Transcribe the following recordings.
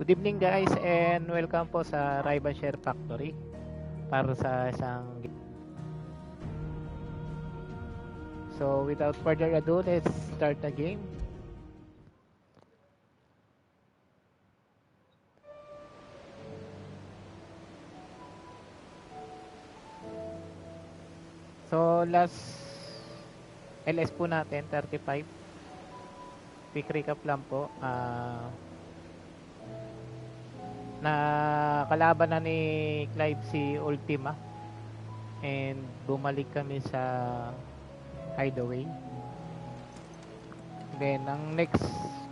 Good evening guys and welcome po sa Rival Share Factory para sa isang So without further ado, let's start the game. So last LS po natin 35. Quick recap lang po. Na kalaban na ni Clive si Ultima and bumalik kami sa hideaway. Then ang next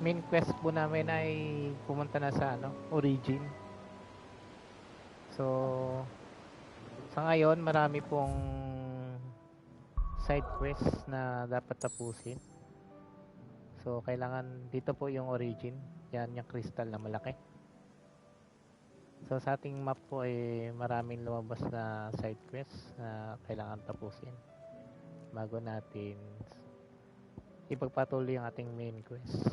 main quest po namin ay pumunta na sa origin. So sa ngayon marami pong side quest na dapat tapusin. So kailangan dito po yung origin, yan yung crystal na malaki. So sa ating map po ay maraming lumabas na side quests na kailangan tapusin bago natin ipagpatuloy ang ating main quest.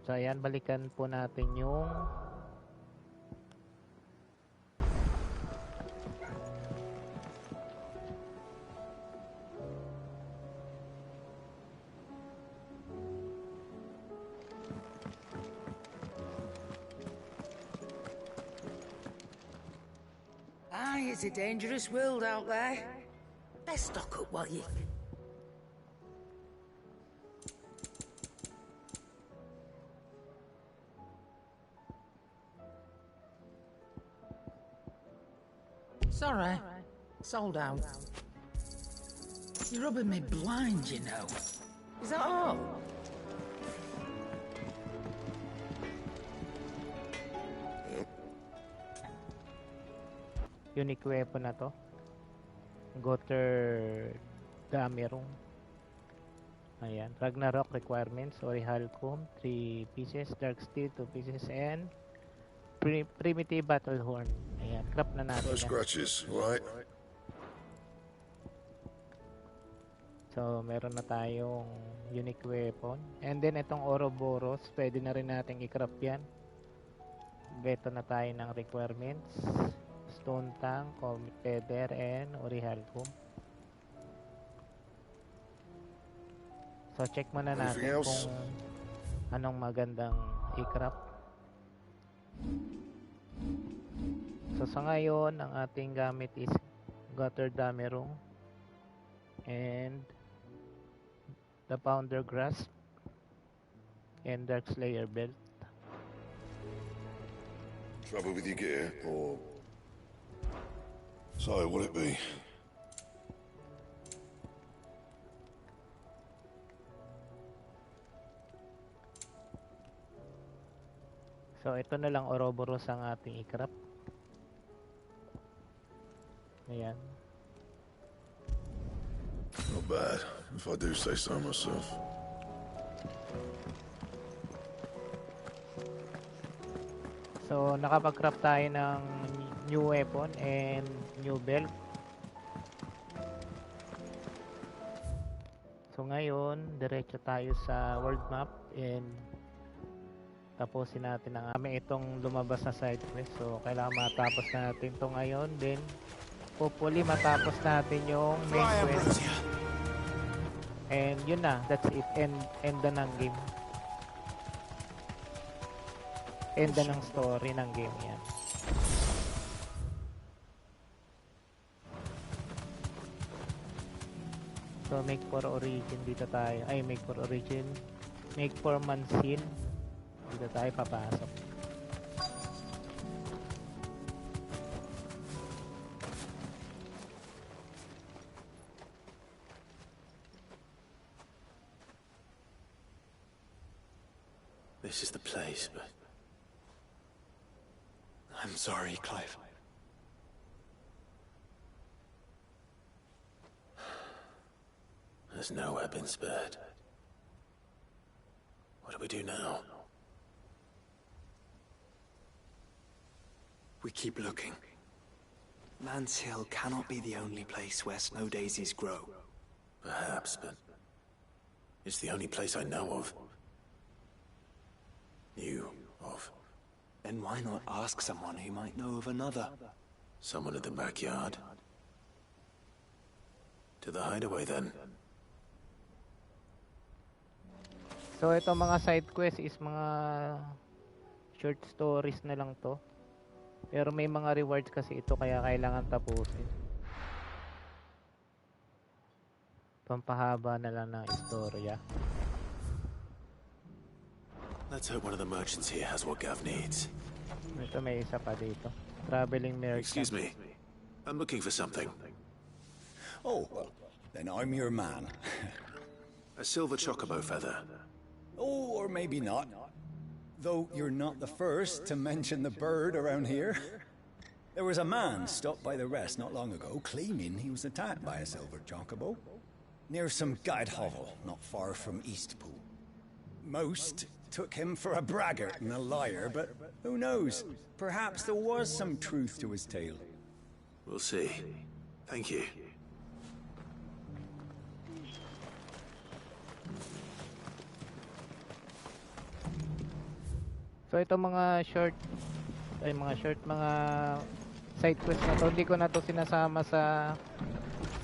So ayan, balikan po natin yung It's a dangerous world out there. Let's stock up while you... Sorry. Sold out. You're rubbing me blind, you know. Is that all? unique weapon na to, Gotter Damerung. Ayan, Ragnarok requirements: Orihal Comb 3 pieces, Dark Steel 2 pieces, and Primitive Battle Horn. Ayan, craft na natin. No scratches, right? So meron na tayong unique weapon, and then itong Ouroboros pwede na rin natin i-craft yan. Beto na tayo ng requirements: Stone Tank, Comet Feather, and Orihal Comb. So check muna natin kung anong magandang i-craft. So sa ngayon, ang ating gamit is Gutter Damerung and the Pounder Grasp and Dark Slayer Belt. Trouble with your gear, or... So, will it be? So ito na lang Ouroboros ang ating i-craft. Ayan. Not bad, if I do say so myself. So nakapag-craft tayo ng new weapon and new belt. So ngayon, diretso tayo sa world map and tapusin natin ang itong lumabas na side quest. So kailangan matapos natin ito ngayon, then hopefully matapos natin yung main quest. And yun na, that's it. End na ng game. End na ng story ng game yan. So make for origin dito tayo. Ay, make for origin. Make for Mansin. Dito tayo papasok. This is the place, but... I'm sorry, Clive. There's nowhere been spared. What do we do now? We keep looking. Lance Hill cannot be the only place where snow daisies grow. Perhaps, but it's the only place I know of. You Then why not ask someone who might know of another? Someone in the backyard. To the hideaway, then. So ito mga side quest is mga short stories na lang to. Pero may mga rewards kasi ito kaya kailangan tapusin. Pampahaba na lang ng istorya. Let's hope one of the merchants here has what Gav needs. Ito may isa pa dito. Traveling merchant. Excuse me. I'm looking for something. Oh, well, then I'm your man. A silver chocobo feather. Oh, or maybe not. Though you're not the first to mention the bird around here. There was a man stopped by the rest not long ago claiming he was attacked by a silver chocobo near some guide hovel not far from Eastpool. Most took him for a braggart and a liar, but who knows? Perhaps there was some truth to his tale. We'll see. Thank you. So ito mga mga side quest na to, hindi ko na to sinasama sa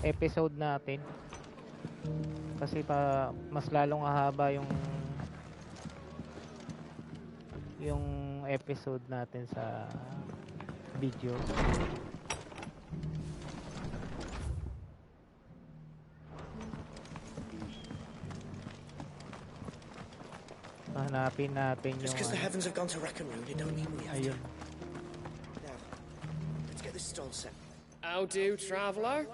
episode natin kasi pa mas lalong hahaba yung episode natin sa video. Hanapin natin yung... Just because the heavens have gone to wreck and ruin, it don't mean we have to. Ayun. Now, let's get this stall set. How do, traveller?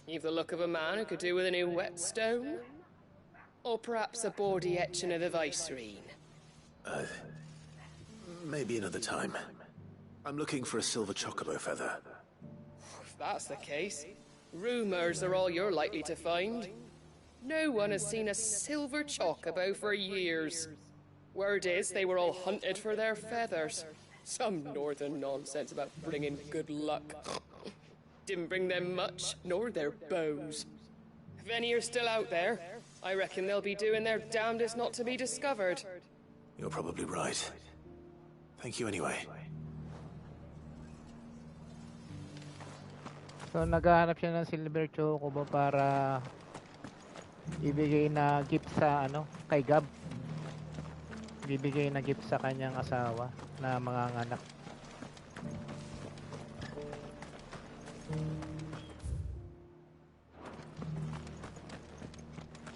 You've the look of a man who could do with a new whetstone? Or perhaps a bawdy etching of the Vicerine? Maybe another time. I'm looking for a silver chocobo feather. If that's the case, rumours are all you're likely to find. No one has seen a silver chocobo for years. Word is they were all hunted for their feathers. Some northern nonsense about bringing good luck. Didn't bring them much, nor their bows. If any are still out there, I reckon they'll be doing their damnedest not to be discovered. You're probably right. Thank you anyway. So naghahanap siya ng silver chocobo para ibigay na gift sa kay Gab. Bibigay na gift sa kanyang asawa na manganganak.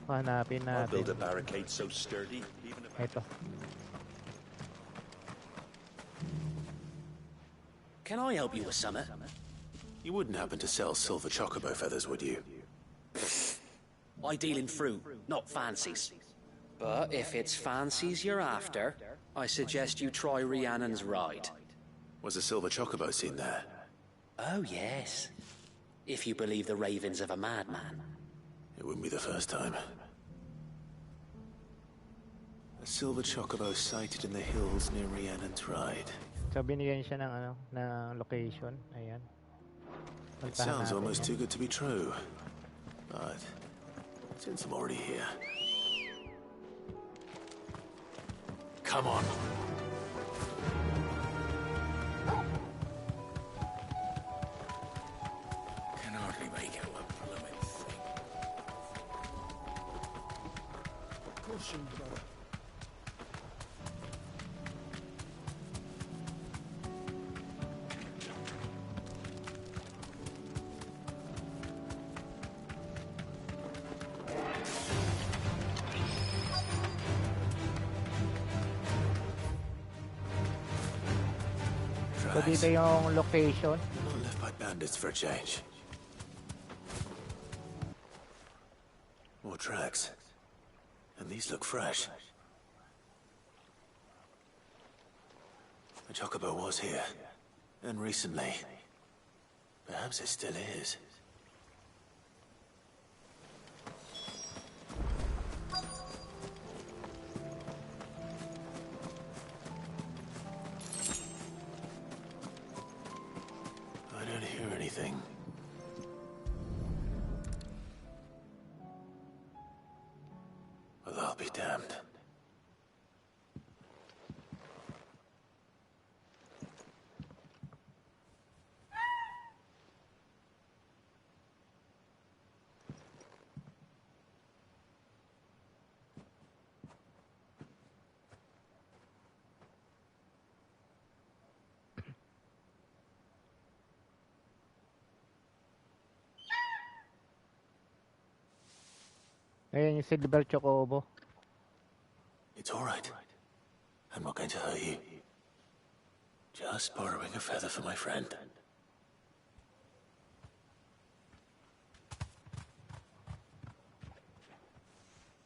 Hanapin I'll build a natin. barricade so sturdy, even if Ito. Can I help you with something? You wouldn't happen to sell silver chocobo feathers, would you? I deal in fruit, not fancies. But if it's fancies you're after, I suggest you try Rhiannon's ride. Was a silver chocobo seen there? Oh, yes. If you believe the ravings of a madman. It wouldn't be the first time. A silver chocobo sighted in the hills near Rhiannon's Ride. So binigyan siya ng ng location. Ayan. It Puntahan sounds natin almost yan. too good to be true. But since I'm already here... Come on. Can hardly make out what blooming thing. Caution, brother. So dito yung location. Not left by bandits for a change. More tracks. And these look fresh. The chocobo was here. And recently. Perhaps it still is. I don't hear anything. Well, I'll be damned. Ayan yung silver chocobo. It's all right. I'm not going to hurt you. Just borrowing a feather for my friend.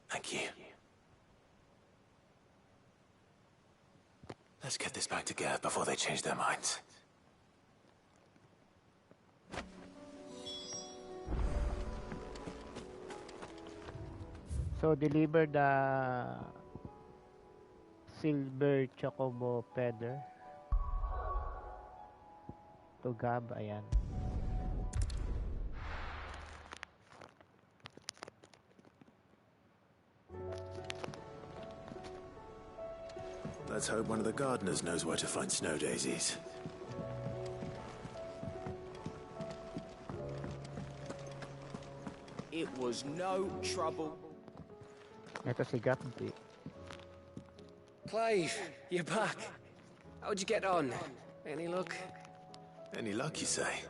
Thank you. Let's get this back to Gav before they change their minds. So deliver the silver chocobo feather to Gab. Ayan. Let's hope one of the gardeners knows where to find snow daisies. It was no trouble. Ito si Gab. Clive, you're back. How'd you get on? Any luck? Any luck, you say?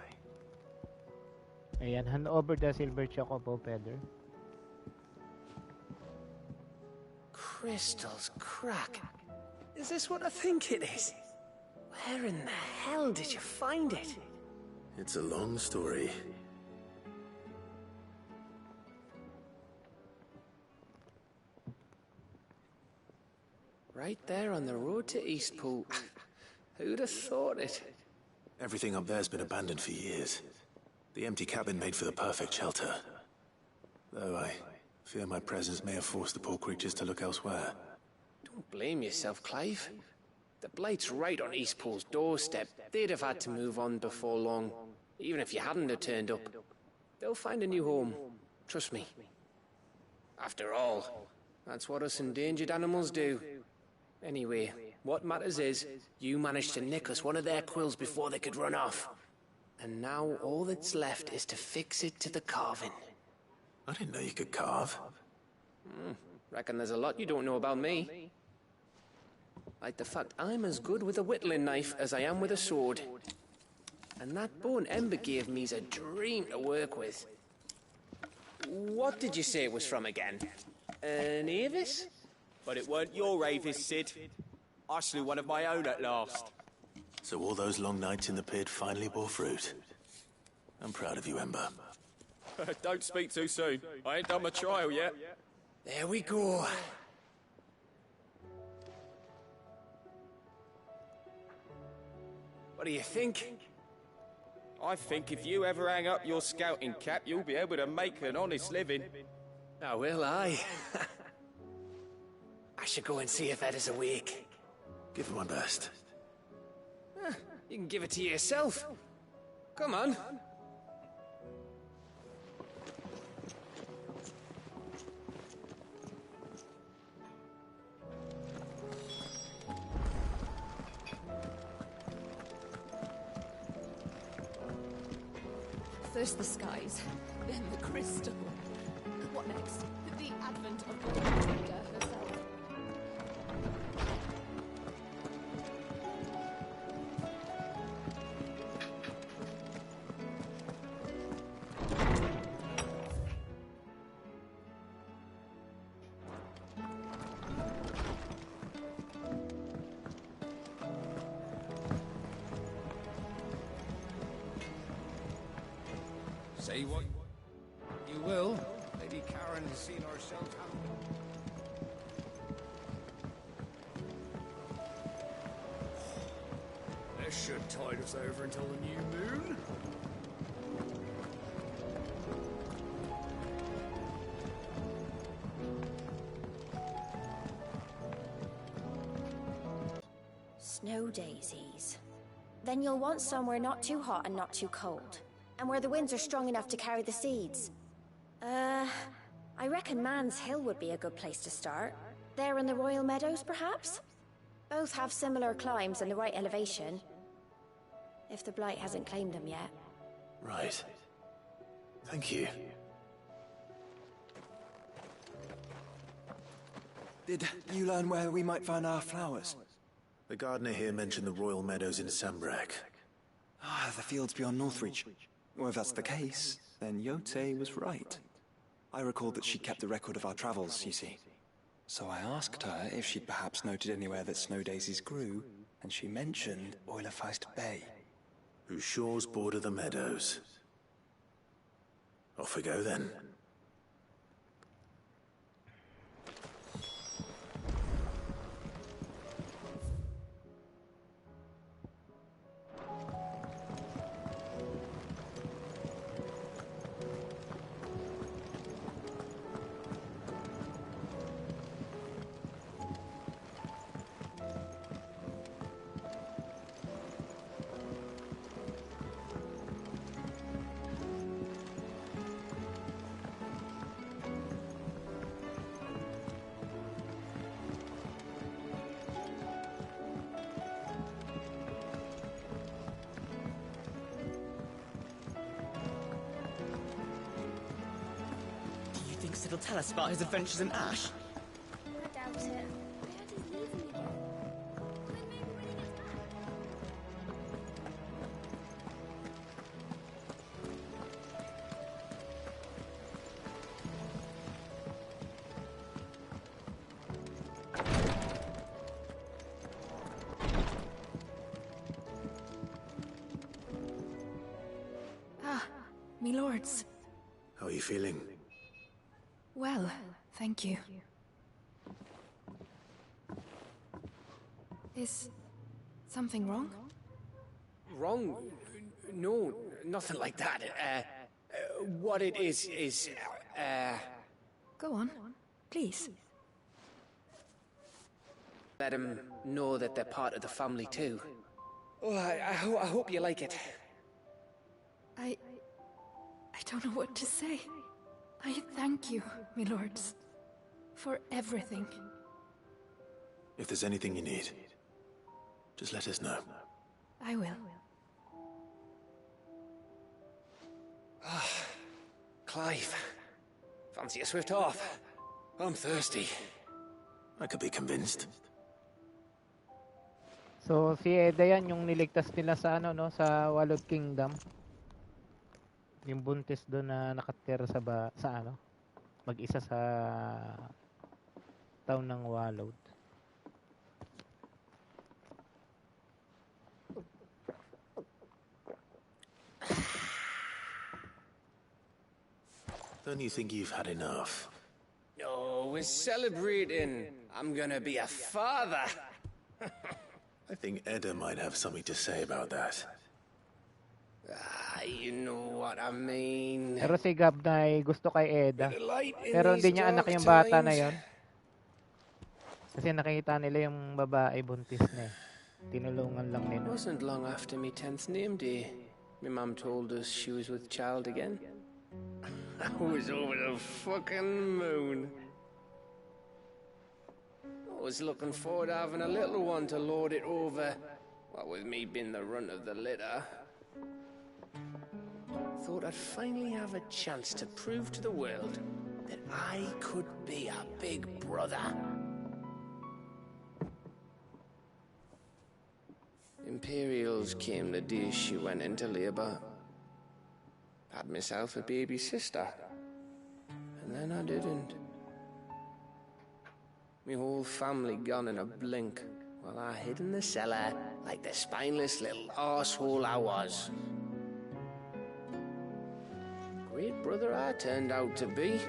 Ayan, hand over the silver chocobo feather. Crystal's crack. Is this what I think it is? Where in the hell did you find it? It's a long story. Right there on the road to Eastpool. Who'd have thought it? Everything up there's been abandoned for years. The empty cabin made for the perfect shelter. Though I fear my presence may have forced the poor creatures to look elsewhere. Don't blame yourself, Clive. The Blight's right on Eastpool's doorstep. They'd have had to move on before long, even if you hadn't have turned up. They'll find a new home. Trust me. After all, that's what us endangered animals do. Anyway, what matters is, you managed to nick us one of their quills before they could run off. And now all that's left is to fix it to the carving. I didn't know you could carve. Reckon there's a lot you don't know about me. Like the fact I'm as good with a whittling knife as I am with a sword. And that bone Ember gave me's a dream to work with. What did you say it was from again? An Avis? But it weren't your Avis, Sid. I slew one of my own at last. So all those long nights in the pit finally bore fruit. I'm proud of you, Ember. Don't speak too soon. I ain't done my trial yet. There we go. What do you think? I think if you ever hang up your scouting cap, you'll be able to make an honest living. Oh, will I? I should go and see if Ed is awake. Give it my best. You can give it to yourself. Come on. First the skies, then the crystal. What next? The advent of the leader herself. Say what you will. Lady Karen has seen herself This should tide us over until the new moon. Snow daisies. Then you'll want somewhere not too hot and not too cold. And where the winds are strong enough to carry the seeds. I reckon Man's Hill would be a good place to start. There in the Royal Meadows, perhaps? Both have similar climbs and the right elevation. If the Blight hasn't claimed them yet. Right. Thank you. Did you learn where we might find our flowers? The gardener here mentioned the Royal Meadows in Sambrak. Ah, the fields beyond Northreach. Well, if that's the case, then Yote was right. I recalled that she kept the record of our travels, you see. So I asked her if she'd perhaps noted anywhere that snow daisies grew, and she mentioned Oilefeist Bay. Whose shores border the meadows. Off we go then. It'll tell us about his adventures in Ash. I doubt it. Ah, me lords. How are you feeling? Well, thank you. Is something wrong? Wrong? No, nothing like that. What it is, Go on, please. let them know that they're part of the family too. Oh, I hope you like it. I don't know what to say. I thank you, my lords, for everything. If there's anything you need, just let us know. I will. Clive, fancy a swift off? I'm thirsty. I could be convinced. So si Eda yan yung niligtas nila sa ano no, sa Wallow Kingdom. Yung buntis doon na nakatira sa ano, mag-isa sa town ng Wallow. Don't you think you've had enough? No, we're celebrating. I'm gonna be a father. I think Edda might have something to say about that. You know what I mean. Pero si Gab na ay gusto kay Eda. Pero hindi niya anak yung bata na yon. Kasi nakita nila yung babae buntis na eh. Tinulungan lang nila. It wasn't long after me 10th name day. My mum told us she was with child again. I was over the fucking moon. I was looking forward to having a little one to lord it over. What with me being the runt of the litter. Thought I'd finally have a chance to prove to the world that I could be a big brother. Imperials came the day she went into labour. Had myself a baby sister. And then I didn't. My whole family gone in a blink, while I hid in the cellar like the spineless little arsehole I was. Great brother I turned out to be.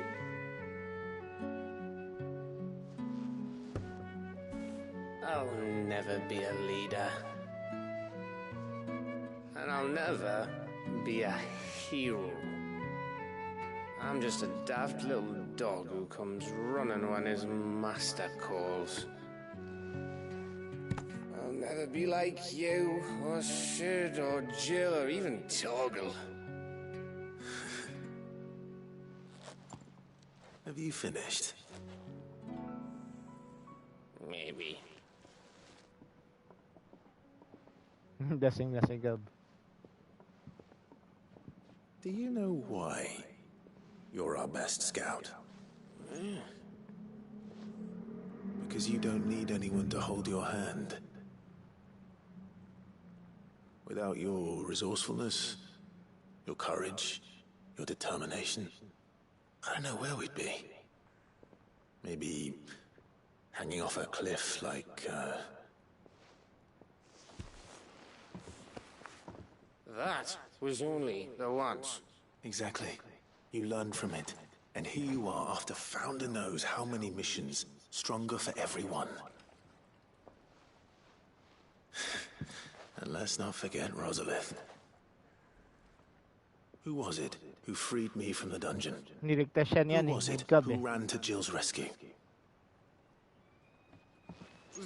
I'll never be a leader. And I'll never be a hero. I'm just a daft little dog who comes running when his master calls. I'll never be like you, or Sid, or Jill, or even Torgal. Have you finished? Maybe. Dasing na si Gab. Do you know why you're our best scout? Because you don't need anyone to hold your hand. Without your resourcefulness, your courage, your determination, I don't know where we'd be. Maybe hanging off a cliff like, That was only the once. Exactly. You learned from it. And here you are after founder knows how many missions, stronger for everyone. And let's not forget Rosalith. Who was it who freed me from the dungeon? Niligtas siya niyan Who eh. was it Nagkab who eh. ran to Jill's rescue?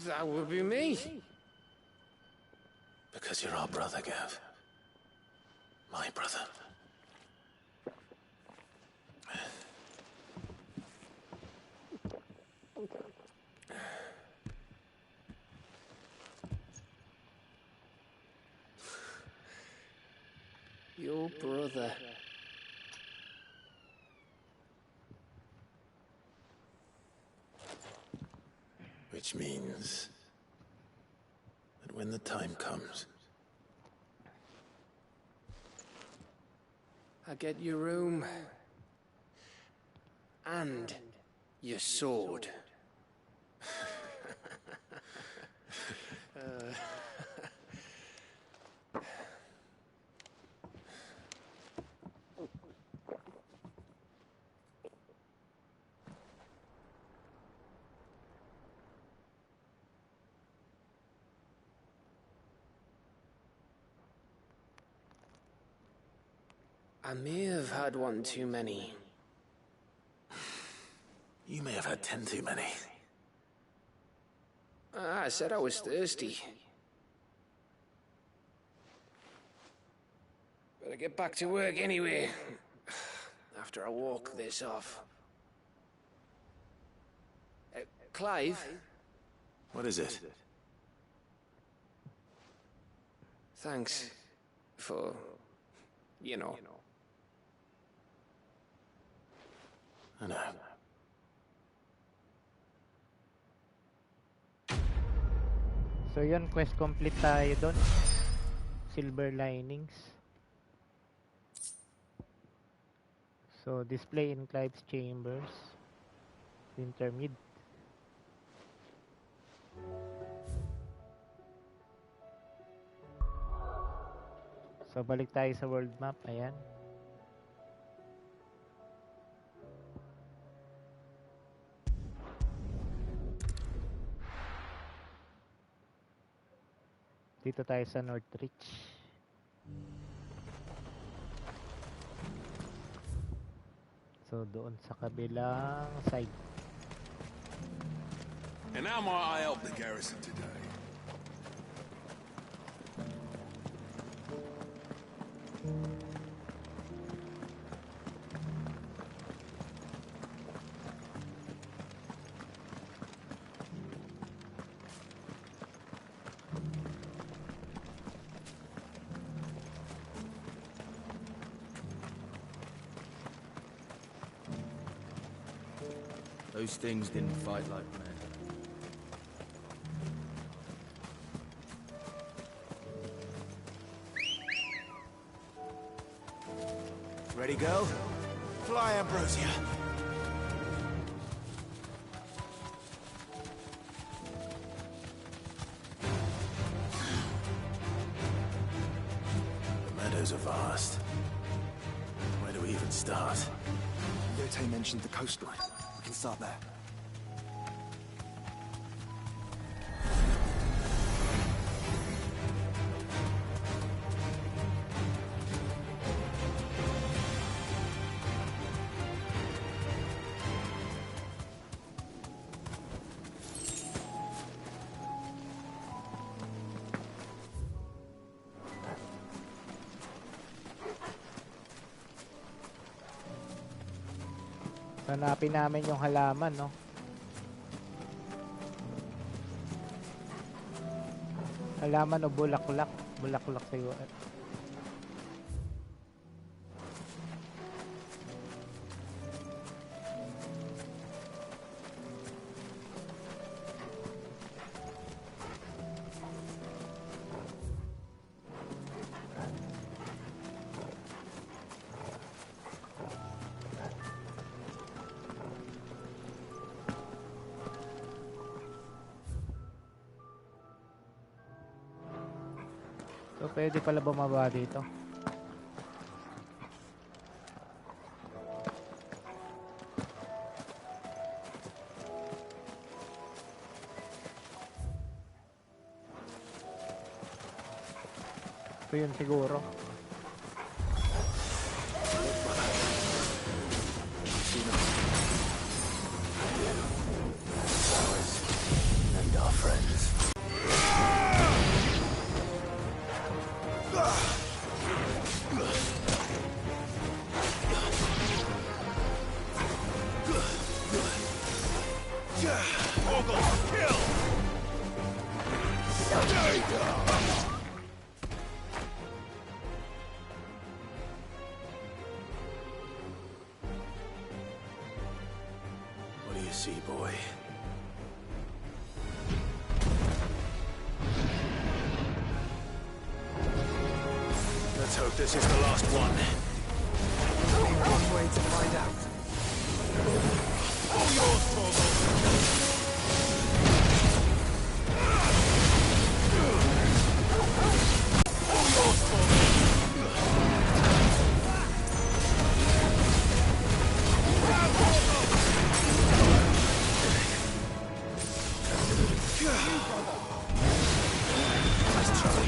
That would be me. Because you're our brother, Gav. My brother. Your brother. Which means that when the time comes, I get your room. And your sword. I may have had one too many. you may have had 10 too many. I said I was thirsty. Better get back to work anyway. After I walk this off. Clive? What is it? Thanks for, you know. I know. So yun, quest complete tayo doon. Silver linings. So display in Clive's chambers. Intermid. So balik tayo sa world map. Ayan. Dito tayo sa Northridge. So doon sa kabilang side. And how might I help the garrison today? Those things didn't fight like men. Ready, go? Fly, Ambrosia. The meadows are vast. Where do we even start? Yote mentioned the coastline. We can start there. Hanapin namin yung halaman, no? Halaman o bulaklak? Bulaklak siguro. Pwede pala bumaba dito. Ito yun siguro. And our friends. What do you see, boy? Let's hope this is the last one. Only one way to find out. All yours, Togo! Nice try.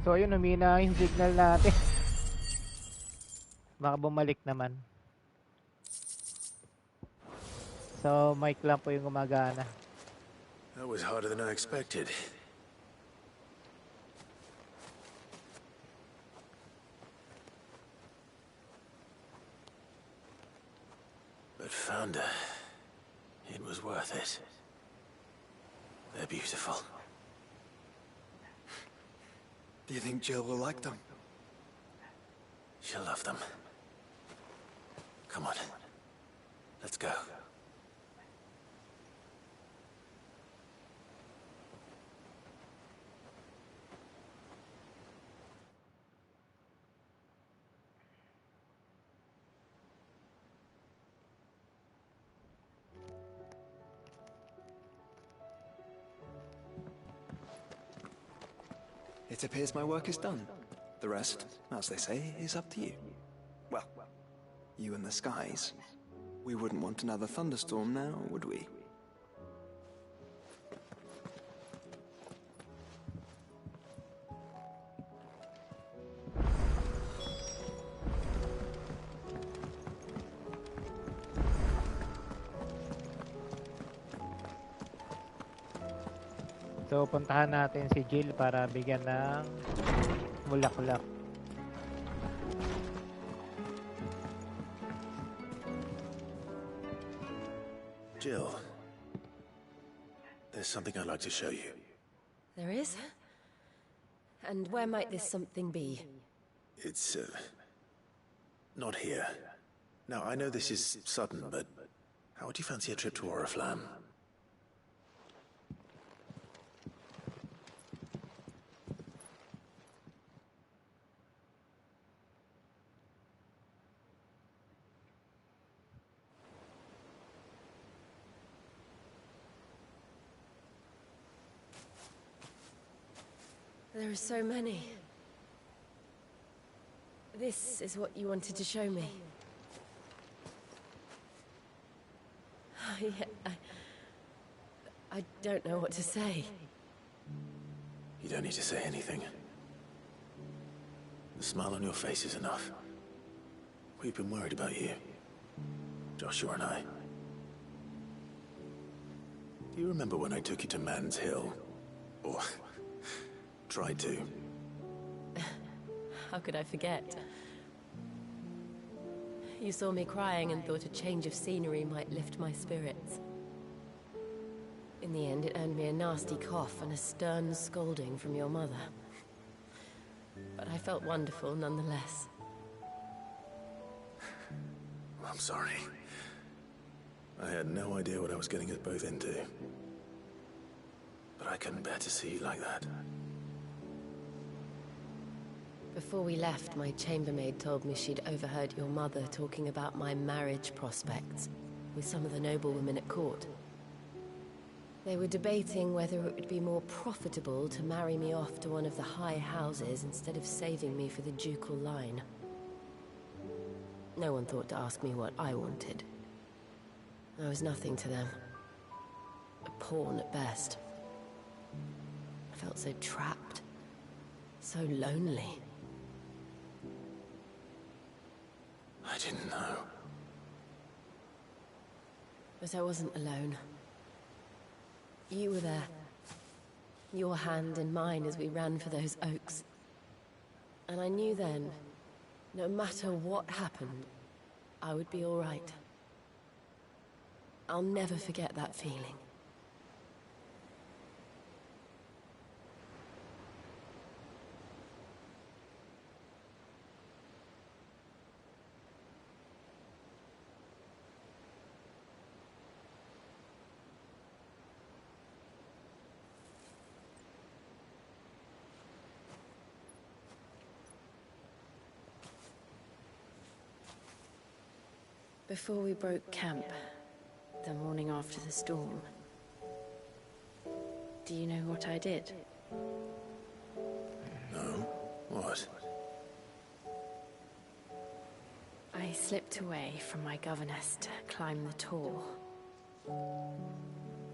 So ayun, humina yung signal natin. Baka bumalik naman. So mic lang po yung gumagana. That was harder than I expected. But Founder, it was worth it. They're beautiful. Do you think Jill will like them? She'll love them. Come on. Let's go. It appears my work is done. The rest, as they say, is up to you. Well, you and the skies. We wouldn't want another thunderstorm now, would we? So puntahan natin si Jill para bigyan ng bulaklak. Jill, there's something I'd like to show you. There is? And where might this something be? It's, not here. Now, I know this is sudden, but how would you fancy a trip to Oriflamme? There are so many. This is what you wanted to show me. I don't know what to say. You don't need to say anything. The smile on your face is enough. We've been worried about you. Joshua and I. Do you remember when I took you to Man's Hill? Or tried to? How could I forget? You saw me crying and thought a change of scenery might lift my spirits. In the end, it earned me a nasty cough and a stern scolding from your mother. But I felt wonderful nonetheless. I'm sorry. I had no idea what I was getting us both into. But I couldn't bear to see you like that. Before we left, my chambermaid told me she'd overheard your mother talking about my marriage prospects with some of the noblewomen at court. They were debating whether it would be more profitable to marry me off to one of the high houses instead of saving me for the ducal line. No one thought to ask me what I wanted. I was nothing to them. A pawn at best. I felt so trapped. So lonely. I didn't know. But I wasn't alone. You were there. Your hand in mine as we ran for those oaks. And I knew then, no matter what happened, I would be all right. I'll never forget that feeling. Before we broke camp, the morning after the storm, do you know what I did? No? What? I slipped away from my governess to climb the tor.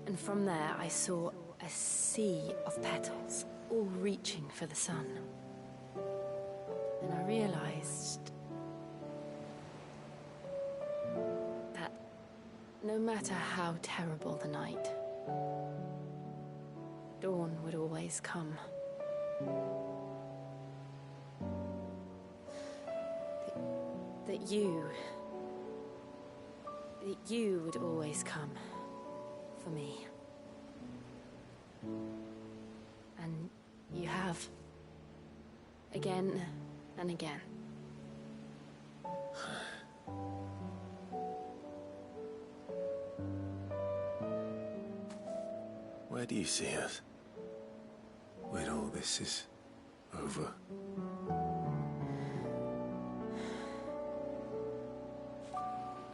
And from there I saw a sea of petals, all reaching for the sun. And I realized that no matter how terrible the night, dawn would always come. That you would always come for me. And you have. Again and again. Where do you see us? When all this is over?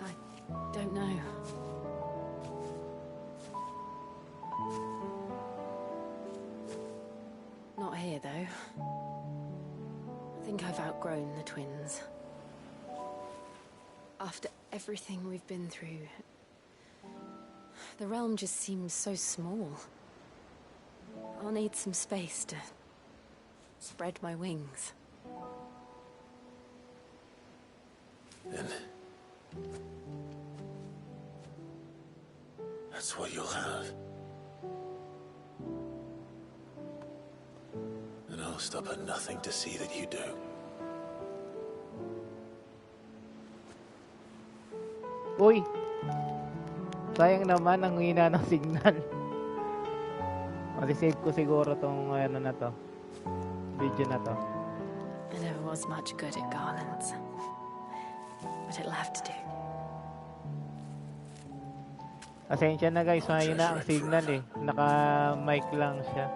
I don't know. Not here, though. I think I've outgrown the twins. After everything we've been through, the realm just seems so small. I'll need some space to spread my wings. Then that's what you'll have. And I'll stop at nothing to see that you do. Uy! Sayang naman ang hina ng signal. Masisave ko siguro tong ano na to. Video na to. I never was much good at garlands. But it'll have to do. Asensya na guys, mahina ang signal eh. Naka-mic lang siya.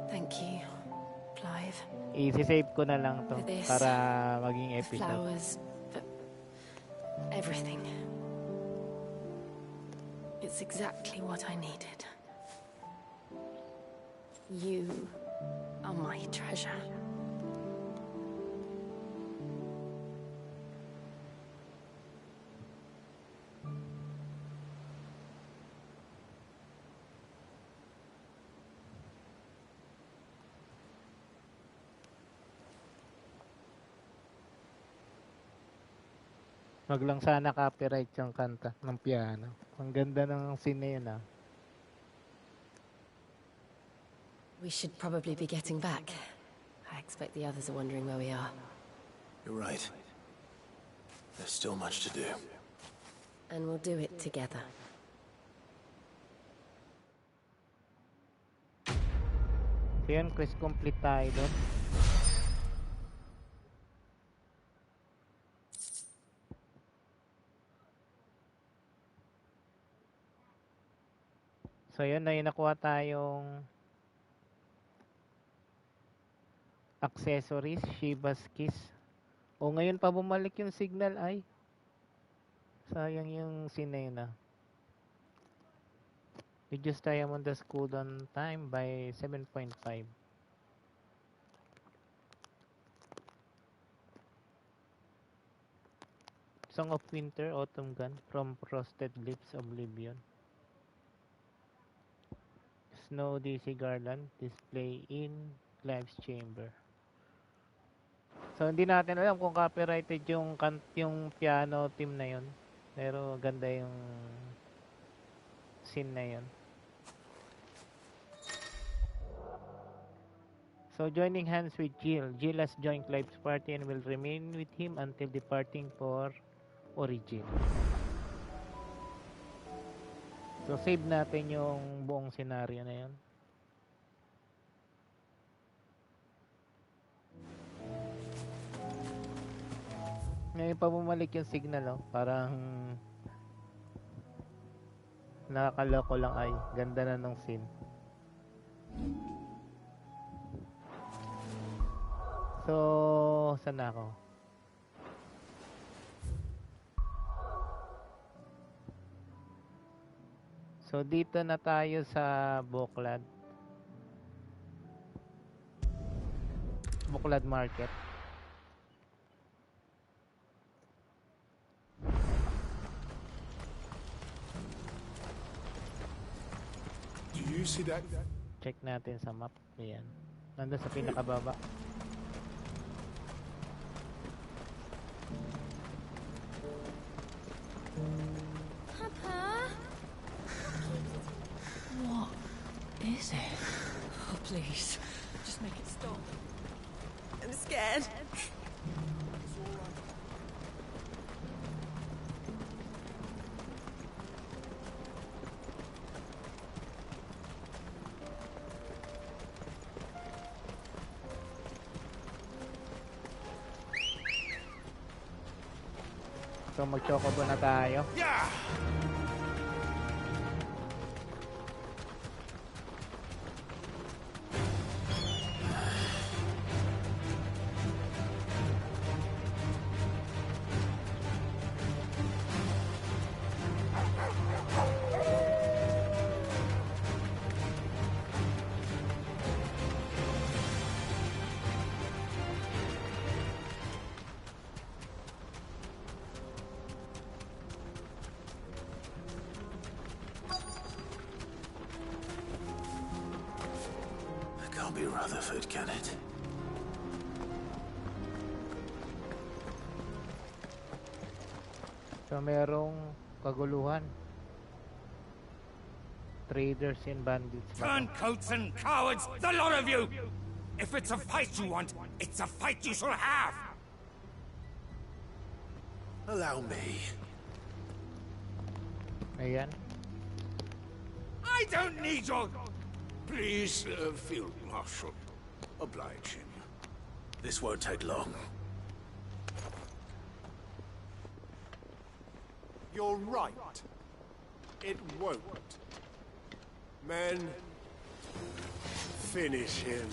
Thank you, Clive. I-save ko na lang to para maging The episode. flowers, for everything. It's exactly what I needed. You are my treasure. Wag lang sana copyright yung kanta ng piano. Ang ganda ng scene na yun, ah. We should probably be getting back. I expect the others are wondering where we are. You're right. There's still much to do. And we'll do it together. So yun, quest complete tayo doon. So yun na yung nakuha tayong accessories, Shiva's Kiss. O ngayon pa bumalik yung signal ay. Sayang yung scene na yun, ah. Reduce Diamonda's cooldown time by 7.5. Song of Winter, Autumn Gun from Frosted Lips Oblivion. Snow DC Garland display in Clive's Chamber. So hindi natin alam kung copyrighted yung piano team na yun. Pero ganda yung scene na yun. So joining hands with Jill. Jill has joined Clive's party and will remain with him until departing for Origin. So save natin yung buong scenario na yun. Ngayon pa bumalik yung signal, oh. Parang nakakaloko lang ay. Ganda na ng scene. So, saan na ako? So, dito na tayo sa Buklad. Buklad Market. Do you see that? Check natin sa map. Ayan. Nandun sa pinakababa. Papa? What is it? Oh, please. Just make it stop. I'm scared. So mag-chocobo na tayo. Yeah! Can't be Rutherford, can it? So merong kaguluhan. Traders and bandits. Turncoats and cowards, the lot of you! If it's a fight you want, it's a fight you shall have! Allow me. Ayan. I don't need your... Please, Field Marshal. Oblige him. This won't take long. You're right. It won't. Men, finish him.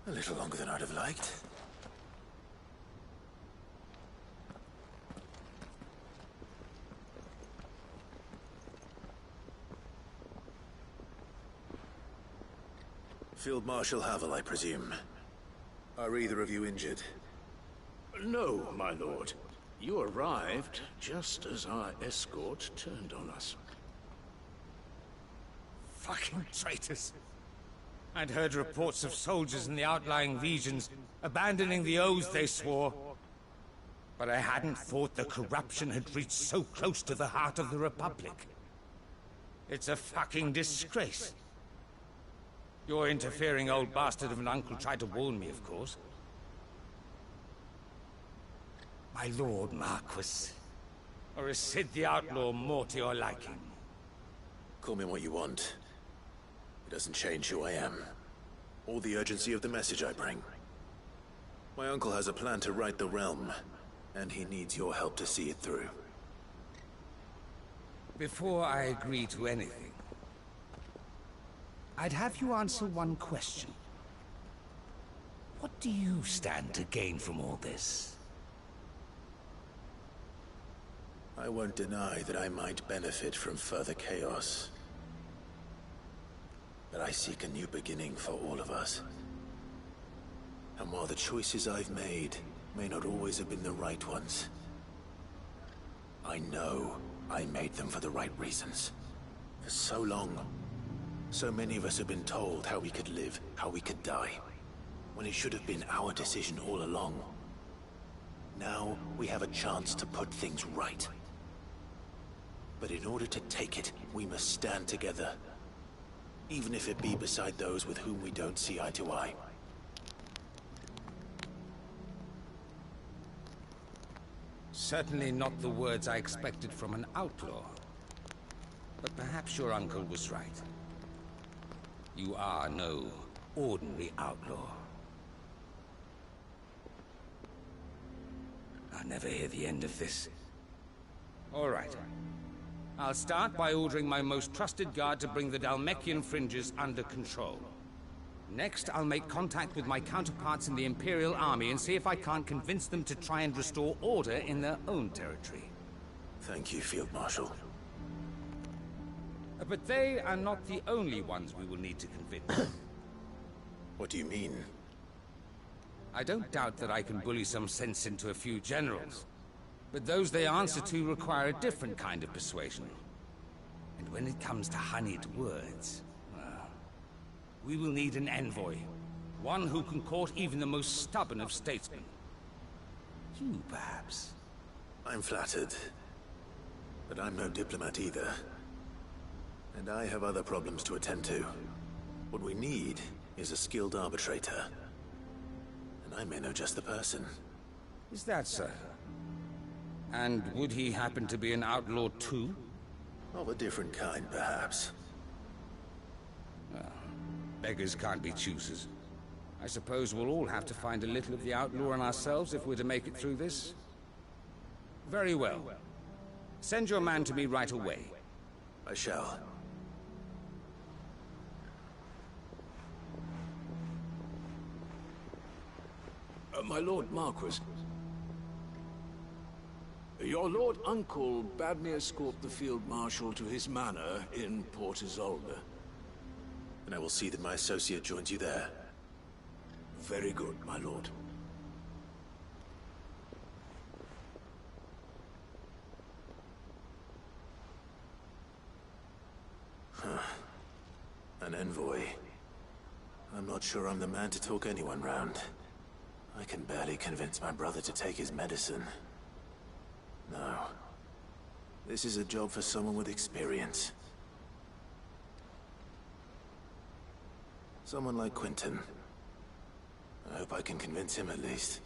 A little longer than I'd have liked. Field Marshal Havel, I presume. Are either of you injured? No, my lord. You arrived just as our escort turned on us. Fucking traitors. I'd heard reports of soldiers in the outlying regions abandoning the oaths they swore. But I hadn't thought the corruption had reached so close to the heart of the Republic. It's a fucking disgrace. Your interfering old bastard of an uncle tried to warn me, of course. My Lord Marquis. Or is Sid the Outlaw more to your liking? Call me what you want. It doesn't change who I am, or the urgency of the message I bring. My uncle has a plan to right the realm, and he needs your help to see it through. Before I agree to anything, I'd have you answer one question. What do you stand to gain from all this? I won't deny that I might benefit from further chaos. But I seek a new beginning for all of us. And while the choices I've made may not always have been the right ones, I know I made them for the right reasons. For so long, so many of us have been told how we could live, how we could die, when it should have been our decision all along. Now, we have a chance to put things right. But in order to take it, we must stand together. Even if it be beside those with whom we don't see eye to eye. Certainly not the words I expected from an outlaw. But perhaps your uncle was right. You are no ordinary outlaw. I'll never hear the end of this. All right. I'll start by ordering my most trusted guard to bring the Dalmekian fringes under control. Next, I'll make contact with my counterparts in the Imperial Army and see if I can't convince them to try and restore order in their own territory. Thank you, Field Marshal. But they are not the only ones we will need to convince. What do you mean? I don't doubt that I can bully some sense into a few generals. But those they answer to require a different kind of persuasion. And when it comes to honeyed words, well, we will need an envoy. One who can court even the most stubborn of statesmen. You, perhaps? I'm flattered. But I'm no diplomat either. And I have other problems to attend to. What we need is a skilled arbitrator. And I may know just the person. Is that so? And would he happen to be an outlaw too? Of a different kind, perhaps. Well, beggars can't be choosers. I suppose we'll all have to find a little of the outlaw in ourselves if we're to make it through this. Very well. Send your man to me right away. I shall. My Lord Marquis. Your Lord Uncle bade me escort the Field Marshal to his manor in Port Isolde. And I will see that my associate joins you there. Very good, my lord. An envoy. I'm not sure I'm the man to talk anyone round. I can barely convince my brother to take his medicine. No. This is a job for someone with experience. Someone like Quentin. I hope I can convince him at least.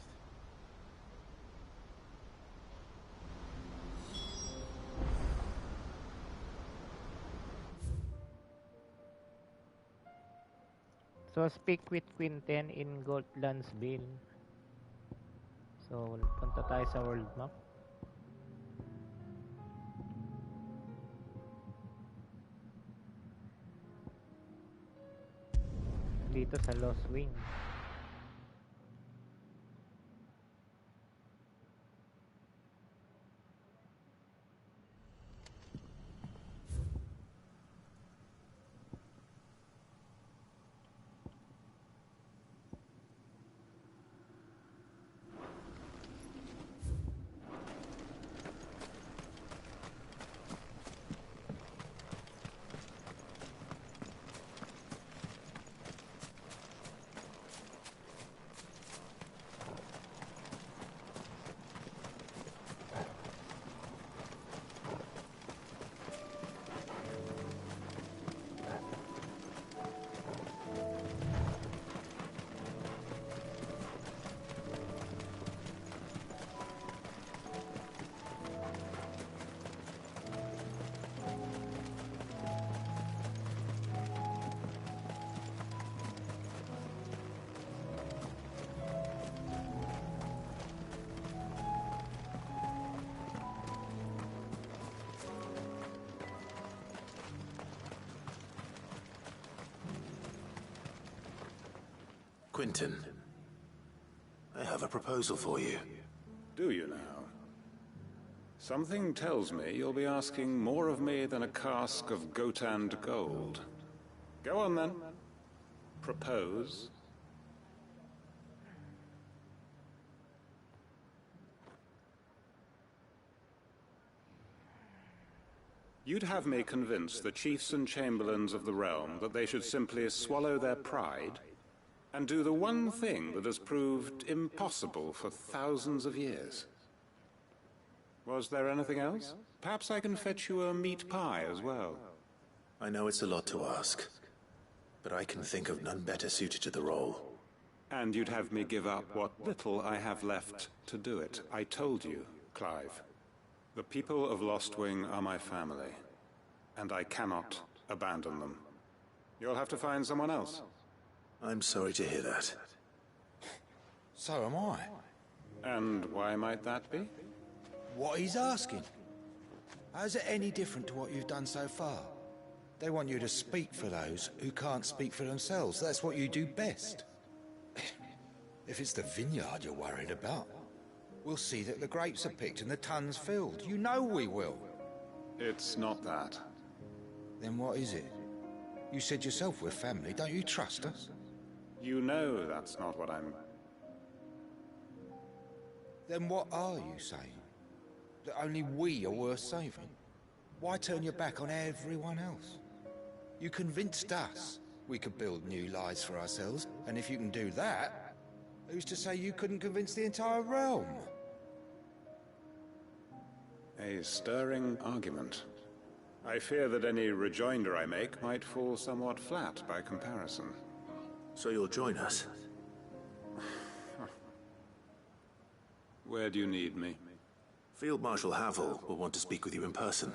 So, speak with Quinten in Goldlandsville. So, punta tayo sa world map. Dito sa Lost Wing. Quentin, I have a proposal for you. Do you now? Something tells me you'll be asking more of me than a cask of Gotand gold. Go on then. Propose. You'd have me convince the chiefs and chamberlains of the realm that they should simply swallow their pride and do the one thing that has proved impossible for thousands of years. Was there anything else? Perhaps I can fetch you a meat pie as well. I know it's a lot to ask, but I can think of none better suited to the role. And you'd have me give up what little I have left to do it. I told you, Clive. The people of Lostwing are my family, and I cannot abandon them. You'll have to find someone else. I'm sorry to hear that. So am I. And why might that be? What he's asking. How's it any different to what you've done so far? They want you to speak for those who can't speak for themselves. That's what you do best. If it's the vineyard you're worried about, we'll see that the grapes are picked and the tons filled. You know we will. It's not that. Then what is it? You said yourself we're family. Don't you trust us? You know that's not what I'm... Then what are you saying? That only we are worth saving? Why turn your back on everyone else? You convinced us we could build new lives for ourselves, and if you can do that, who's to say you couldn't convince the entire realm? A stirring argument. I fear that any rejoinder I make might fall somewhat flat by comparison. So you'll join us? Where do you need me? Field Marshal Havel will want to speak with you in person.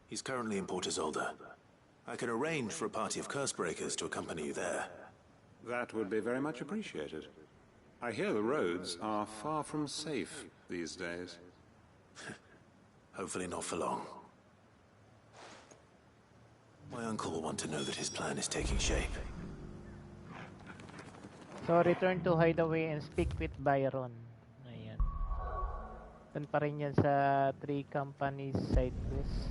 He's currently in Port Isolde. I can arrange for a party of Cursebreakers to accompany you there. That would be very much appreciated. I hear the roads are far from safe these days. Hopefully not for long. My uncle will want to know that his plan is taking shape. So return to Hideaway and speak with Byron. Ayan. Doon pa rin yan sa 3 companies side quest.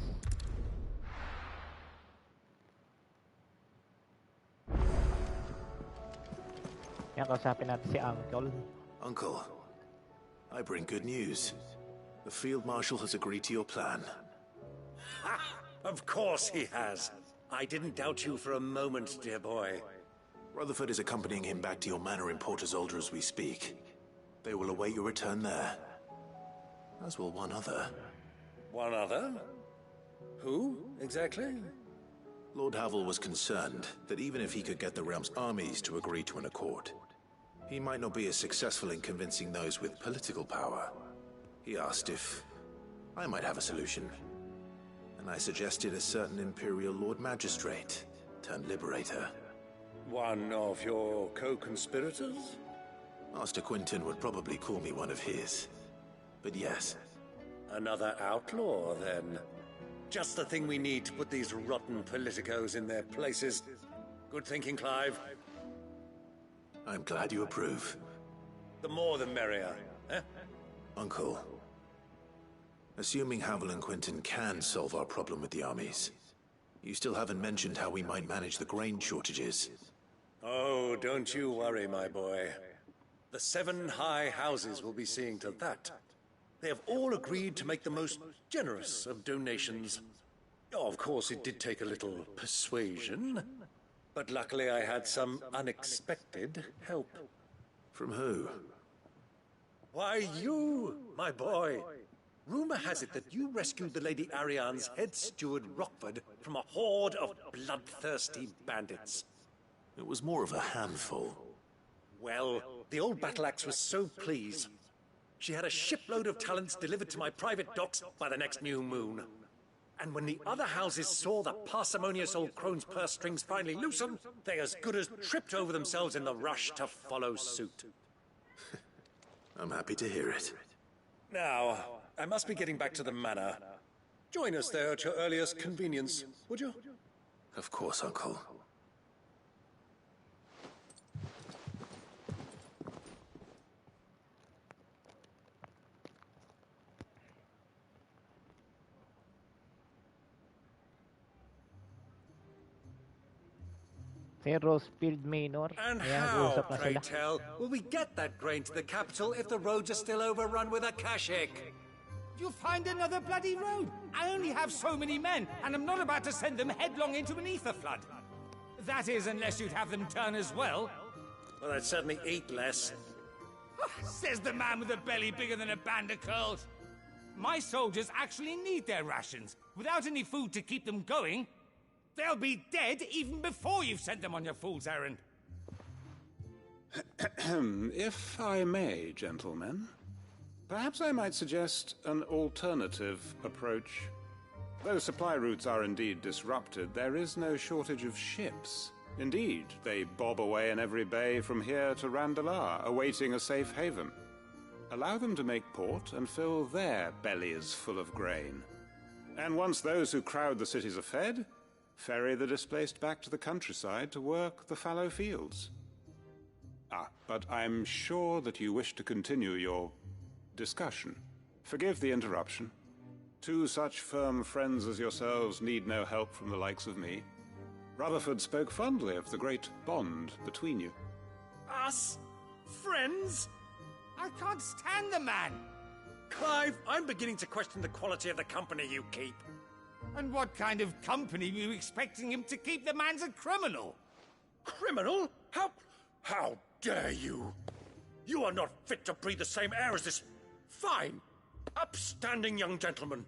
Yan, kausapin natin si Uncle. Uncle, I bring good news. The Field Marshal has agreed to your plan. Ha! Of course he has. I didn't doubt you for a moment, dear boy. Rutherford is accompanying him back to your manor in Port Isolde as we speak. They will await your return there. As will one other. One other? Who, exactly? Lord Havel was concerned that even if he could get the realm's armies to agree to an accord, he might not be as successful in convincing those with political power. He asked if I might have a solution, and I suggested a certain Imperial Lord Magistrate turned Liberator. One of your co-conspirators? Master Quentin would probably call me one of his, but yes. Another outlaw, then. Just the thing we need to put these rotten politicos in their places. Good thinking, Clive. I'm glad you approve. The more the merrier, eh? Uncle, assuming Havel and Quentin can solve our problem with the armies, you still haven't mentioned how we might manage the grain shortages. Oh, don't you worry, my boy. The 7 high houses will be seeing to that. They have all agreed to make the most generous of donations. Oh, of course, it did take a little persuasion, but luckily I had some unexpected help. From who? Why, you, my boy. Rumor has it that you rescued the Lady Ariane's head steward Rockford from a horde of bloodthirsty bandits. It was more of a handful. Well, the old battle-axe was so pleased. She had a shipload of talents delivered to my private docks by the next new moon. And when the other houses saw the parsimonious old crone's purse strings finally loosen, they as good as tripped over themselves in the rush to follow suit. I'm happy to hear it. Now, I must be getting back to the manor. Join us there at your earliest convenience, would you? Of course, Uncle. Si Rosefield Manor. And Ayan, how, nag-uusap na pray sila. tell, will we get that grain to the capital if the roads are still overrun with Akashic? You'll find another bloody road. I only have so many men, and I'm not about to send them headlong into an ether flood. That is, unless you'd have them turn as well. Well, I'd certainly eat less. Says the man with a belly bigger than a band of curls. My soldiers actually need their rations. Without any food to keep them going, they'll be dead even before you've sent them on your fool's errand. If I may, gentlemen, perhaps I might suggest an alternative approach. Though supply routes are indeed disrupted, there is no shortage of ships. Indeed, they bob away in every bay from here to Randalar, awaiting a safe haven. Allow them to make port and fill their bellies full of grain. And once those who crowd the cities are fed, ferry the displaced back to the countryside to work the fallow fields. But I'm sure that you wish to continue your discussion. Forgive the interruption. Two such firm friends as yourselves need no help from the likes of me. Rutherford spoke fondly of the great bond between you. Us? Friends? I can't stand the man! Clive, I'm beginning to question the quality of the company you keep. And what kind of company were you expecting him to keep? The man's a criminal! Criminal? How dare you? You are not fit to breathe the same air as this fine, upstanding young gentleman.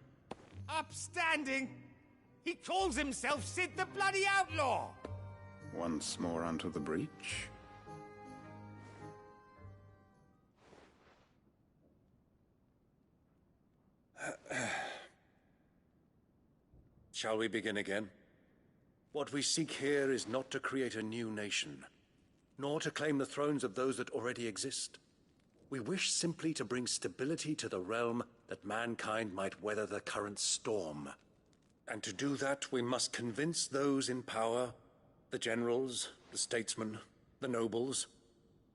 Upstanding? He calls himself Sid the Bloody Outlaw! Once more unto the breach. Shall we begin again? What we seek here is not to create a new nation, nor to claim the thrones of those that already exist. We wish simply to bring stability to the realm that mankind might weather the current storm. And to do that, we must convince those in power, the generals, the statesmen, the nobles,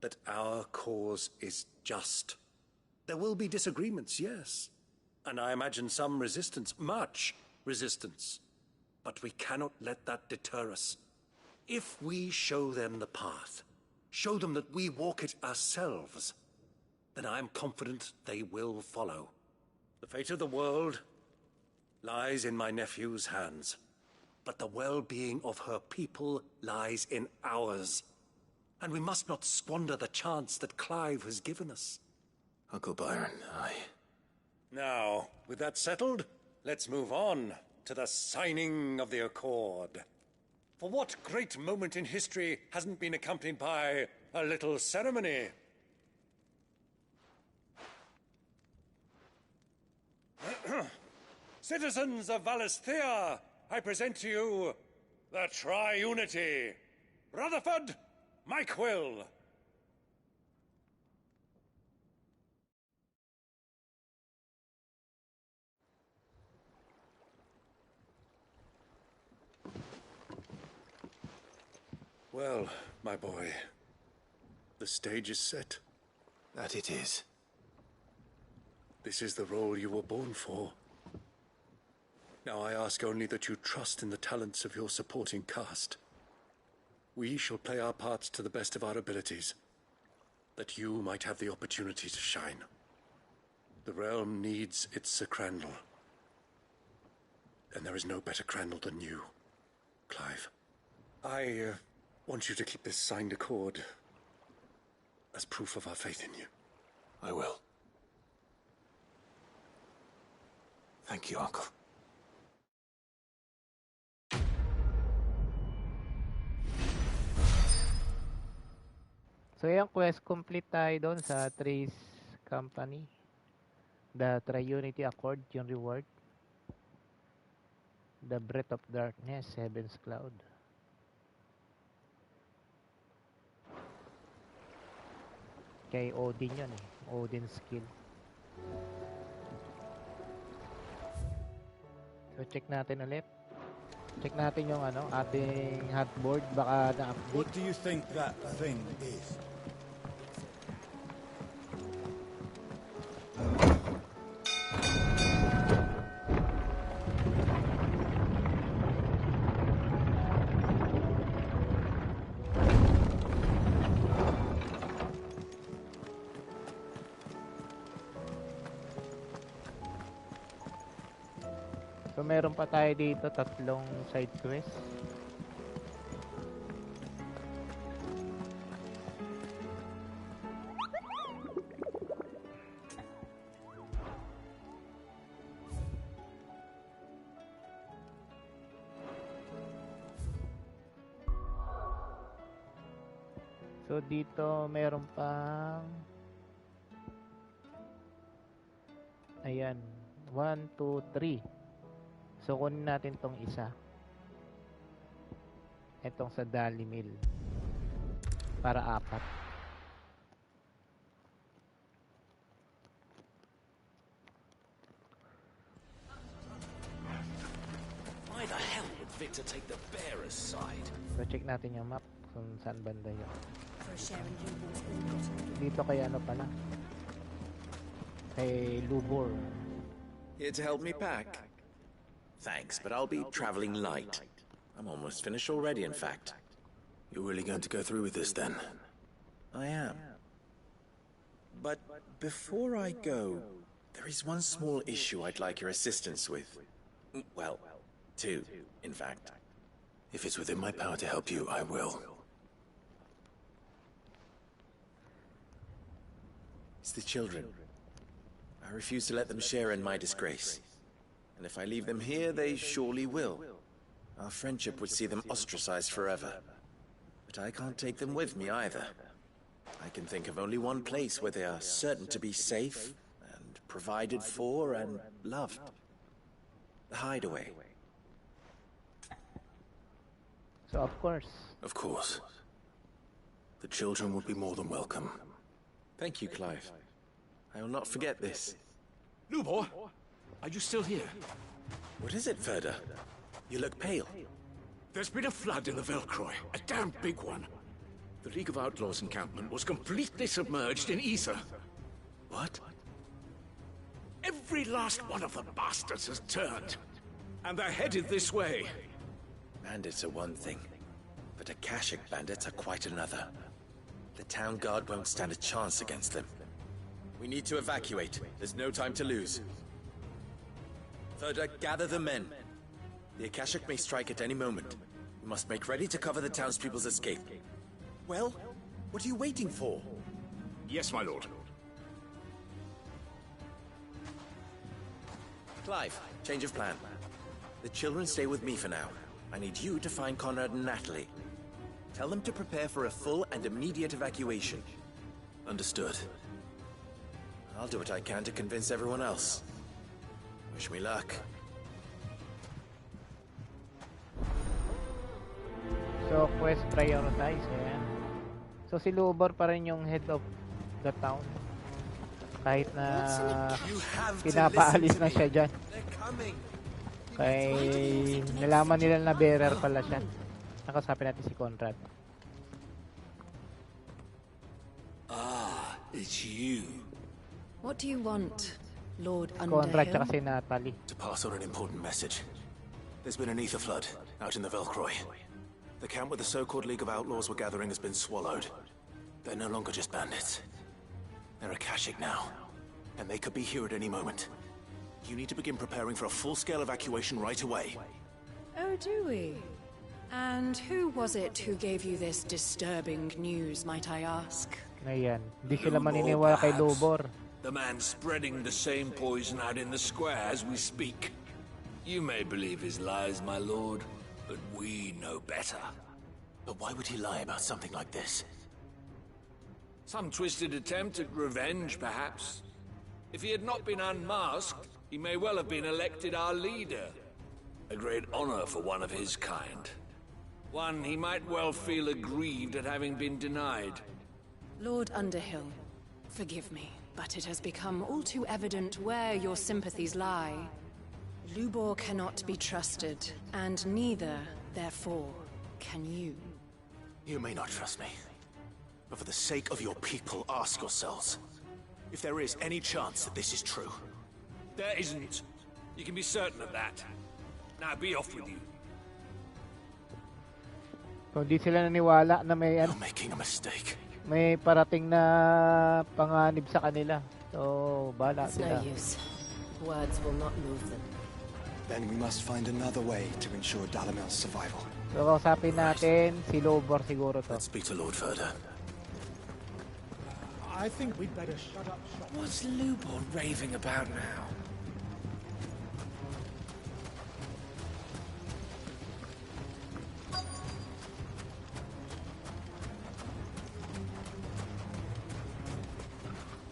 that our cause is just. There will be disagreements, yes, and I imagine some resistance, much resistance. But we cannot let that deter us. If we show them the path, show them that we walk it ourselves, then I am confident they will follow. The fate of the world lies in my nephew's hands, but the well-being of her people lies in ours. And we must not squander the chance that Clive has given us. Uncle Byron, Now, with that settled, let's move on to the signing of the Accord. For what great moment in history hasn't been accompanied by a little ceremony? Citizens of Valisthea, I present to you the Tri-Unity. Rutherford, Mike Will. Well, my boy, the stage is set. That it is. This is the role you were born for. Now I ask only that you trust in the talents of your supporting cast. We shall play our parts to the best of our abilities, that you might have the opportunity to shine. The realm needs its Sir Crandall, and there is no better Crandall than you, Clive. I want you to keep this signed accord as proof of our faith in you. I will. Thank you, Uncle. So yung quest complete tayo doon sa Trace Company. The Tri-Unity Accord, yung reward. The Breath of Darkness, Heaven's Cloud. Kay Odin yun eh. Odin skill. So check natin ulit. Check natin yung ating hotboard. Baka na-update. What do you think that thing is? meron pa tayo dito 3 side quest. So dito meron pang ayan 1, 2, 3. So kunin natin tong isa, itong sa Dali Mill, para 4. Why the hell would Victor take the bearer's side? So check natin yung map kung saan banda yun. Dito kay ano pala, kay Lubor. Here to help me pack? Thanks, but I'll be traveling light. I'm almost finished already, in fact. You're really going to go through with this, then? I am. But before I go, there is one small issue I'd like your assistance with. Well, 2, in fact. If it's within my power to help you, I will. It's the children. I refuse to let them share in my disgrace. And if I leave them here, they surely will. Our friendship would see them ostracized forever. But I can't take them with me either. I can think of only one place where they are certain to be safe, and provided for, and loved. The hideaway. So of course. Of course. The children would be more than welcome. Thank you, Clive. I will not forget this. Lubor, are you still here? What is it, Ferda? You look pale. There's been a flood in the Velcroy, a damn big one. The League of Outlaws encampment was completely submerged in ether. What? Every last one of the bastards has turned, and they're headed this way. Bandits are one thing, but Akashic bandits are quite another. The town guard won't stand a chance against them. We need to evacuate. There's no time to lose. Ferda, gather the men. The Akashic may strike at any moment. We must make ready to cover the townspeople's escape. Well, what are you waiting for? Yes, my lord. Clive, change of plan. The children stay with me for now. I need you to find Conrad and Natalie. Tell them to prepare for a full and immediate evacuation. Understood. I'll do what I can to convince everyone else. Wish me luck. So quest prioritize, ayan. So si Lubor pa rin yung head of the town. Kahit na pinapaalis na siya dyan. Kaya nalaman nila na bearer pala siya. Nakasapin natin si Conrad. Ah, it's you. What do you want, Lord Conrad Underhill? tsaka si Natalie. To pass on an important message. There's been an ether flood out in the Velcroy. The camp where the so-called League of Outlaws were gathering has been swallowed. They're no longer just bandits. They're Akashic now, and they could be here at any moment. You need to begin preparing for a full-scale evacuation right away. Oh, do we? And who was it who gave you this disturbing news, might I ask? Ayan, hindi sila maniniwala kay Lubor. The man spreading the same poison out in the square as we speak. You may believe his lies, my lord, but we know better. But why would he lie about something like this? Some twisted attempt at revenge, perhaps. If he had not been unmasked, he may well have been elected our leader. A great honor for one of his kind. One he might well feel aggrieved at having been denied. Lord Underhill, forgive me, but it has become all too evident where your sympathies lie. Lubor cannot be trusted, and neither, therefore, can you. You may not trust me, but for the sake of your people, ask yourselves if there is any chance that this is true. There isn't. You can be certain of that. Now be off with you. Kung di sila naniwala na may You're making a mistake. May parating na panganib sa kanila. So, bahala It's sila. no use. Words will not move them. Then we must find another way to ensure Dalamil's survival. So, kausapin natin si Lobor siguro to. Let's speak to Lord Furder. I think we'd better shut up shop. What's Lubor raving about now?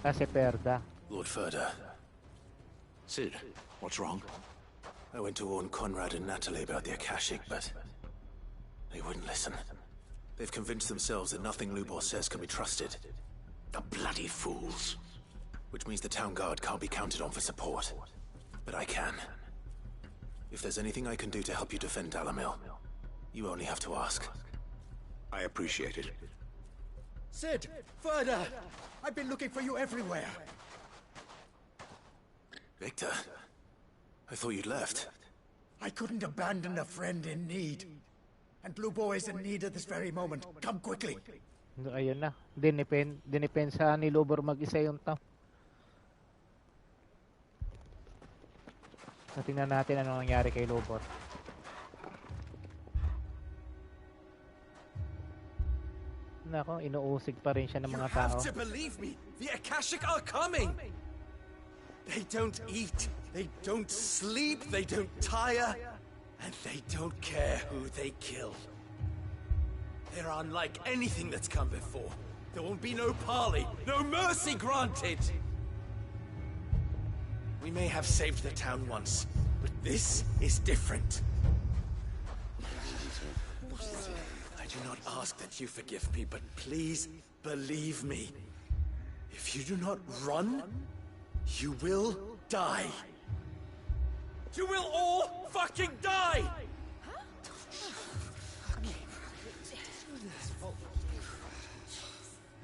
Kasi perda. Lord Furder. Sid, what's wrong? I went to warn Conrad and Natalie about the Akashic, but they wouldn't listen. They've convinced themselves that nothing Lubor says can be trusted. The bloody fools. Which means the town guard can't be counted on for support. But I can. If there's anything I can do to help you defend Dalamil, you only have to ask. I appreciate it. Sid! Further! I've been looking for you everywhere. Victor? I thought you'd left. I couldn't abandon a friend in need. And Lubor is in need at this very moment. Come quickly. Ayun na. Dinipensa ni Lobor mag-isa yung town. So, tingnan natin ano nangyari kay Lobor. Nako, inuusig pa rin siya ng mga tao. You have to believe me. The Akashic are coming. They don't eat. They don't sleep. They don't tire. And they don't care who they kill. They're unlike anything that's come before. There won't be no parley, no mercy granted. We may have saved the town once, but this is different. I do not ask that you forgive me, but please believe me. If you do not run, you will die. You will all fucking die!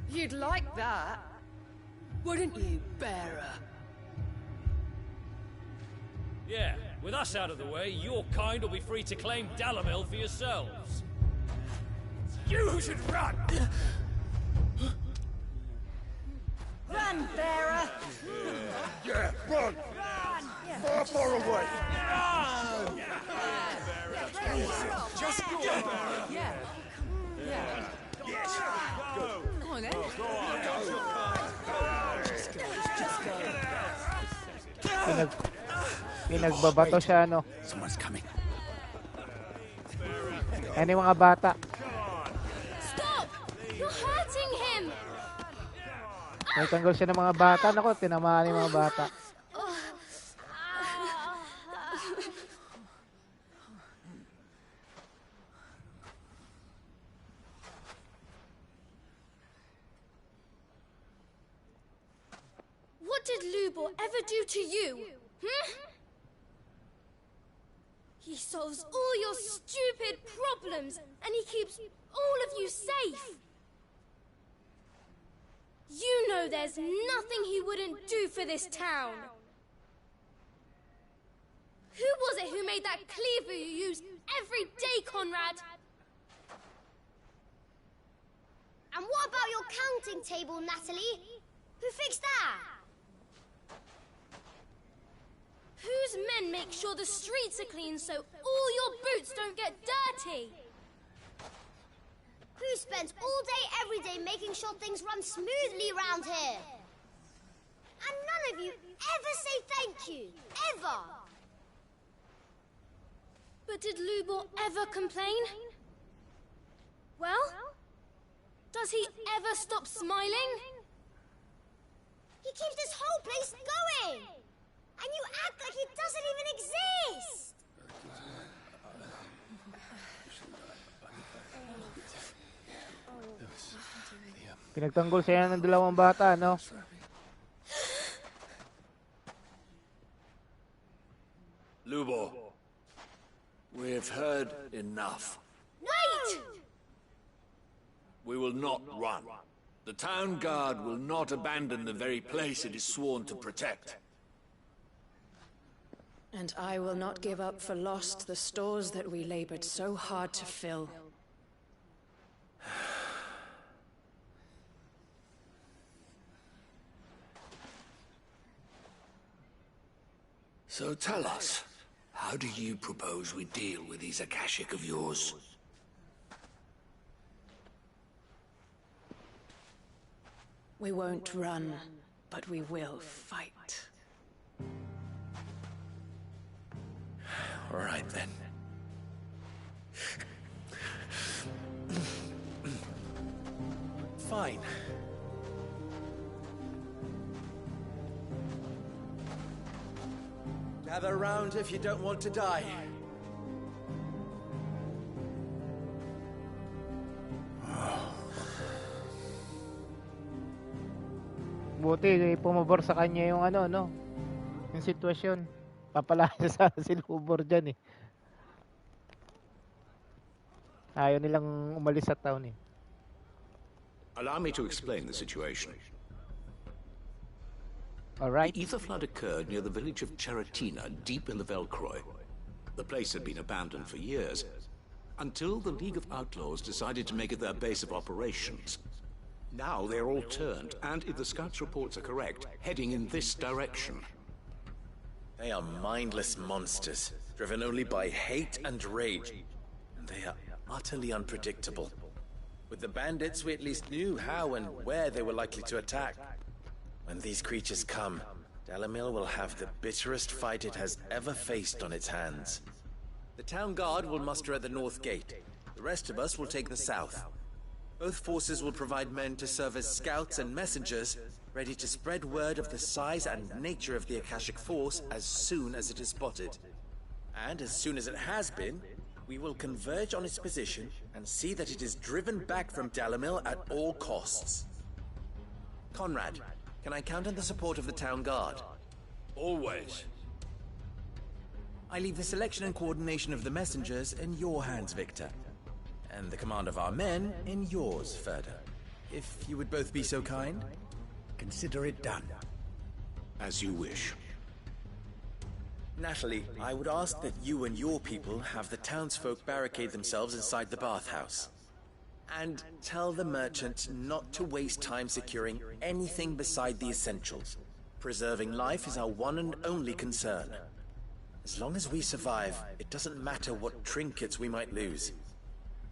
You'd like that, wouldn't you, bearer? Yeah, with us out of the way, your kind will be free to claim Dalamil for yourselves. You should run! Run, bearer! Yeah, run! Far, far away! Run! Just go! Yeah. Yes! Go! Come on, then. Go on! Pinagbabato siya, no? Someone's coming. Ano yung mga bata? Stop! You're hurting him! Nagtanggol siya ng mga bata. Nako, tinamaan yung mga bata. What did Lubor ever do to you? He solves all your stupid problems, and he keeps all of you safe. You know there's nothing he wouldn't do for this town. Who was it who made that cleaver you use every day, Conrad? And what about your counting table, Natalie? Who fixed that? Whose men make sure the streets are clean so all your boots don't get dirty? Who spends all day, every day making sure things run smoothly round here? And none of you ever say thank you. Ever. But did Lubor ever complain? Well, does he ever stop smiling? He keeps this whole place going. And you act like he doesn't even exist! Pinagtanggol siya ng dalawang bata, no? Lubor, we've heard enough. Wait! We will not run. The town guard will not abandon the very place it is sworn to protect. And I will not give up for lost the stores that we labored so hard to fill. So tell us, How do you propose we deal with these Akashic of yours? We won't run, but we will fight. All right, then. Fine. Gather round if you don't want to die. Buti pumabor sa kanya yung ano, no? Yung sitwasyon. Papalaya sa si Lubor dyan eh. Ayaw nilang umalis sa town eh. Allow me to explain the situation. Alright. The ether flood occurred near the village of Cheratina, deep in the Velcroy. The place had been abandoned for years, until the League of Outlaws decided to make it their base of operations. Now they're all turned, and if the scouts' reports are correct, heading in this direction. They are mindless monsters, driven only by hate and rage. And they are utterly unpredictable. With the bandits, we at least knew how and where they were likely to attack. When these creatures come, Dalamil will have the bitterest fight it has ever faced on its hands. The town guard will muster at the north gate. The rest of us will take the south. Both forces will provide men to serve as scouts and messengers, ready to spread word of the size and nature of the Akashic force as soon as it is spotted. And as soon as it has been, we will converge on its position and see that it is driven back from Dalamil at all costs. Conrad, can I count on the support of the town guard? Always. I leave the selection and coordination of the messengers in your hands, Victor. And the command of our men in yours, Ferda. If you would both be so kind. Consider it done. As you wish. Natalie, I would ask that you and your people have the townsfolk barricade themselves inside the bathhouse. And tell the merchant not to waste time securing anything beside the essentials. Preserving life is our one and only concern. As long as we survive, it doesn't matter what trinkets we might lose.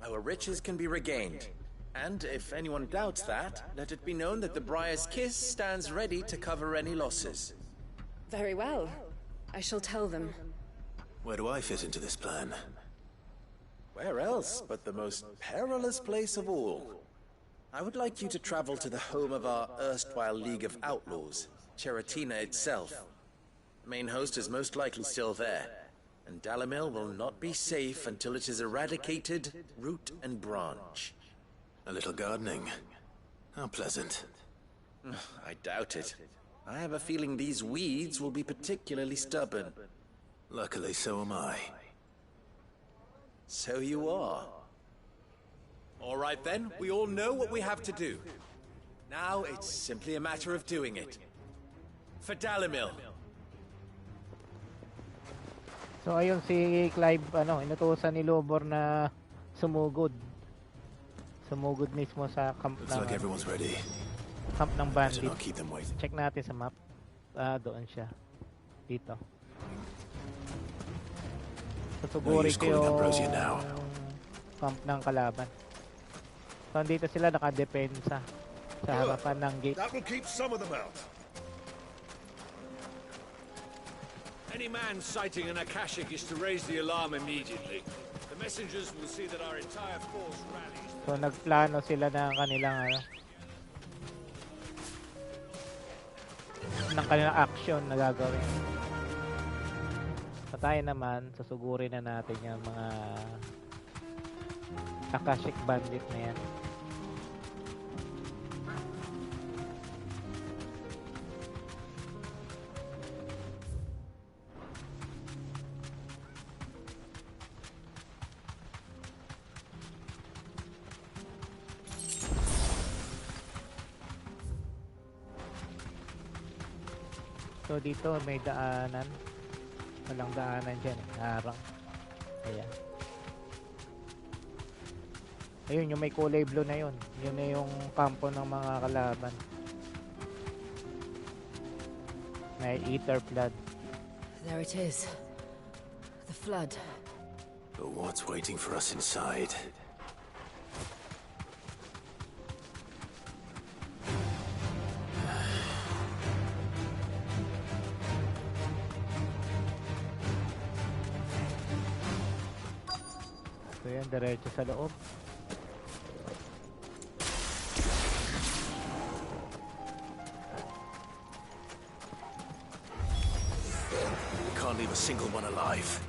Our riches can be regained. And if anyone doubts that, let it be known that the Briar's Kiss stands ready to cover any losses. Very well. I shall tell them. Where do I fit into this plan? Where else but the most perilous place of all? I would like you to travel to the home of our erstwhile League of Outlaws, Cheratina itself. The main host is most likely still there, and Dalamil will not be safe until it is eradicated root and branch. A little gardening. How pleasant. I doubt it. I have a feeling these weeds will be particularly stubborn. Luckily, so am I. So you are. All right then, we all know what we have to do. Now it's simply a matter of doing it. For Dalamil. So ayun si Clive, inutusan ni Lobor na sumugod. Sumugod mismo sa camp Looks like everyone's ready. Camp ng bandit. Better not keep them waiting. Check natin sa map. Doon siya. Dito. Tutuguri ko yung camp ng kalaban. So dito sila nakadepensa sa harapan ng gate. That will keep some of them out. Any man sighting an Akashic is to raise the alarm immediately. The messengers will see that our entire force rallies. So nagplano sila ng kanilang ng kanilang action na gagawin. So tayo naman, susugurin na natin yung mga Akashic bandit na yan. So dito may daanan. Walang daanan dyan eh. Harang. Ayan. Ayun yung may kulay blue na yun. Yun na yung kampo ng mga kalaban. May ether flood. There it is. The flood. But what's waiting for us inside? So yan, diretso sa loob. We can't leave a single one alive.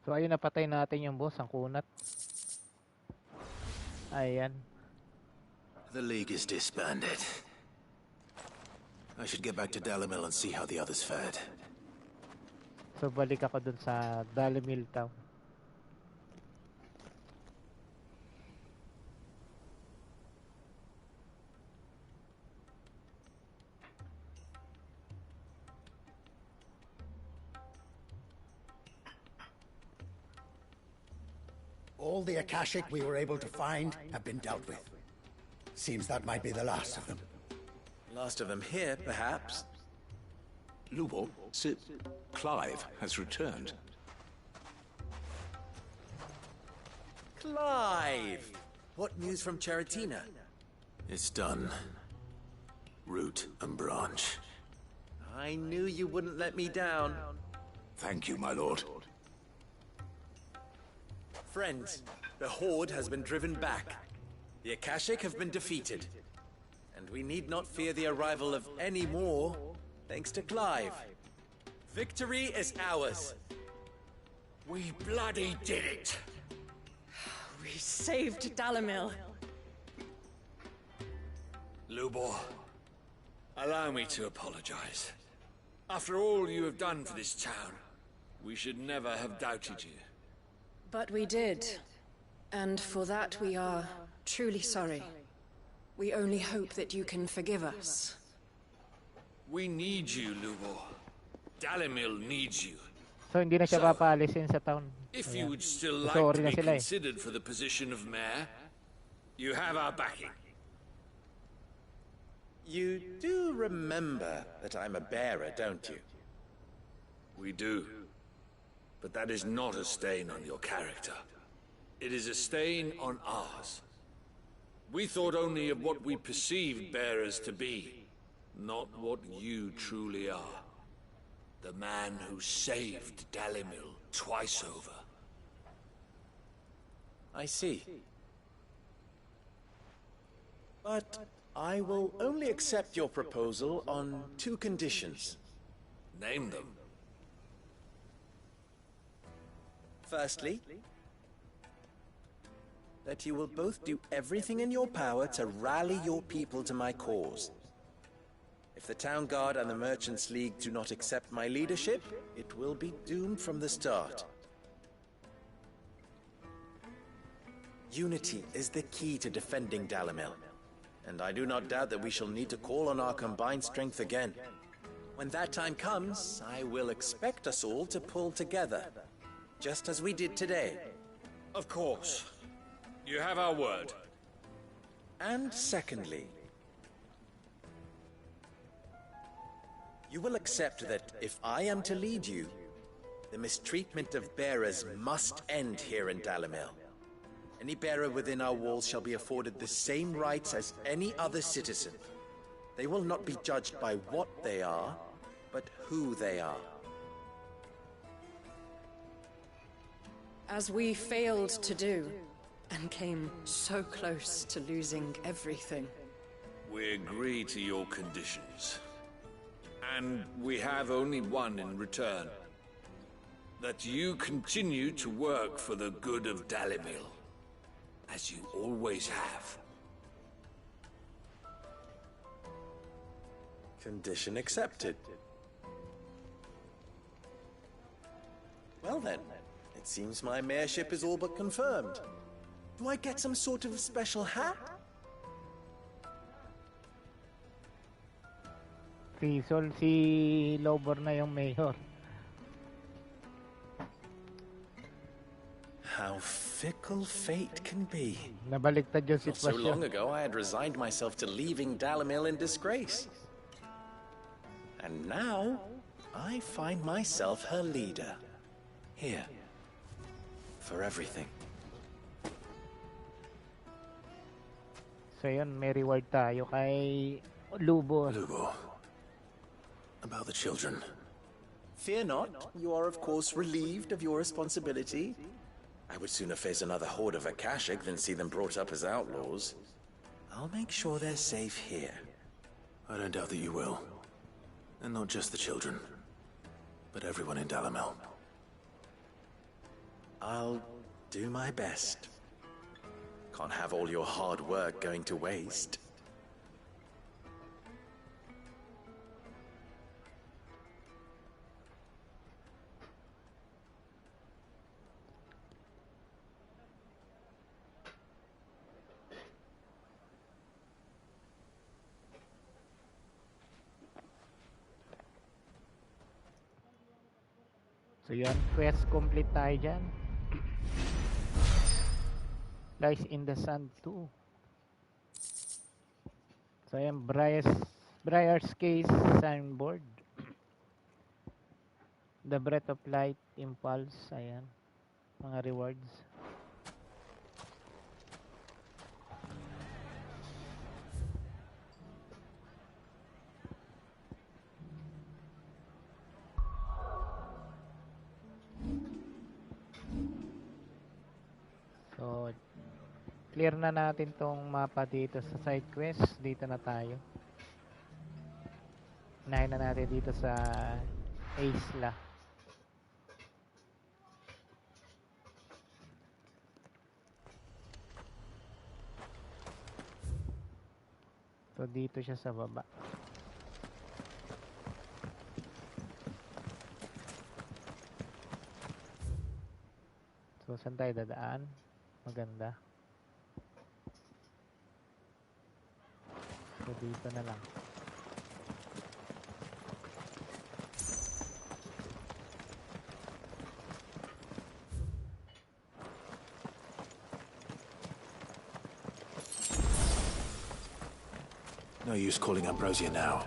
So ayun, napatay natin yung boss, ang kunat. Ayan. The League is disbanded. I should get back to Dalimil and see how the others fared. So balik ako dun sa Dalimil Town. All the Akashic we were able to find have been dealt with. Seems that might be the last of them. Last of them here, perhaps. Lubor, Sir Clive has returned. Clive! What news from Charatina? It's done. Root and branch. I knew you wouldn't let me down. Thank you, my lord. Friends, The Horde has been driven back. The Akashic have been defeated. And we need not fear the arrival of any more, thanks to Clive. Victory is ours. We bloody did it! We saved Dalimil. Lubor, allow me to apologize. After all you have done for this town, we should never have doubted you. But we did. And for that we are truly sorry. We only hope that you can forgive us. We need you, Lubor. Dalimil needs you. So hindi na siya papaalisin sa town. If you would still like Sorry to na be sila considered for the position of mayor, you have our backing. You do remember that I'm a bearer, don't you? We do. But that is not a stain on your character. It is a stain on ours. We thought only of what we perceived bearers to be, not what you truly are. The man who saved Dalimil twice over. I see. But I will only accept your proposal on 2 conditions. Name them. Firstly, that you will both do everything in your power to rally your people to my cause. If the Town Guard and the Merchants League do not accept my leadership, it will be doomed from the start. Unity is the key to defending Dalimil, and I do not doubt that we shall need to call on our combined strength again. When that time comes, I will expect us all to pull together, just as we did today. Of course. You have our word. And secondly, you will accept that if I am to lead you, the mistreatment of bearers must end here in Dalimil. Any bearer within our walls shall be afforded the same rights as any other citizen. They will not be judged by what they are, but who they are. As we failed to do, and came so close to losing everything. We agree to your conditions. And we have only one in return. That you continue to work for the good of Dalimil, as you always have. Condition accepted. Well then, it seems my mayorship is all but confirmed. Do I get some sort of special hat? Si Lobor na yung mayor. How fickle fate can be. Nabaliktad yung Not so sitwasyon. long ago, I had resigned myself to leaving Dalimil in disgrace. And now, I find myself her leader. Here. For everything. So yun, may reward tayo kay Lubo. Lubo. About the children. Fear not. You are, of course, relieved of your responsibility. I would sooner face another horde of Akashic than see them brought up as outlaws. I'll make sure they're safe here. I don't doubt that you will. And not just the children, but everyone in Dalimil. I'll do my best. Can't have all your hard work going to waste. So yun, quest complete tayo dyan. Lies in the Sand 2. So yan, Briar's Case Signboard. The Breath of Light Impulse. Ayan, mga rewards. So, clear na natin tong mapa dito sa side quest. Dito na tayo. Unahin na natin dito sa Isla. So dito siya sa baba. So saan tayo dadaan? Maganda. So dito na lang. No use calling Ambrosia now.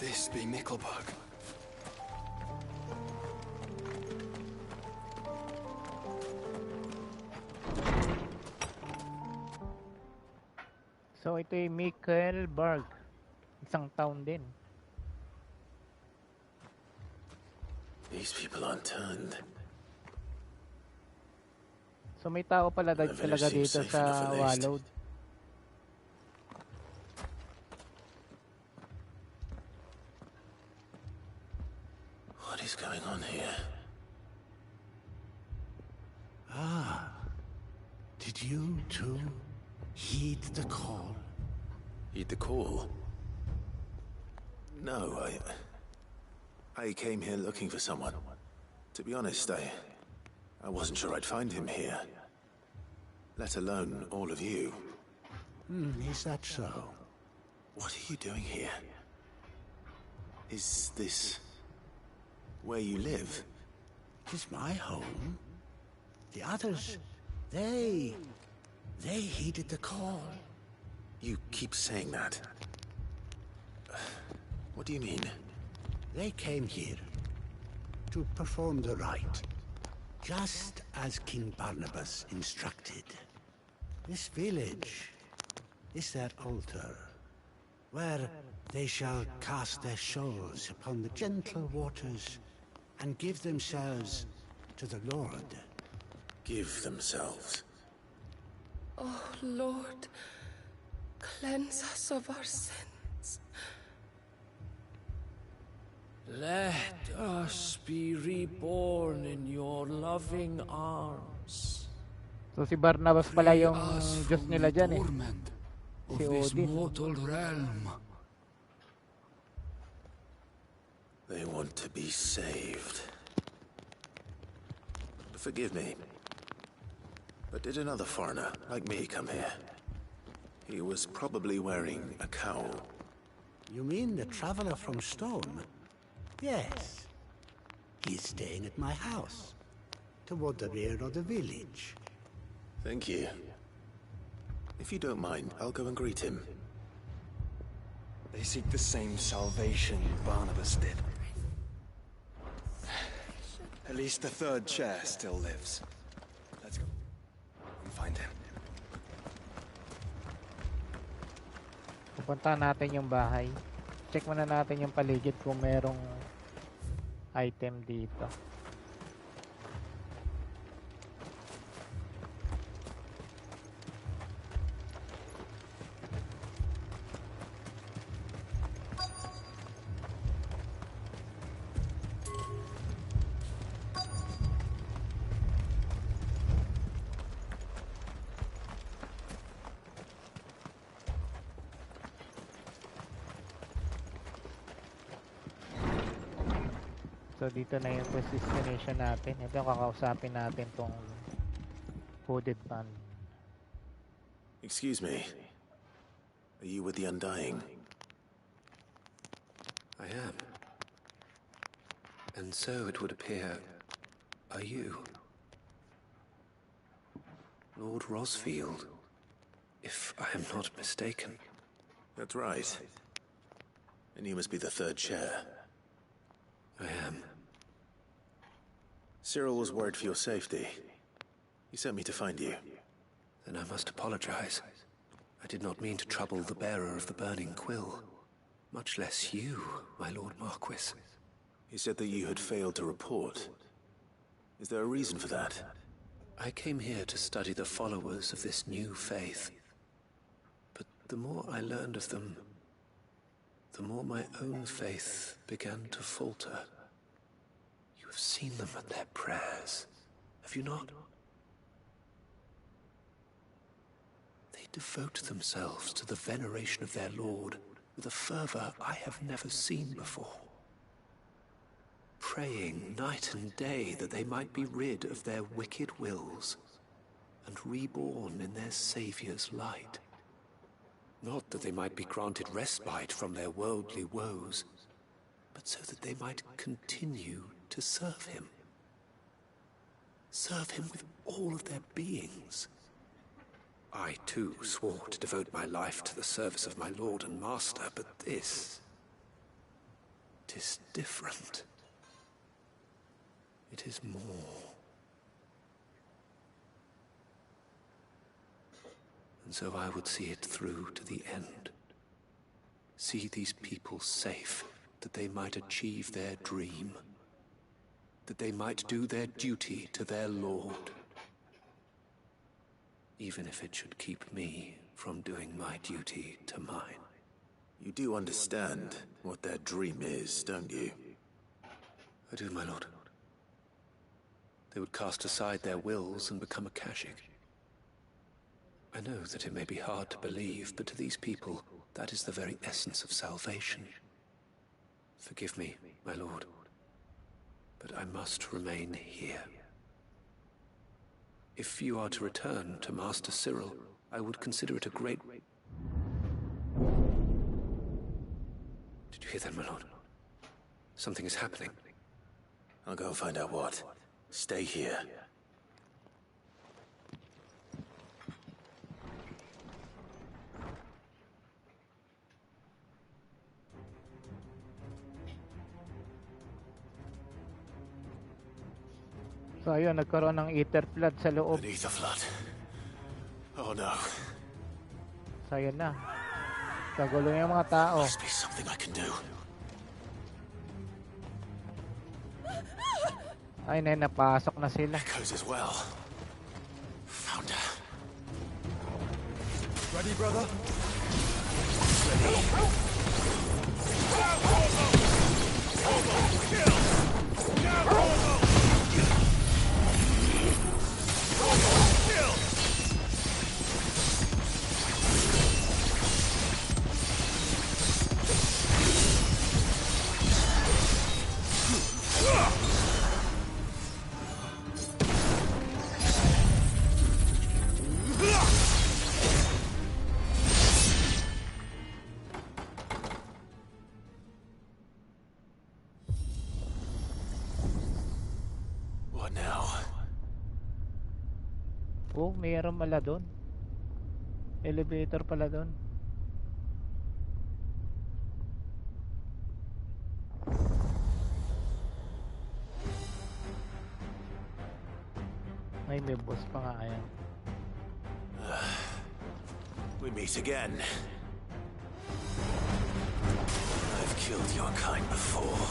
This be Nickelbug. So ito yung Mikkelberg. Isang town din. These people aren't turned. So may tao pala talaga dito sa Wallowed. What is going on here? Ah, did you too heed the call? Heed the call? No, I came here looking for someone. To be honest, I wasn't sure I'd find him here. Let alone all of you. Is that so? What are you doing here? Is this where you live? Tis my home. The others, they heeded the call. You keep saying that. What do you mean? They came here to perform the rite, just as King Barnabas instructed. This village is their altar, where they shall cast their souls upon the gentle waters and give themselves to the Lord. Give themselves? Oh, Lord, cleanse us of our sins. Let us be reborn in your loving arms. So si Barnabas pala yung Diyos nila dyan eh. Si Odin. Mortal realm. They want to be saved. Forgive me, but did another foreigner like me come here? He was probably wearing a cowl. You mean the traveler from Stone? Yes. He's staying at my house, toward the rear of the village. Thank you. If you don't mind, I'll go and greet him. They seek the same salvation Barnabas did. At least the third chair still lives. Let's go and find him. Pupunta natin yung bahay. Check muna natin yung paligid kung merong item dito. So dito na yung quest destination natin. Ito yung kakausapin natin tong hooded man. Excuse me. Are you with the Undying? I am. And so it would appear, are you? Lord Rosfield, if I am not mistaken. That's right. And you must be the third chair. I am. Cyril was worried for your safety. He sent me to find you. Then I must apologize. I did not mean to trouble the bearer of the burning quill. Much less you, my Lord Marquis. He said that you had failed to report. Is there a reason for that? I came here to study the followers of this new faith. But the more I learned of them, the more my own faith began to falter. You have seen them at their prayers, have you not? They devote themselves to the veneration of their Lord with a fervor I have never seen before. Praying night and day that they might be rid of their wicked wills and reborn in their Saviour's light. Not that they might be granted respite from their worldly woes, but so that they might continue to serve him. Serve him with all of their beings. I too swore to devote my life to the service of my Lord and Master, but this... it is different. It is more. And so I would see it through to the end. See these people safe, that they might achieve their dream. That they might do their duty to their Lord. Even if it should keep me from doing my duty to mine. You do understand what their dream is, don't you? I do, my lord. They would cast aside their wills and become Akashic. I know that it may be hard to believe, but to these people, that is the very essence of salvation. Forgive me, my lord, but I must remain here. If you are to return to Master Cyril, I would consider it a great... Did you hear that, my lord? Something is happening. I'll go and find out what. Stay here. So ayun, nagkaroon ng ether flood sa loob. An ether flood. Oh no. So ayun na. Kagulo yung mga tao. Must be something I can do. Ay, napasok na sila. Echoes as well. Found her. Ready, brother? What now? Oh, mayroon pala doon. Elevator pala doon. Ay, may boss pa nga ayan. We meet again. I've killed your kind before.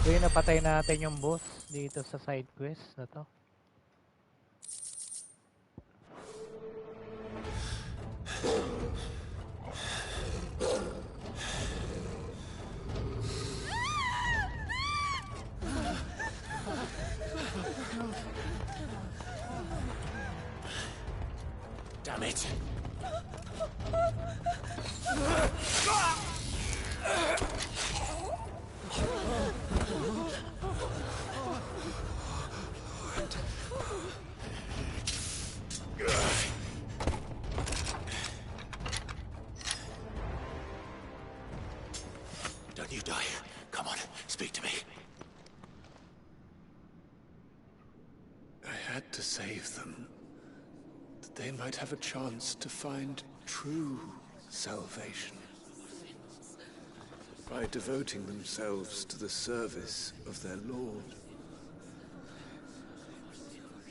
So yun, napatay natin yung boss dito sa side quest na to. Damn it! Don't you die. Come on, speak to me. I had to save them, that they might have a chance to find true salvation. By devoting themselves to the service of their Lord.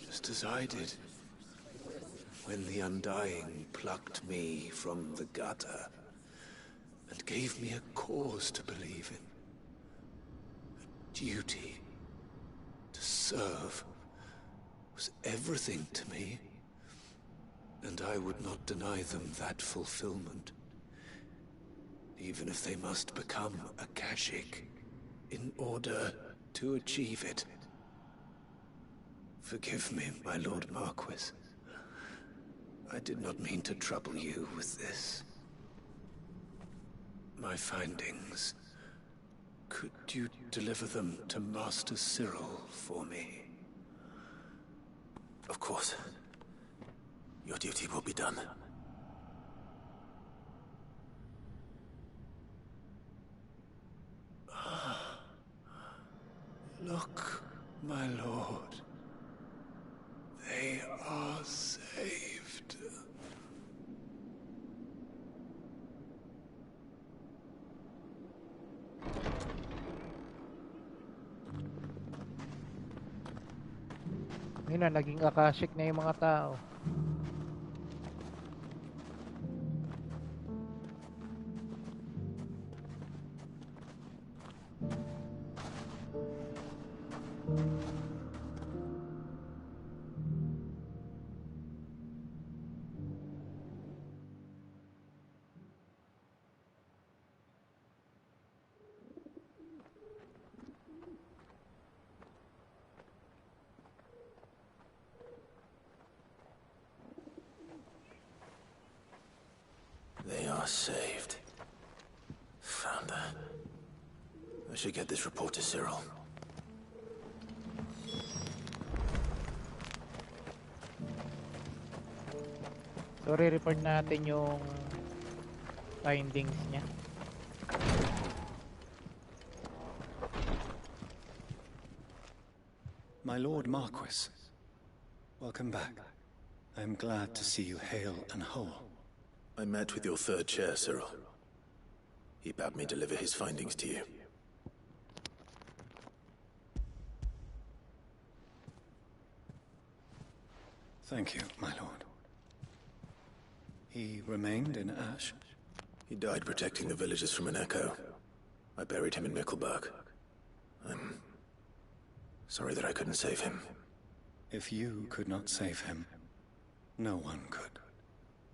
Just as I did, when the Undying plucked me from the gutter and gave me a cause to believe in. A duty to serve was everything to me, and I would not deny them that fulfillment, even if they must become a Kashik in order to achieve it. Forgive me, my Lord Marquis. I did not mean to trouble you with this. My findings. Could you deliver them to Master Cyril for me? Of course. Your duty will be done. Look, my lord. They are saved. Yun na, naging akashik na yung mga tao. They are saved. Found that. I should get this report to Cyril. So, re-report natin yung findings niya. My Lord Marquis, welcome back. I am glad to see you hale and whole. I met with your third chair, Cyril. He bade me deliver his findings to you. Thank you, my lord. He remained in Ash? He died protecting the villagers from an echo. I buried him in Mickelberg. I'm sorry that I couldn't save him. If you could not save him, no one could.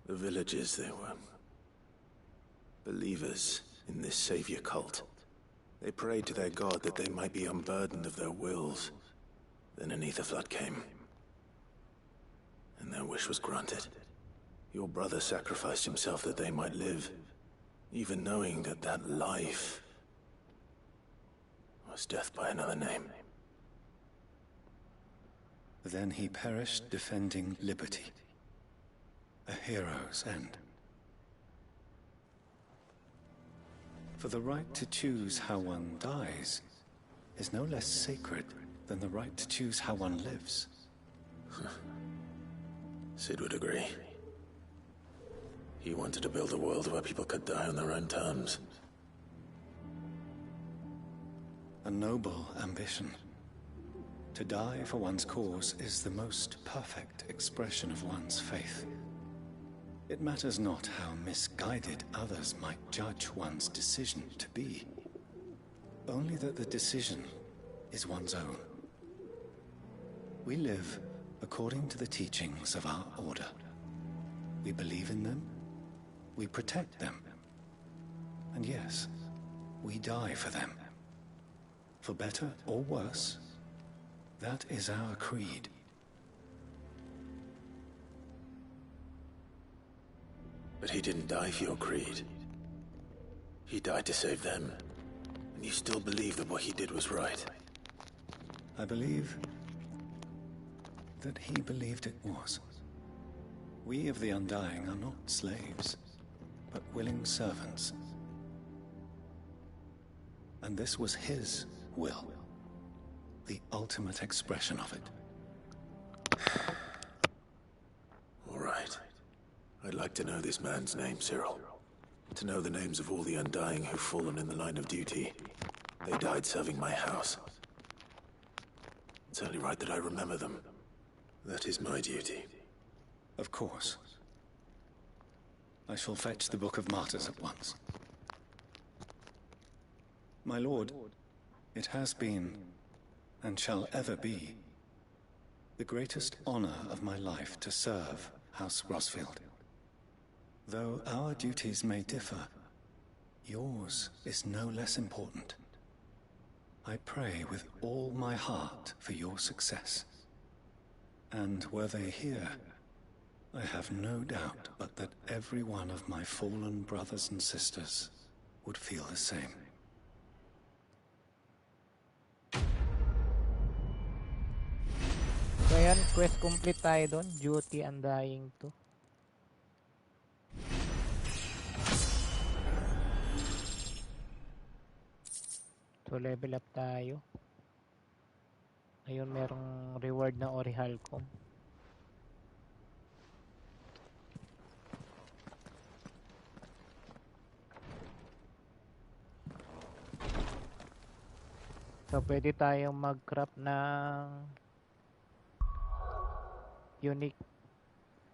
The villagers, they were believers in this savior cult. They prayed to their god that they might be unburdened of their wills. Then an ether flood came, and their wish was granted. Your brother sacrificed himself that they might live, even knowing that that life was death by another name. Then he perished defending liberty. A hero's end. For the right to choose how one dies is no less sacred than the right to choose how one lives. Sid would agree. He wanted to build a world where people could die on their own terms. A noble ambition. To die for one's cause is the most perfect expression of one's faith. It matters not how misguided others might judge one's decision to be. Only that the decision is one's own. We live according to the teachings of our order. We believe in them, we protect them, and yes, we die for them. For better or worse, that is our creed. But he didn't die for your creed. He died to save them. And you still believe that what he did was right. I believe that he believed it was. We of the Undying are not slaves, but willing servants. And this was his will, the ultimate expression of it. All right. I'd like to know this man's name, Cyril. To know the names of all the Undying who've fallen in the line of duty. They died serving my house. It's only right that I remember them. That is my duty. Of course. I shall fetch the Book of Martyrs at once. My lord, it has been, and shall ever be, the greatest honor of my life to serve House Rosfield. Though our duties may differ, yours is no less important. I pray with all my heart for your success. And were they here, I have no doubt but that every one of my fallen brothers and sisters would feel the same. So ayan, quest complete tayo doon. Duty Undying 2. So level up tayo. Ayun, merong reward na Orihalcom. So pwede tayong mag-craft ng unique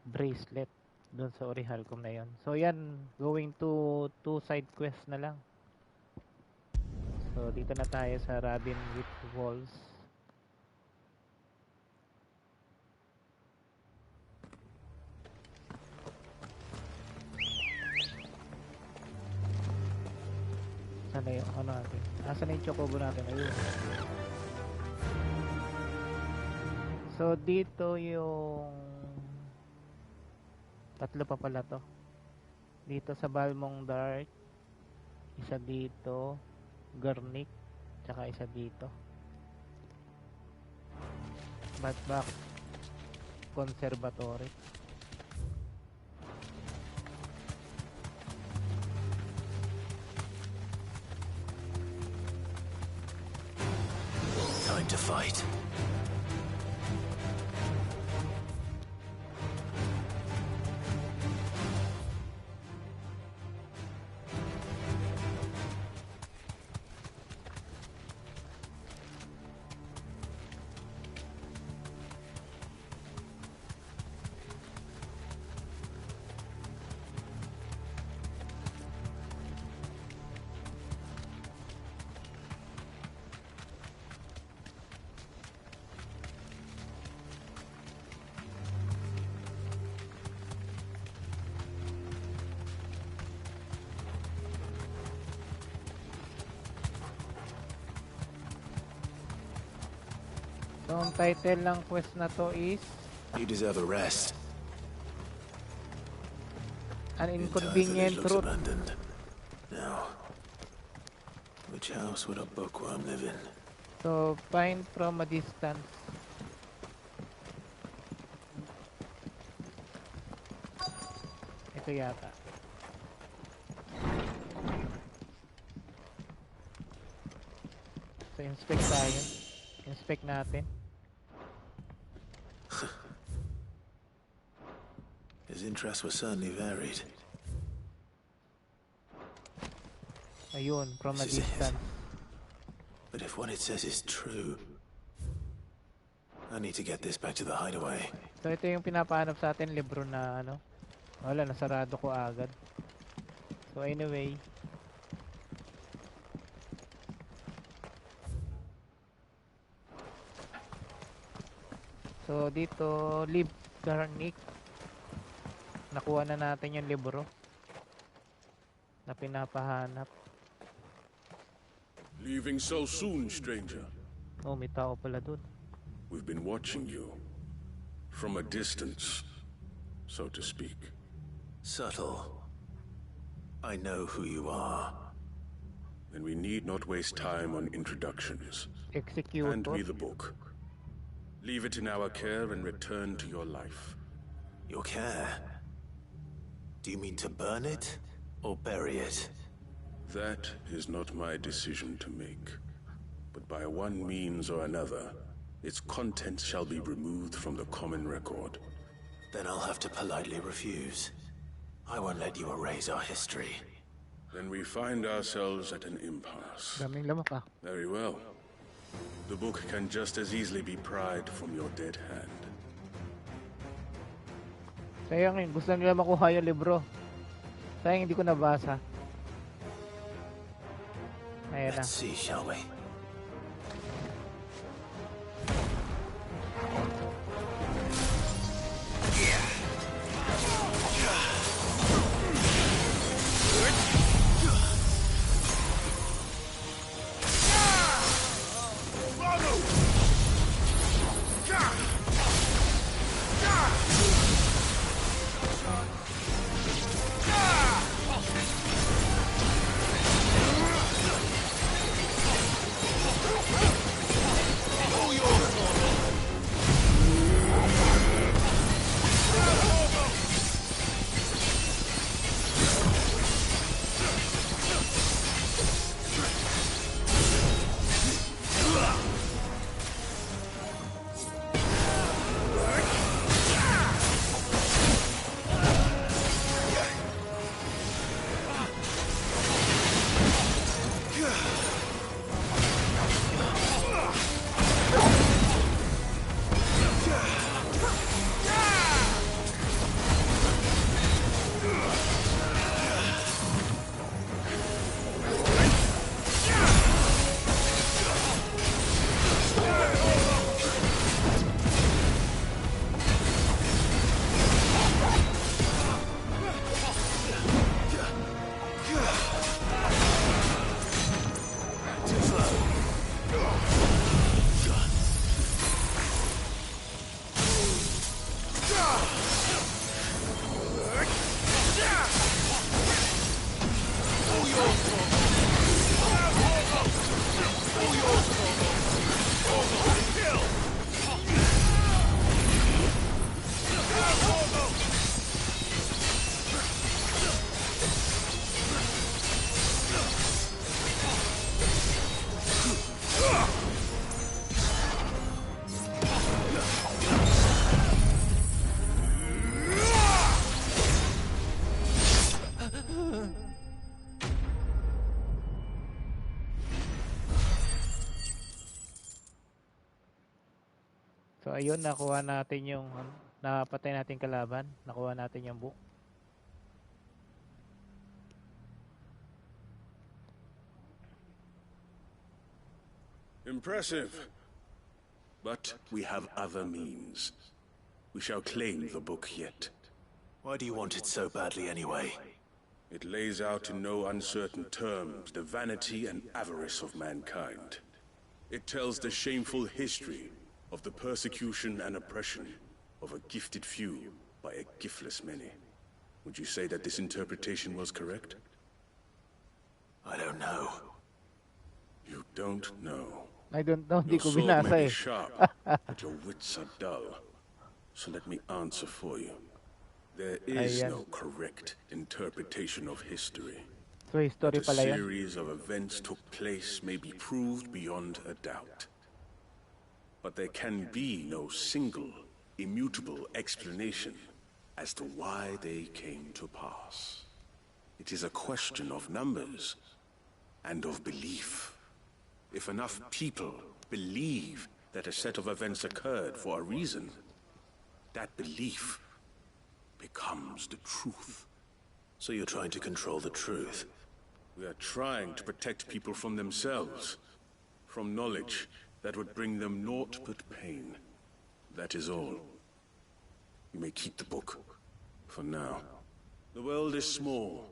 bracelet doon sa Orihalcom na yon. So yan, going to 2 side quest na lang. So dito na tayo sa Robin with Walls. Sana yung ano natin? Asan na yung chocobo natin? Ayun. So dito yung tatlo pa pala to. Dito sa Balmong Dark, isa dito, Garnic, tsaka isa dito. Batback Conservatory. to fight. So, ang title ng quest na to is You deserve a rest. An Inconvenient Looks Truth. abandoned. Now, which house would a bookworm live in? So, find from a distance. Ito yata. So, inspect tayo. Inspect natin. His interests were certainly varied. Ayun, from a This is it. distance. But if what it says is true, I need to get this back to the hideaway. So, ito yung pinapahanap sa atin, libro na ano. Wala, nasarado ko agad. So, anyway. So, dito, leave Garnick. Nakuha na natin yung libro na pinapahanap. Leaving so soon, stranger? Oh, may tao pala dun. We've been watching you. From a distance, so to speak. Subtle. I know who you are. Then we need not waste time on introductions. Execute. Hand me the book. Leave it in our care and return to your life. Your care? Do you mean to burn it or bury it? That is not my decision to make. But by one means or another, its contents shall be removed from the common record. Then I'll have to politely refuse. I won't let you erase our history. Then we find ourselves at an impasse. Daming lamok ah. Very well. The book can just as easily be pried from your dead hand. Sayang yun. Gusto nila makuha yung libro. Sayang hindi ko nabasa. Ayan na. Let's see, shall we? ayun, nakuha natin yung napatay natin kalaban, nakuha natin yung book. Impressive. But we have other means. We shall claim the book yet. Why do you want it so badly anyway? It lays out in no uncertain terms the vanity and avarice of mankind. It tells the shameful history of the persecution and oppression of a gifted few by a giftless many. Would you say that this interpretation was correct? I don't know. You don't know. I don't know, di Your ko sword binasa may eh. be sharp, but your wits are dull. So let me answer for you. There is Ayan. no correct interpretation of history. So history That a pala yan. series of events took place may be proved beyond a doubt. But there can be no single, immutable explanation as to why they came to pass. It is a question of numbers and of belief. If enough people believe that a set of events occurred for a reason, that belief becomes the truth. So you're trying to control the truth? We are trying to protect people from themselves, from knowledge that would bring them naught but pain. That is all. You may keep the book, for now. The world is small.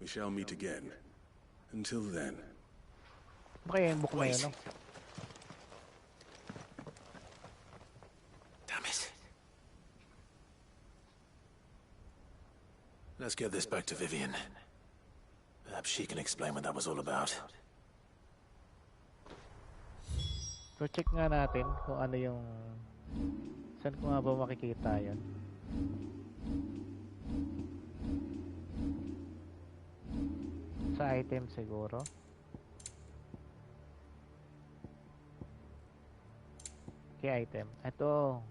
We shall meet again. Until then. Kaya yung book na yun, no? Damn it. Let's get this back to Vivian. Perhaps she can explain what that was all about. So check nga natin kung ano yung saan ko nga ba makikita yan. Sa item siguro. Okay, item. Ito.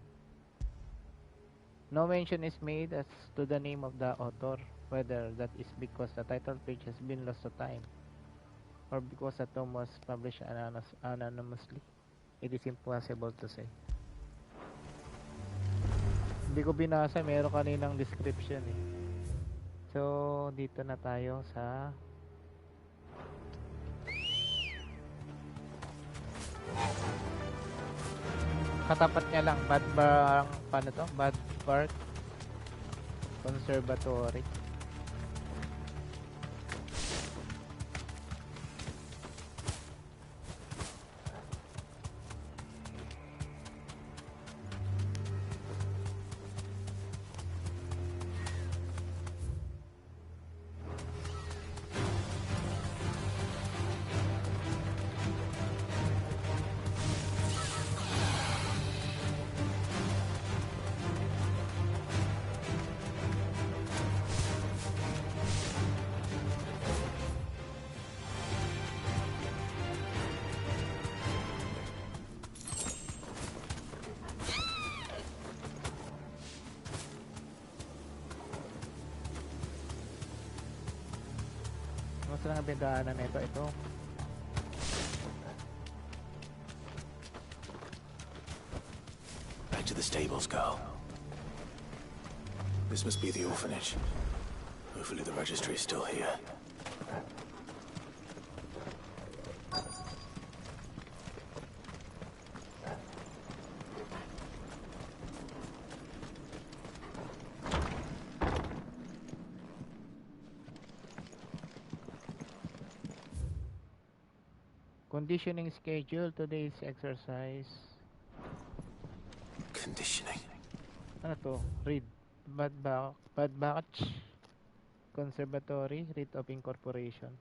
No mention is made as to the name of the author, whether that is because the title page has been lost to time or because the tome was published anonymously. It is impossible to say. Hindi ko binasa, meron kaninang description eh. So, dito na tayo sa katapat niya lang, paano to? Bad Park Conservatory. Ang bintaanan nito, ito. Back to the stables, girl. This must be the orphanage. Hopefully the registry is still here. Conditioning schedule, today's exercise. Conditioning. Ano to? Read. Bad Batch Conservatory, Rite of Incorporation.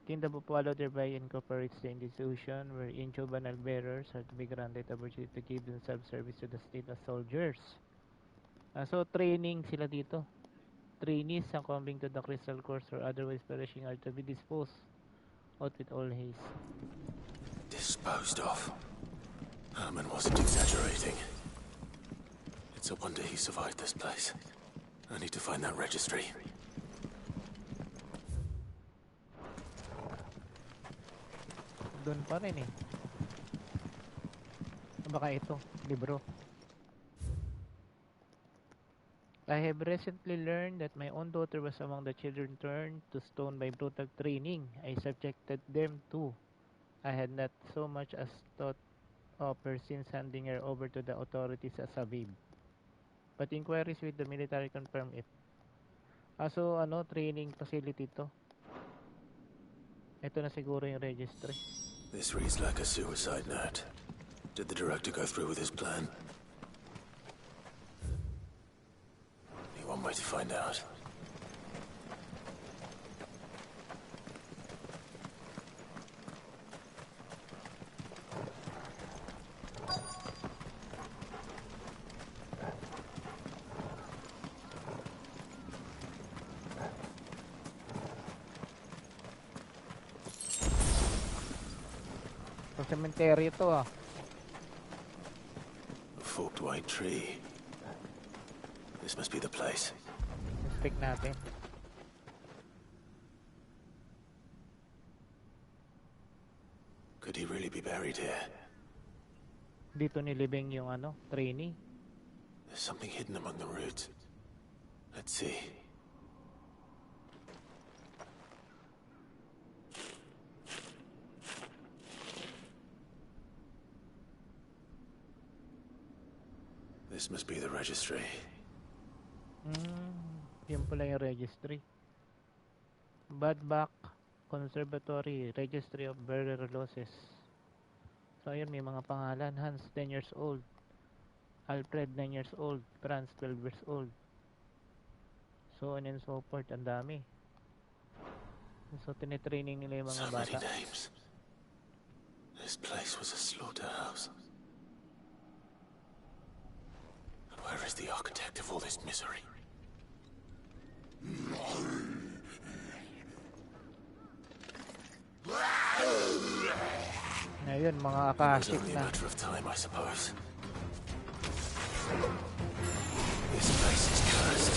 Kingdom of Follow thereby incorporates the institution wherein juvenile bearers are to be granted opportunity to give themselves service to the state as soldiers. So, training sila dito. Trainees succumbing to the crystal course or otherwise perishing are to be disposed out with all haste. Disposed of. Herman wasn't exaggerating. It's a wonder he survived this place. I need to find that registry. Doon pa rin eh. Baka ito, libro. I have recently learned that my own daughter was among the children turned to stone by brutal training I subjected them to. I had not so much as thought of her since handing her over to the authorities as a babe. But inquiries with the military confirm it. So training facility to. Ito na siguro yung registry. This reads like a suicide note. Did the director go through with his plan? Only one way to find out. Sa cemetery ito A forked white tree. This must be the place. Stick natin. Could he really be buried here? Dito nilibing yung trainee. There's something hidden among the roots. Let's see. This must be the registry. Yun pala yung registry. Badback Conservatory, Registry of Burial Losses. So ayun, may mga pangalan. Hans, 10 years old. Alfred, 9 years old. Franz, 12 years old. So on and so forth. Ang dami. So tinitraining nila yung mga bata. So many names. This place was a slaughterhouse. Where is the architect of all this misery? Ngayon, mga It's akashik only a na. matter of time, I suppose. This place is cursed.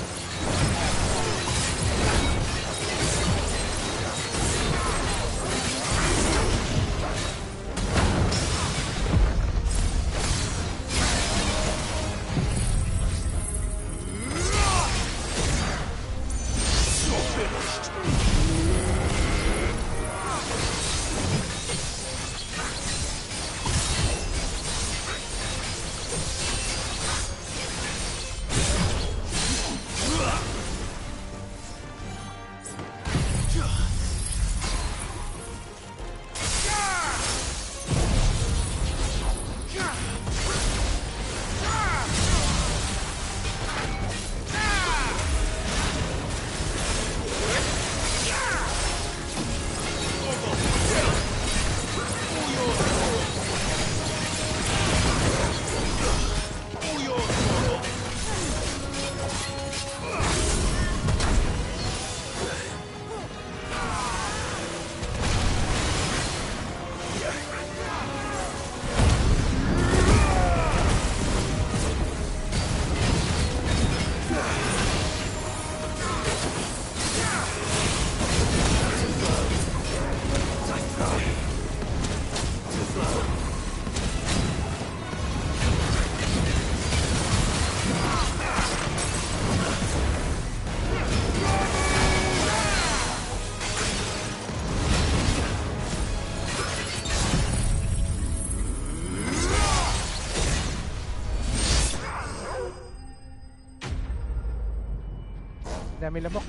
Dami lamok.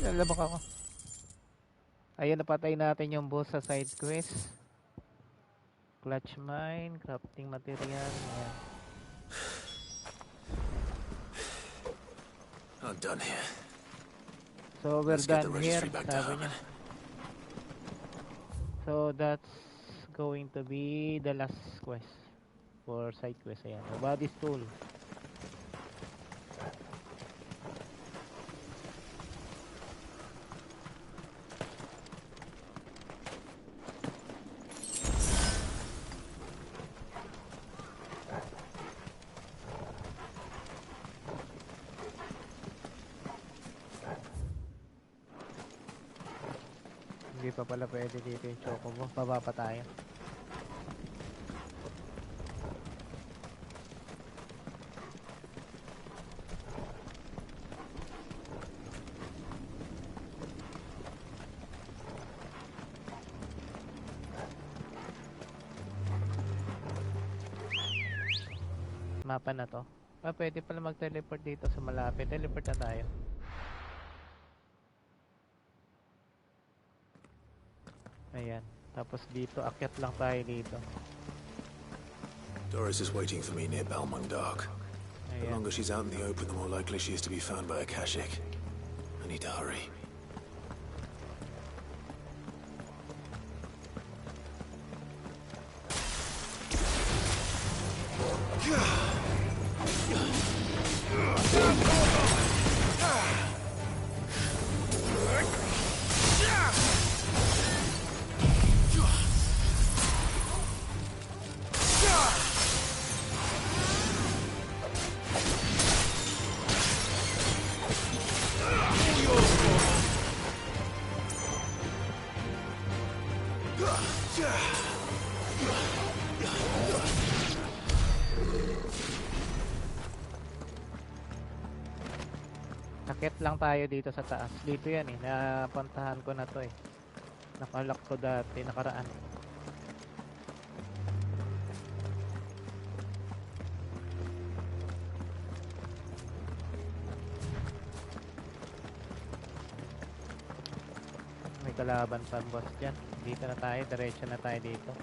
Lamok ako. Ayun, napatay natin yung boss sa side quest. Clutch mine, crafting material. Ayan. I'm done here. So we're Let's get done the here, registry back to sabi niya. So that's going to be the last quest for side quest. Ayan, body's tool. Hindi pa pala pwede dito yung chocobo. Baba pa tayo. mapa na to. Pwede pala mag-teleport dito sa malapit. Teleport na tayo. Ayan. Tapos dito, akyat lang tayo dito. Doris is waiting for me near Balmung Dark. The longer she's out in the open, the more likely she is to be found by Akashic. I need to hurry. Akit lang tayo dito sa taas. Dito yan eh. Napuntahan ko na to eh. Nakalock ko dati. Nakaraan. May kalaban pa boss dyan. Dito na tayo. Diretso na tayo dito.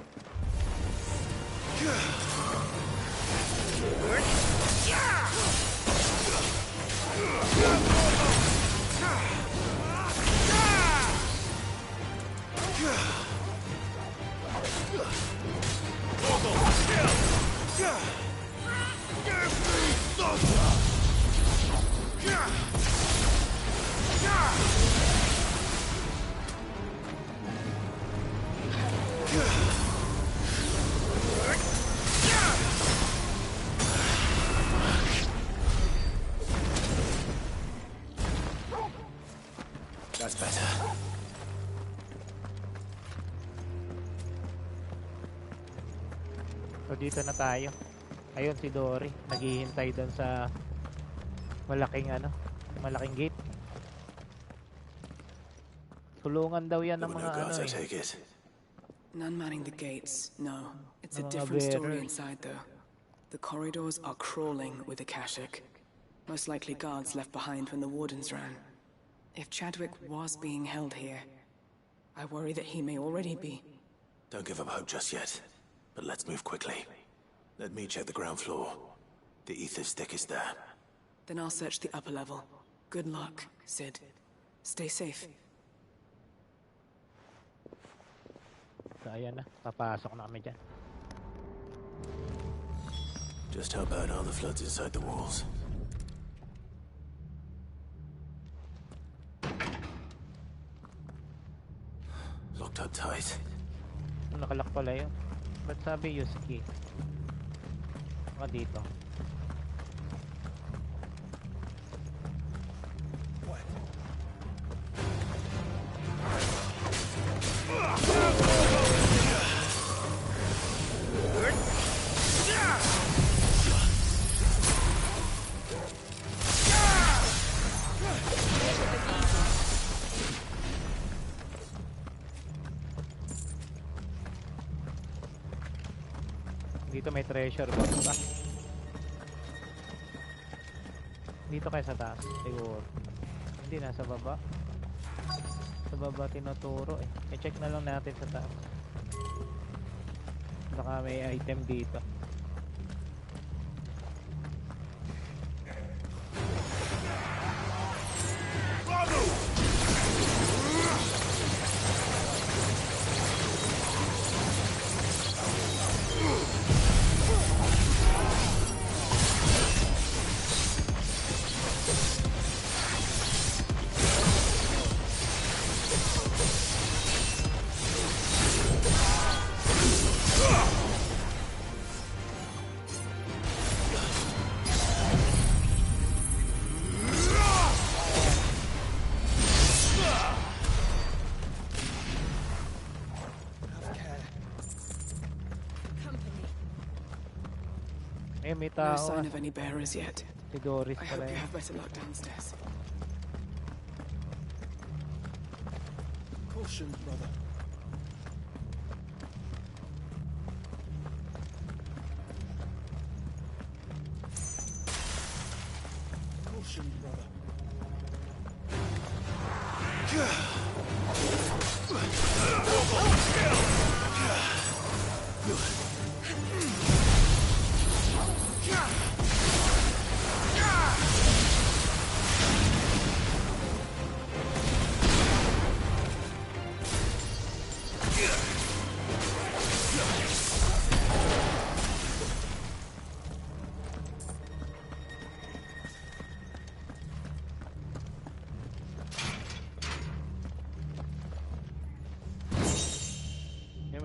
That's better. So dito na tayo. Ayun si Dory. Naghihintay doon sa malaking malaking gate. Tulungan daw yan ng mga None manning the gates, no. It's a different story inside though. The corridors are crawling with Akashic. Most likely guards left behind when the wardens ran. If Chadwick was being held here, I worry that he may already be. Don't give up hope just yet, but let's move quickly. Let me check the ground floor. The ether stick is there. Then I'll search the upper level. Good luck, Sid. Stay safe. So ayan na, papasok na kami dyan. Just how bad are the floods inside the walls? Locked up tight. Nakalock pala yun. Ba't sabi use key? Baka dito. Dito may treasure box ba? Dito kayo sa taas siguro. Hindi, nasa baba. Sa baba tinuturo eh. I-check na lang natin sa taas. Baka may item dito. May tao. No sign of any bearers yet. Si Doris I pala hope you yun. have better luck downstairs. Caution, brother.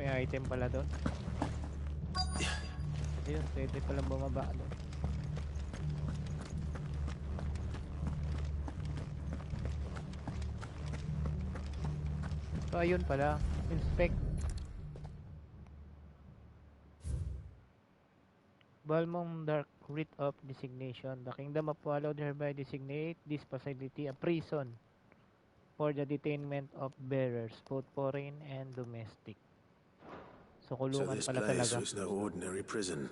May item pala doon. Ayun, pwede palang bumaba doon. So ayun pala, inspect. Balmong Dark Writ of Designation. The Kingdom of Wallow hereby designate this facility a prison for the detainment of bearers, both foreign and domestic. So kulungan this pala place talaga. was no ordinary prison,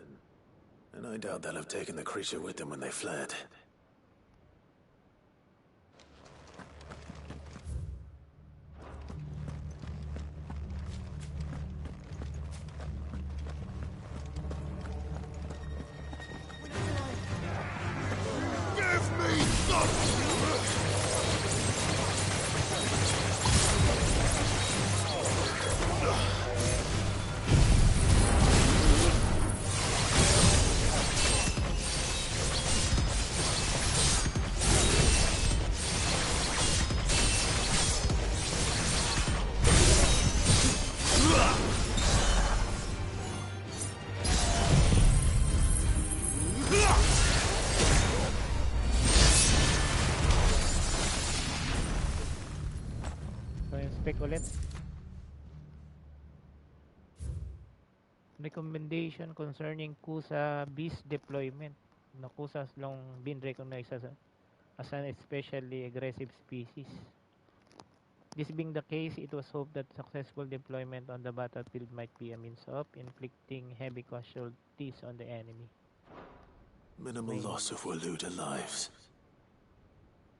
and I doubt they'll have taken the creature with them when they fled. Ulit. Recommendation concerning Kusa beast deployment. Na Kusa has long been recognized as an especially aggressive species. This being the case, it was hoped that successful deployment on the battlefield might be a means of inflicting heavy casualties on the enemy. Minimal loss of Waluda lives.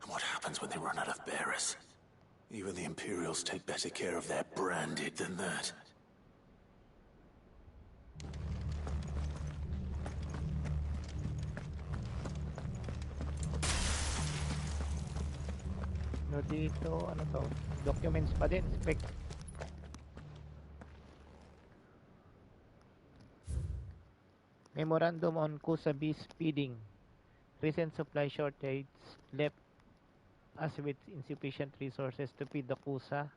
And what happens when they run out of bearers? Even the Imperials take better care of their branded than that. No, dito, ano to? Documents pa din, spec. Memorandum on Kusa beast feeding. Recent supply shortage left us with insufficient resources to feed the Kusa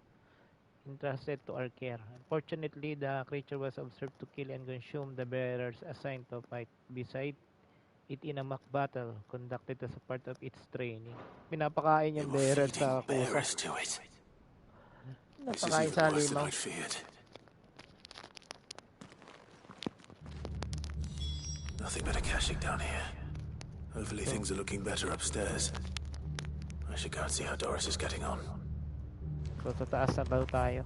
entrusted to our care. Unfortunately, the creature was observed to kill and consume the bearers assigned to fight beside it in a mock battle conducted as a part of its training. Pinapakain yung bearers sa Kusa. Pinapakain sa halimaw. Nothing but a caching down here. Hopefully things are looking better upstairs. I should go and see how Doris is getting on. So, sa taas na daw tayo.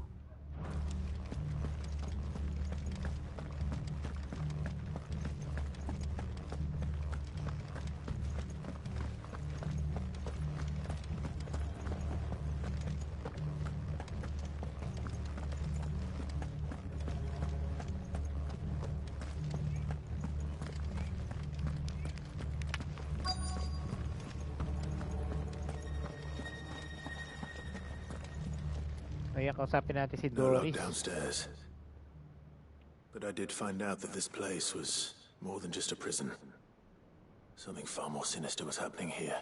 Kaya kausapin natin si No Doris. lock downstairs. But I did find out that this place was more than just a prison. Something far more sinister was happening here.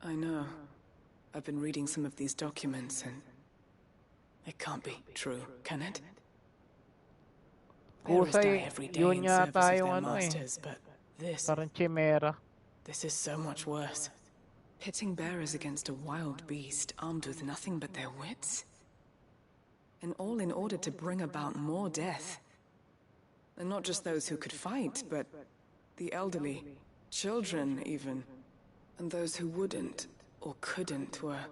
I know. I've been reading some of these documents and it can't be true, can it? Bearers die every day in service of their masters, but this... Parang chimera. This is so much worse. Pitting bearers against a wild beast armed with nothing but their wits? And all in order to bring about more death. And not just those who could fight, but the elderly, children even. And those who wouldn't or couldn't were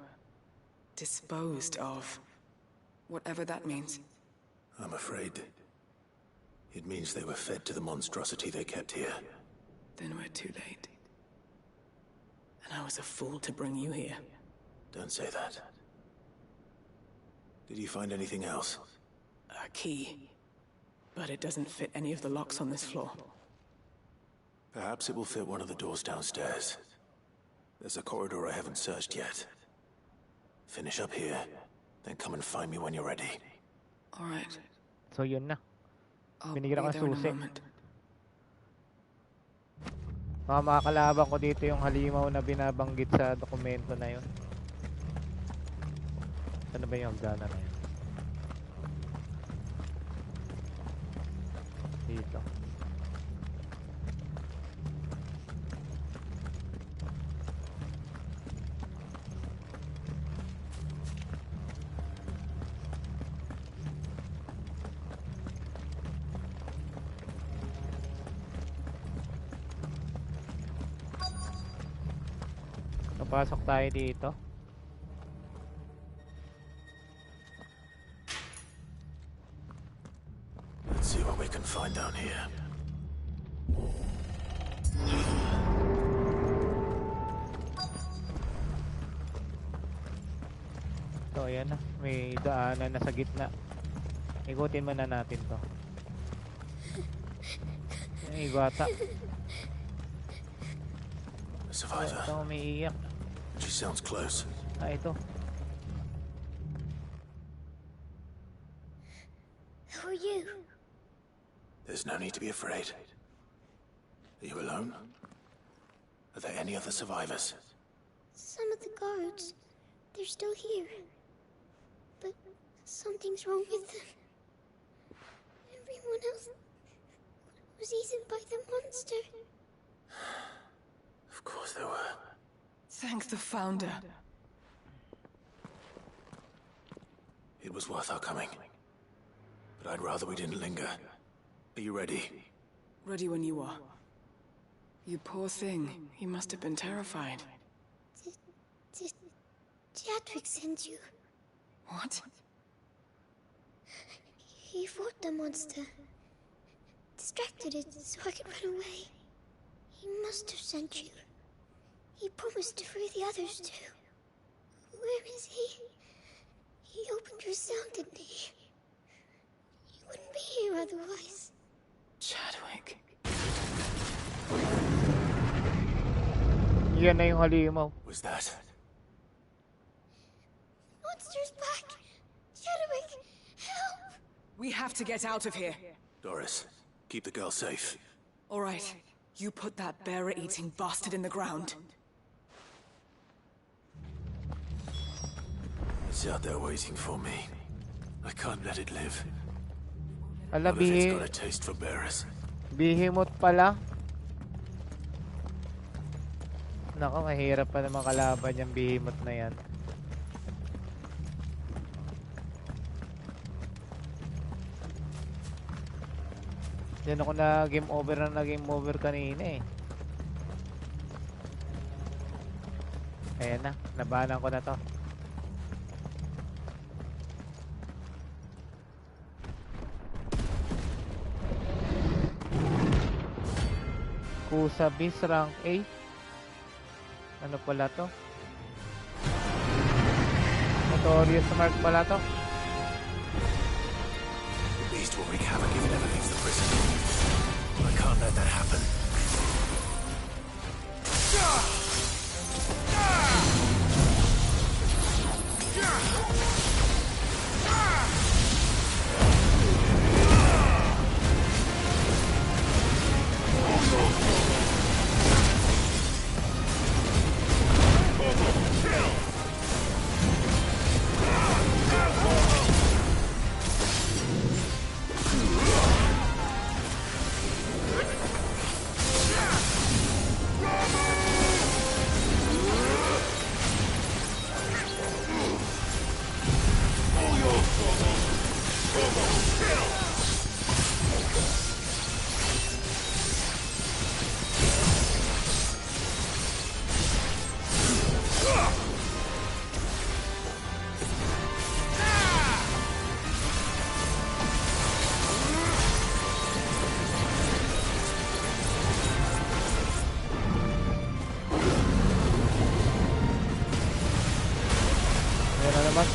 disposed of. Whatever that means. I'm afraid it means they were fed to the monstrosity they kept here. Then we're too late. And I was a fool to bring you here. Don't say that. Did you find anything else? A key. But it doesn't fit any of the locks on this floor. Perhaps it will fit one of the doors downstairs. There's a corridor I haven't searched yet. Finish up here, then come and find me when you're ready. All right. So yun na. I'll Binigyan be ako there in a susi. moment. Mga kalaban ko dito yung halimaw na binabanggit sa dokumento na yun. Ano ba yung hagdanan na yun? Dito. Pasok tayo dito. Let's see what we can find down here. So ayan na, may daanan na sa gitna. Ikutin muna natin to. Ay, bata. A survivor. Ito, umiiyak. She sounds close. Ah, ito. Who are you? There's no need to be afraid. Are you alone? Are there any other survivors? Some of the guards. They're still here. But something's wrong with them. Everyone else was eaten by the monster. Of course there were. Thank the Founder. It was worth our coming. But I'd rather we didn't linger. Are you ready? Ready when you are. You poor thing. You must have been terrified. Did Chadwick send you? What? He fought the monster. Distracted it so I could run away. He must have sent you. He promised to free the others too. Where is he? He opened your cell, didn't he? You wouldn't be here otherwise. Chadwick. Yan na yung halimaw. Was that? Monster's back! Chadwick, help! We have to get out of here. Doris, keep the girl safe. All right. You put that bearer-eating bastard in the ground. It's out there waiting for me. I can't let it live. Ala, What if it's got a taste for bearers? Bihimot pala. Nako, mahirap pa naman kalaban yung bihimot na yan. Yan ako na game over kanina eh. Ayan na, nabanan ko na to. Kusa Beast rank 8. Ano pala to? Notorious mark pala to. The beast will wreak havoc if it ever leaves the prison. I can't let that happen. Yan na naman.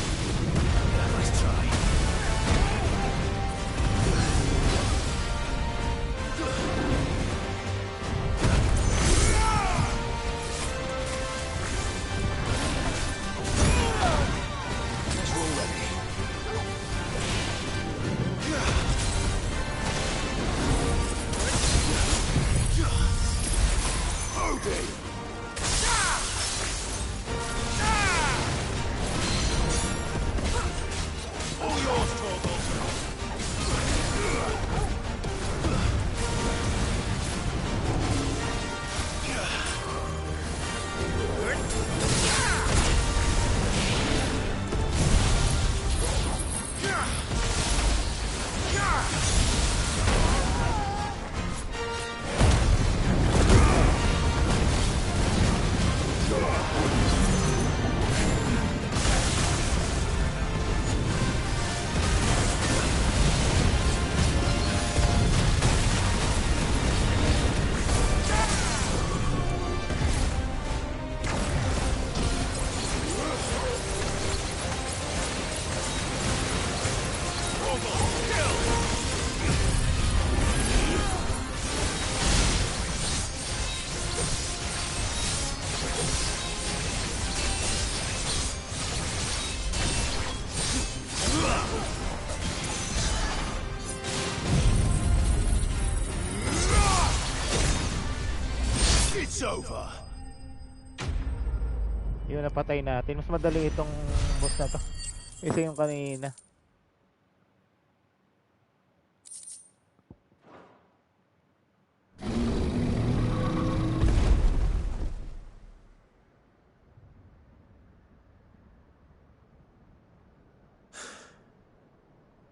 Over. Yun, napatay natin. Mas madali itong boss na to. Isa yung kanina.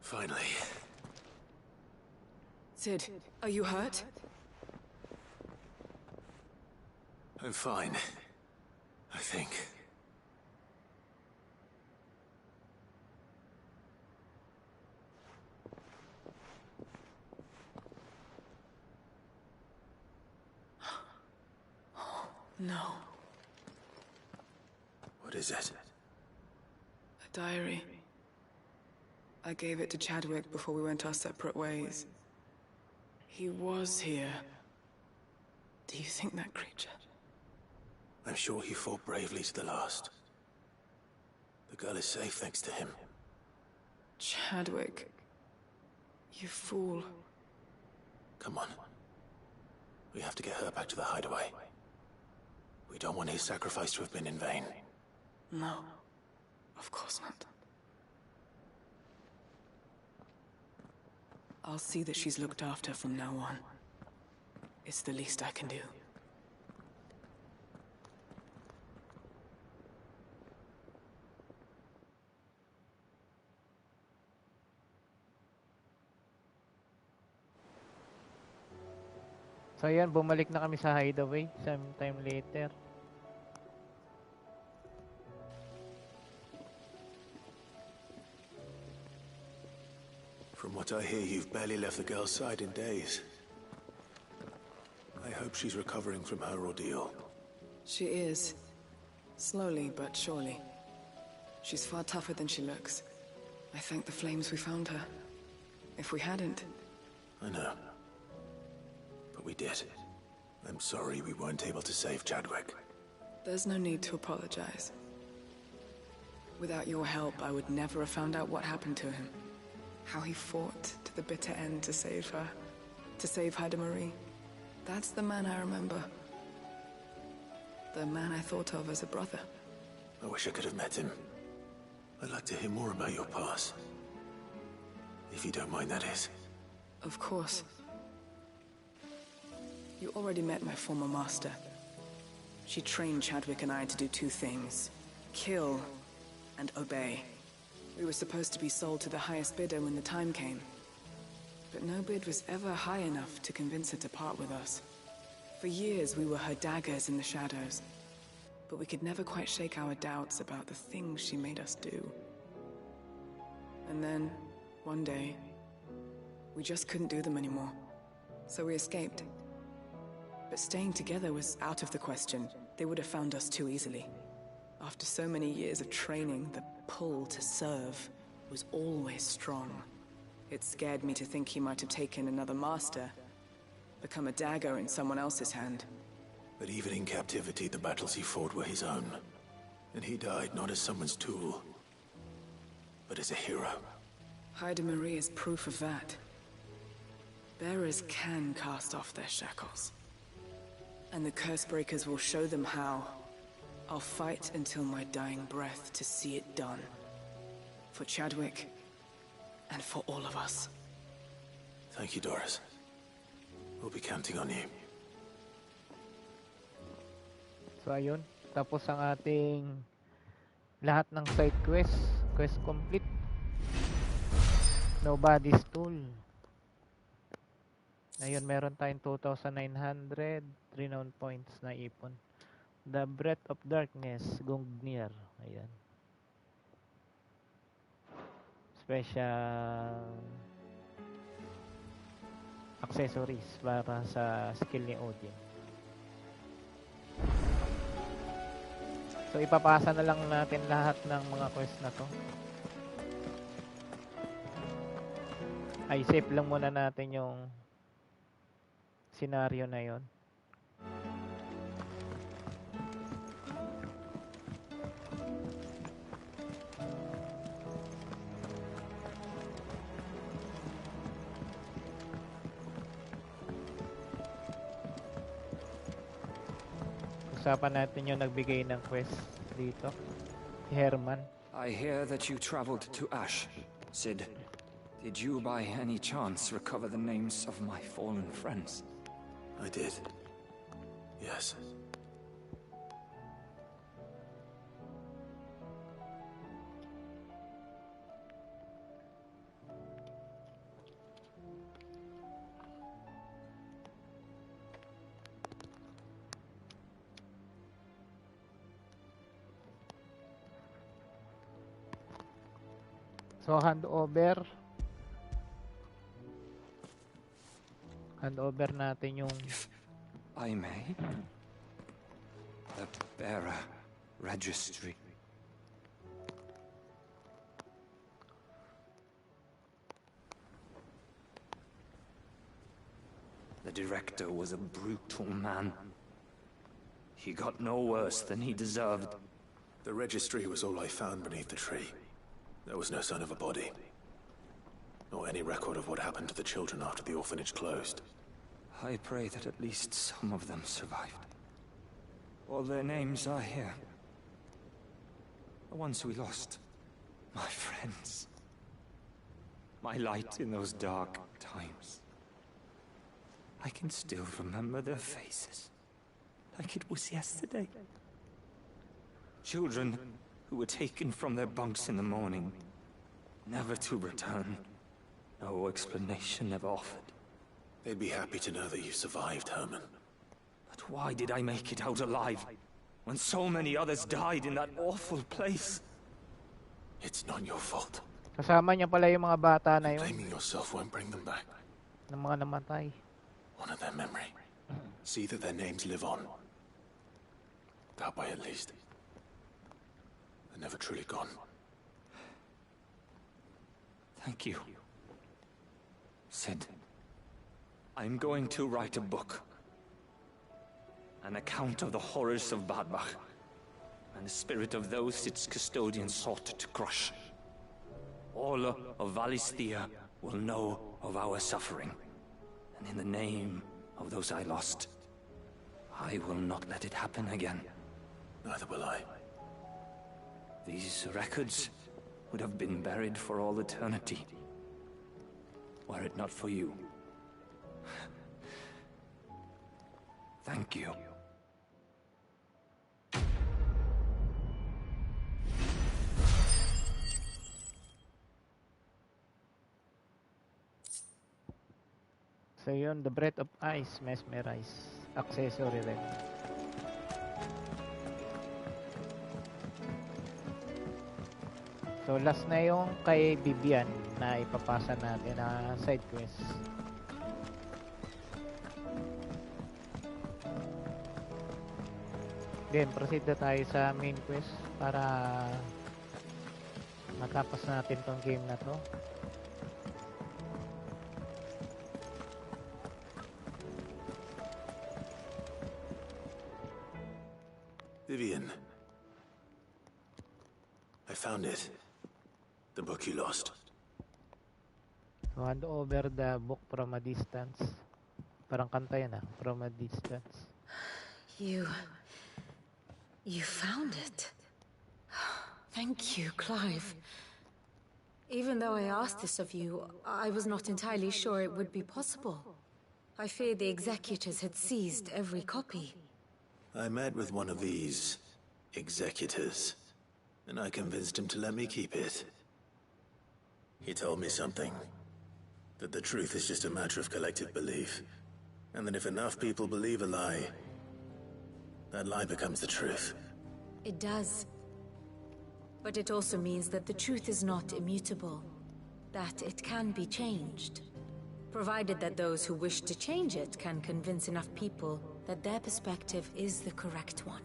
Finally. Sid, are you hurt? I'm fine. I think. No. What is it? A diary. I gave it to Chadwick before we went our separate ways. He was here. Do you think that creature? I'm sure he fought bravely to the last. The girl is safe thanks to him. Chadwick. You fool. Come on. We have to get her back to the hideaway. We don't want his sacrifice to have been in vain. No. Of course not. I'll see that she's looked after from now on. It's the least I can do. So ayan, bumalik na kami sa hideaway sometime later. From what I hear, you've barely left the girl's side in days. I hope she's recovering from her ordeal. She is. Slowly but surely. She's far tougher than she looks. I thank the flames we found her. If we hadn't... I know. But we did. I'm sorry we weren't able to save Chadwick. There's no need to apologize. Without your help, I would never have found out what happened to him. How he fought to the bitter end to save her. To save Haida Marie. That's the man I remember. The man I thought of as a brother. I wish I could have met him. I'd like to hear more about your past. If you don't mind, that is. Of course. You already met my former master. She trained Chadwick and I to do two things. Kill and obey. We were supposed to be sold to the highest bidder when the time came. But no bid was ever high enough to convince her to part with us. For years we were her daggers in the shadows. But we could never quite shake our doubts about the things she made us do. And then, one day, we just couldn't do them anymore. So we escaped. But staying together was out of the question. They would have found us too easily. After so many years of training, the pull to serve was always strong. It scared me to think he might have taken another master, become a dagger in someone else's hand. But even in captivity, the battles he fought were his own. And he died not as someone's tool, but as a hero. Haida Marie is proof of that. Bearers can cast off their shackles. And the Cursebreakers will show them how. I'll fight until my dying breath to see it done. For Chadwick, and for all of us. Thank you, Doris. We'll be counting on you. So ayun, tapos ang ating lahat ng side quest. Quest complete. Nobody's Tool. Ayun, meron tayong 2,900 renown points na ipon. The Breath of Darkness, Gungnir. Ayan. Special accessories para sa skill ni Odin. So ipapasa na lang natin lahat ng mga quest na to. Ay, save lang muna natin yung scenario na yon. Usapan natin yung nagbigay ng quest dito. Si Herman. I hear that you traveled to Ash. Sid, did you by any chance recover the names of my fallen friends? I did. Yes. So handover natin yung I may. The bearer registry. The director was a brutal man. He got no worse than he deserved. The registry was all I found beneath the tree. There was no sign of a body, nor any record of what happened to the children after the orphanage closed. I pray that at least some of them survived. All their names are here. The ones we lost. My friends. My light in those dark times. I can still remember their faces, like it was yesterday. Children who were taken from their bunks in the morning, never to return. No explanation ever offered. They'd be happy to know that you survived, Herman. But why did I make it out alive, when so many others died in that awful place? It's not your fault. Kasama niya pala yung mga bata na yun. Blaming yourself won't bring them back. Ng mga namatay. Honor their memory. See that their names live on. That way at least. They're never truly gone. Thank you. Sid, I'm going to write a book. An account of the horrors of Badbach, and the spirit of those its custodians sought to crush. All of Valisthea will know of our suffering, and in the name of those I lost, I will not let it happen again. Neither will I. These records would have been buried for all eternity, were it not for you. Thank you. So yun, the Breath of Ice, Mesmerize. Accessory rin. So last na yung kay Vivian na ipapasa natin na side quest. Then, proceed na tayo sa main quest para matapos natin tong game na to. Vivian. I found it. The book you lost. So, hand over the book from a distance. Parang kanta yan ah, from a distance. You found it. Thank you, Clive. Even though I asked this of you, I was not entirely sure it would be possible. I feared the executors had seized every copy. I met with one of these executors, and I convinced him to let me keep it. He told me something. That the truth is just a matter of collective belief. And that if enough people believe a lie, that lie becomes the truth. It does. But it also means that the truth is not immutable. That it can be changed. Provided that those who wish to change it can convince enough people that their perspective is the correct one.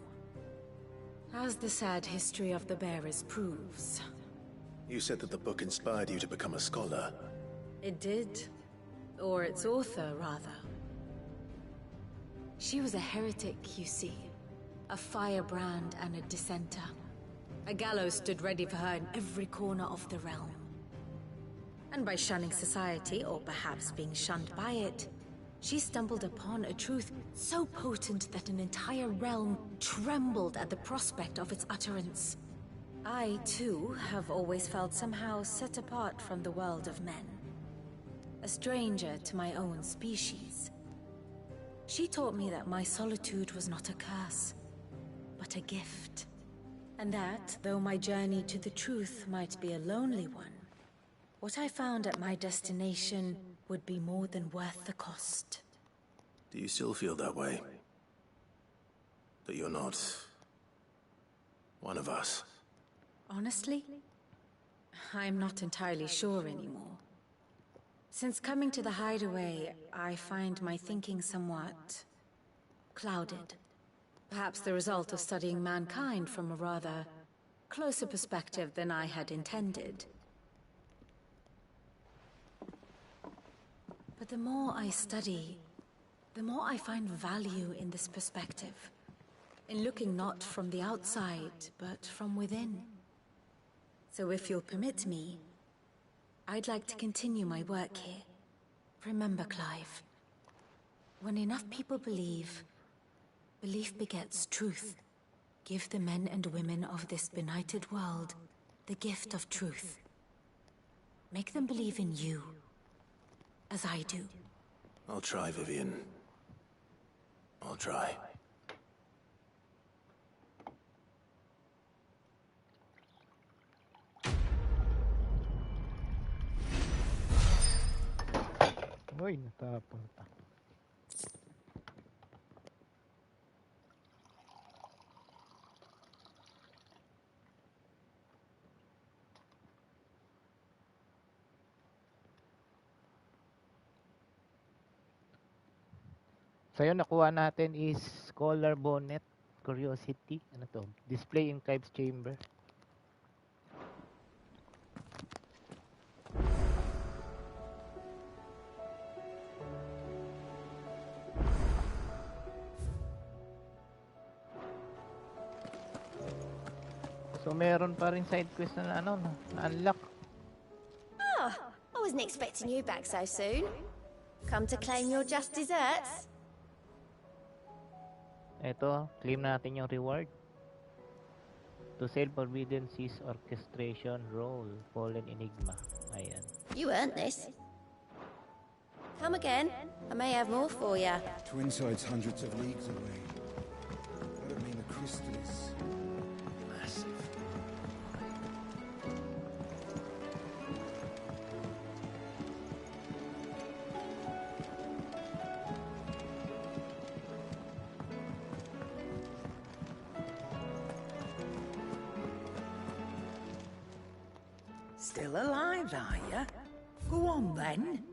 As the sad history of the bearers proves. You said that the book inspired you to become a scholar. It did. Or its author, rather. She was a heretic, you see. A firebrand and a dissenter. A gallows stood ready for her in every corner of the realm. And by shunning society, or perhaps being shunned by it, she stumbled upon a truth so potent that an entire realm trembled at the prospect of its utterance. I, too, have always felt somehow set apart from the world of men. A stranger to my own species. She taught me that my solitude was not a curse, but a gift. And that, though my journey to the truth might be a lonely one, what I found at my destination would be more than worth the cost. Do you still feel that way? That you're not one of us? Honestly, I'm not entirely sure anymore. Since coming to the hideaway, I find my thinking somewhat clouded. Perhaps the result of studying mankind from a rather closer perspective than I had intended. But the more I study, the more I find value in this perspective. In looking not from the outside, but from within. So if you'll permit me, I'd like to continue my work here. Remember, Clive, when enough people believe, belief begets truth. Give the men and women of this benighted world the gift of truth. Make them believe in you, as I do. I'll try, Vivian. I'll try. Uy, natapon pa. So yun, nakuha natin is Scholar Bonnet Curiosity. Ano to? Display in Clive's chamber. So meron pa rin side quest na na-unlock. Oh, I wasn't expecting you back so soon. Come to claim your just desserts? Ito, claim natin yung reward. To sell Forbidden Seas Orchestration Roll, Fallen Enigma. Ayan. You earned this. Come again. I may have more for you. Twinside's hundreds of leagues away. That would mean the crystal is massive. Still alive, are you? Go on, then.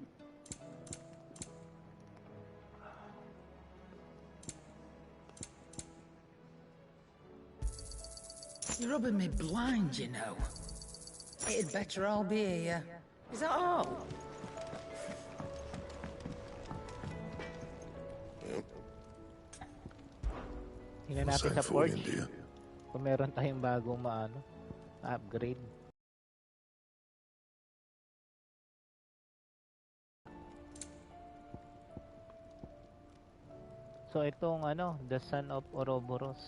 It's rubbing me blind, you know. It'd better all be here. Is that all? Tingnan natin sa forge. Kung meron tayong bagong upgrade. So itong the Son of Ouroboros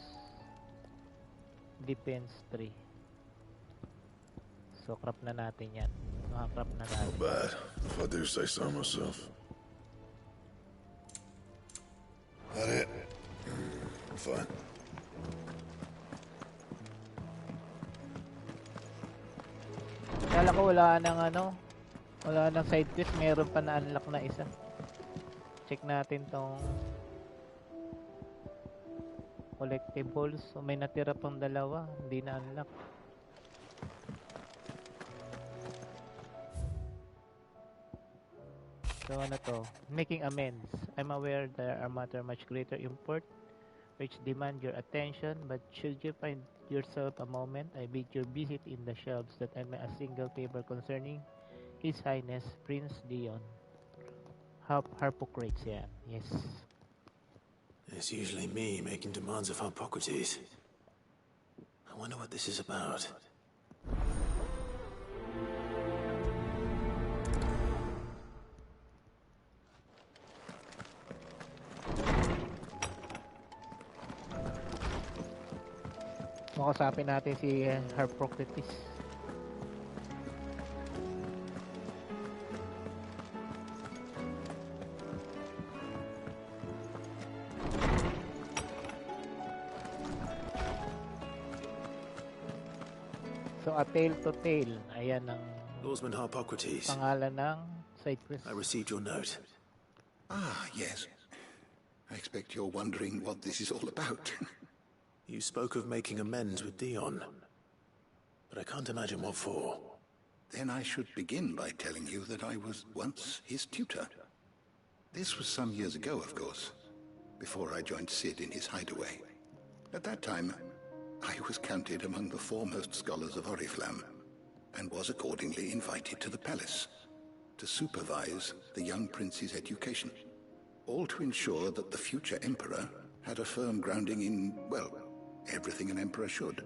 Defense 3. So crop na natin yan. Maka-crop na natin. Not bad, if I do say so myself. That it? Fine. Kala ko wala nang side quest, meron pa na unlock na isa. Check natin tong collectibles. So may natira pang dalawa, hindi na unlock. So ano to? Making amends. I'm aware there are matter much greater import which demand your attention, but should you find yourself a moment, I bid you visit in the shelves that I may a single paper concerning His Highness Prince Dion. Harpocrates, yeah. Yes. It's usually me making demands of Hippocrates. I wonder what this is about. Makasapin natin si Harpocrates. So a tale to tale. Ayan ang Lawsman Harpocrates. Pangalan ng side quest. I received your note. Ah, yes. I expect you're wondering what this is all about. You spoke of making amends with Dion, but I can't imagine what for. Then I should begin by telling you that I was once his tutor. This was some years ago, of course, before I joined Sid in his hideaway. At that time, I was counted among the foremost scholars of Oriflamme, and was accordingly invited to the palace to supervise the young prince's education, all to ensure that the future emperor had a firm grounding in, well, everything an emperor should.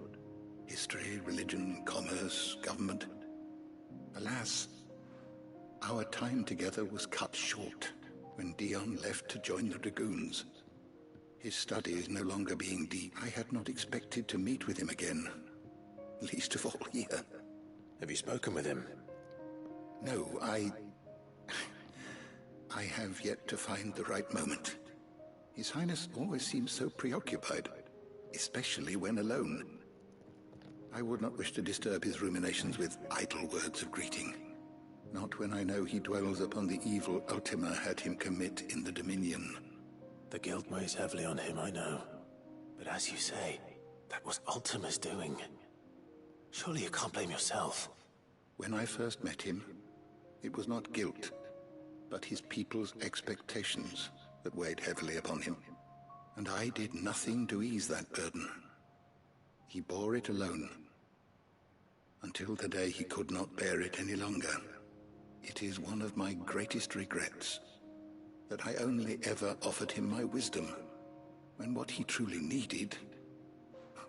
History, religion, commerce, government. Alas, our time together was cut short when Dion left to join the Dragoons. His studies no longer being deep, I had not expected to meet with him again, least of all here. Have you spoken with him? No, I have yet to find the right moment. His Highness always seems so preoccupied, especially when alone. I would not wish to disturb his ruminations with idle words of greeting. Not when I know he dwells upon the evil Ultima had him commit in the Dominion. The guilt weighs heavily on him, I know. But as you say, that was Ultima's doing. Surely you can't blame yourself. When I first met him, it was not guilt, but his people's expectations that weighed heavily upon him. And I did nothing to ease that burden. He bore it alone, until the day he could not bear it any longer. It is one of my greatest regrets, that I only ever offered him my wisdom, when what he truly needed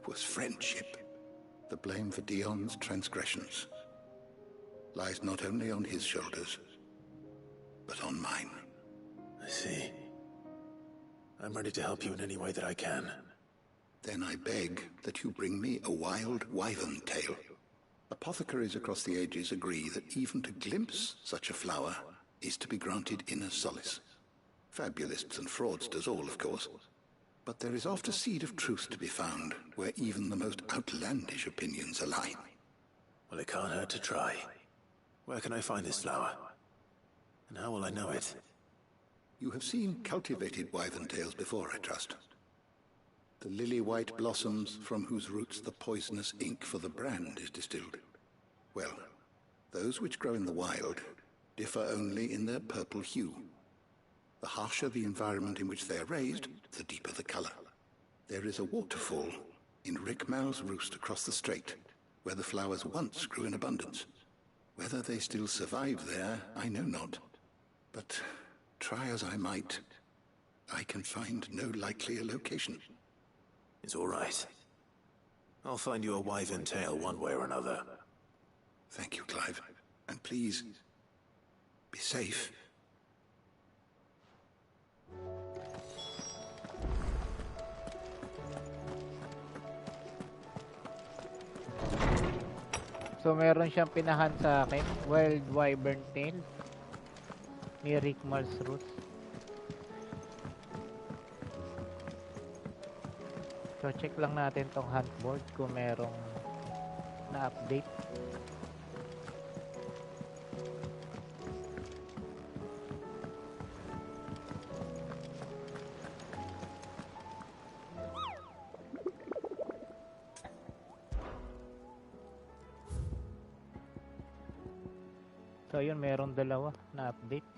was friendship. The blame for Dion's transgressions lies not only on his shoulders, but on mine. I see. I'm ready to help you in any way that I can. Then I beg that you bring me a wild wyvern tail. Apothecaries across the ages agree that even to glimpse such a flower is to be granted inner solace. Fabulists and fraudsters all, of course. But there is oft a seed of truth to be found where even the most outlandish opinions align. Well, it can't hurt to try. Where can I find this flower? And how will I know it? You have seen cultivated wyvern tails before, I trust. The lily-white blossoms from whose roots the poisonous ink for the brand is distilled. Well, those which grow in the wild differ only in their purple hue. The harsher the environment in which they are raised, the deeper the color. There is a waterfall in Rickmal's roost across the strait, where the flowers once grew in abundance. Whether they still survive there, I know not. But try as I might, I can find no likelier location. It's all right. I'll find you a wyvern tail one way or another. Thank you, Clive. And please, be safe. So meron siyang pinahan sa akin, Wild Wyvern Tail ni Rick Malsrus. So check lang natin tong hunt board kung merong na-update. So yun, meron dalawa na update.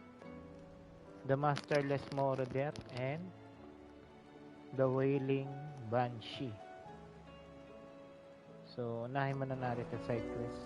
The Masterless Moroder and The Wailing Banshee. So unahin muna natin sa side quest.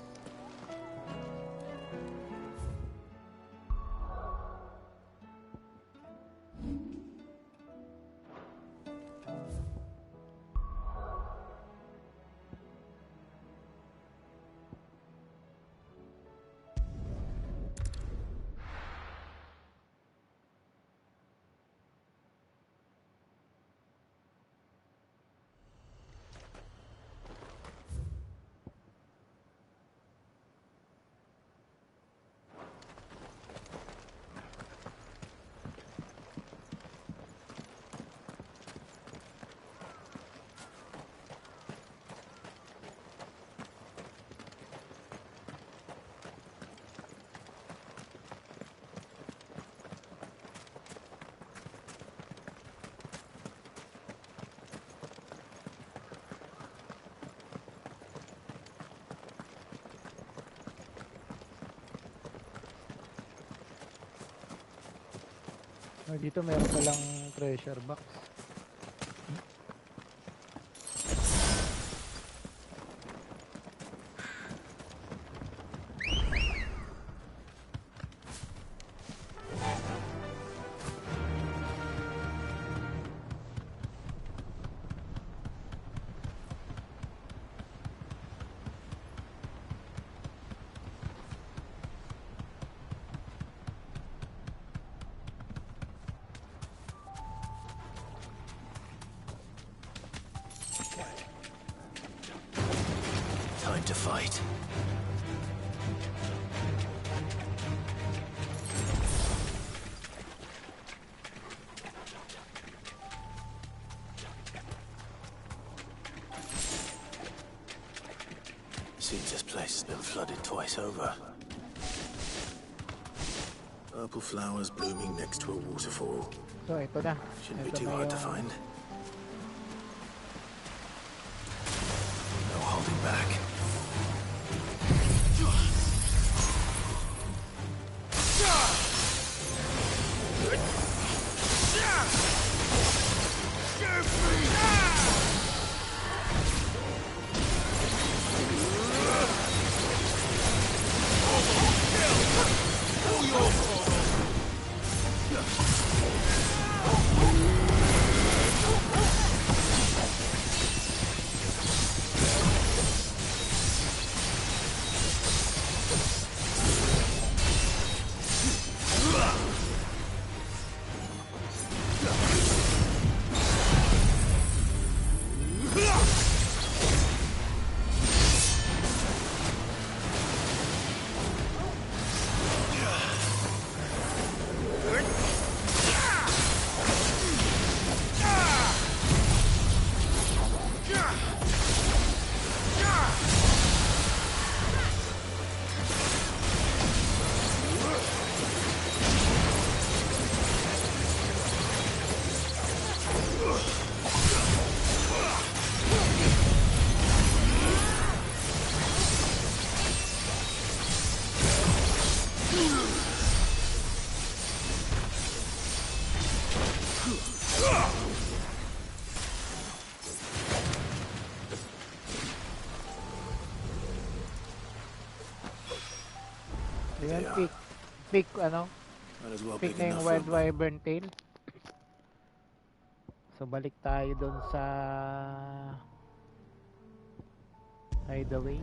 Oh, dito meron palang treasure box. Time to fight. Seems this place has been flooded twice over. Purple flowers blooming next to a waterfall. So ito na. Shouldn't be Ito too na hard to yung find. No holding back. Ayan, pick, ano? Might as well Pick pick na yung enough wild for wyvern tail. So, balik tayo dun sa hideaway.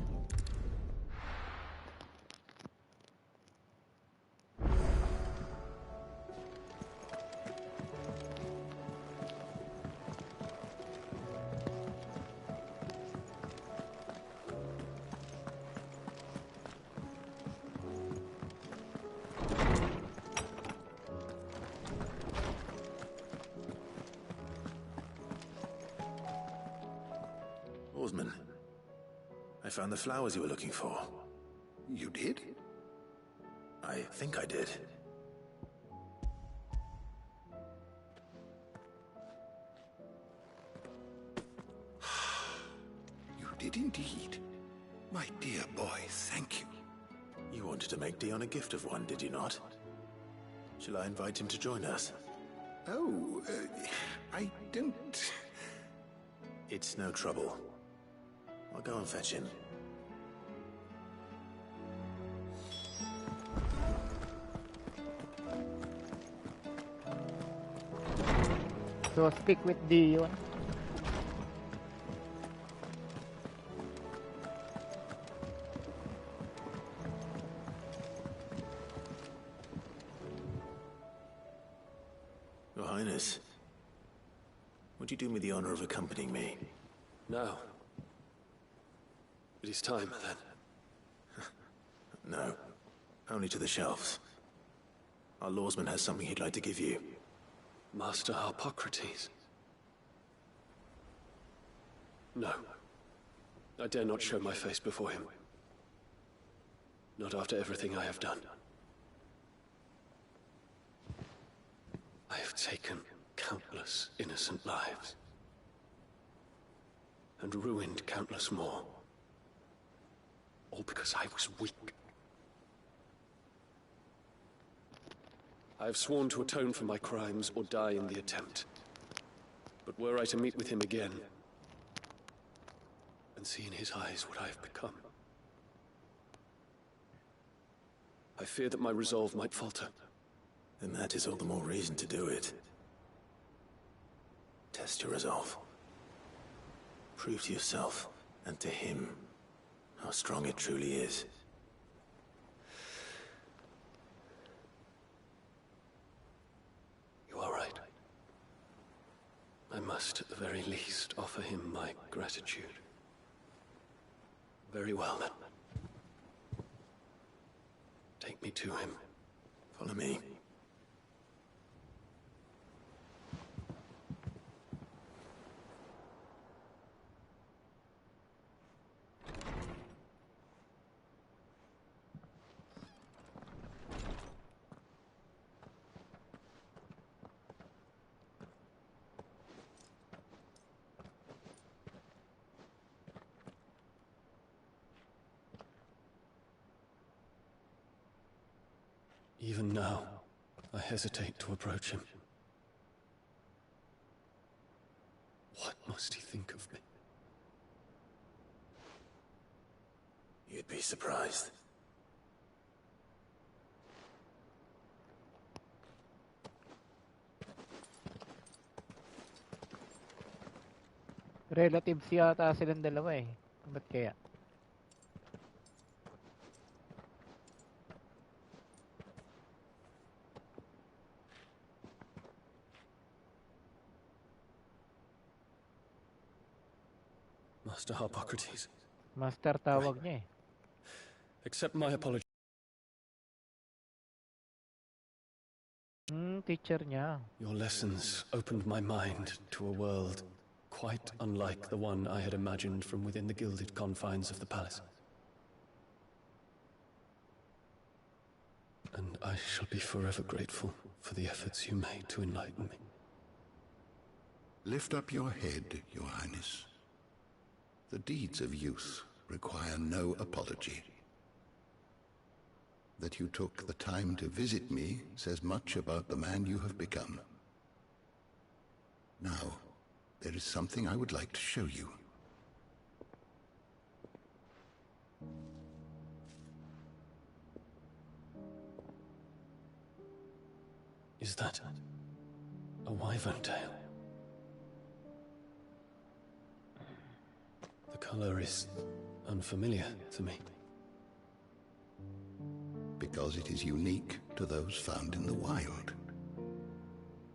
Oarsman, I found the flowers you were looking for. You did? I think I did. You did indeed. My dear boy, thank you. You wanted to make Dion a gift of one, did you not? Shall I invite him to join us? Oh, I don't... It's no trouble. I'll go and fetch him. So, speak with Dion. Your Highness, would you do me the honor of accompanying me? No. It is time, then. No. Only to the shelves. Our lawsman has something he'd like to give you. Master Harpocrates. No. I dare not show my face before him. Not after everything I have done. I have taken countless innocent lives. And ruined countless more. All because I was weak. I have sworn to atone for my crimes or die in the attempt. But were I to meet with him again, and see in his eyes what I have become, I fear that my resolve might falter. Then that is all the more reason to do it. Test your resolve. Prove to yourself, and to him, how strong it truly is. You are right. I must, at the very least, offer him my gratitude. Very well, then. Take me to him. Follow me. Even now, I hesitate to approach him. What must he think of me? You'd be surprised. Relatives yata silang dalawa eh. Ba't kaya? Master Harpocrates. Master tawag niya eh. Accept my apology. Teacher niya. Your lessons opened my mind to a world quite unlike the one I had imagined from within the gilded confines of the palace. And I shall be forever grateful for the efforts you made to enlighten me. Lift up your head, Your Highness. The deeds of youth require no apology. That you took the time to visit me says much about the man you have become. Now, there is something I would like to show you. Is that a wyvern tail? The color is unfamiliar to me. Because it is unique to those found in the wild.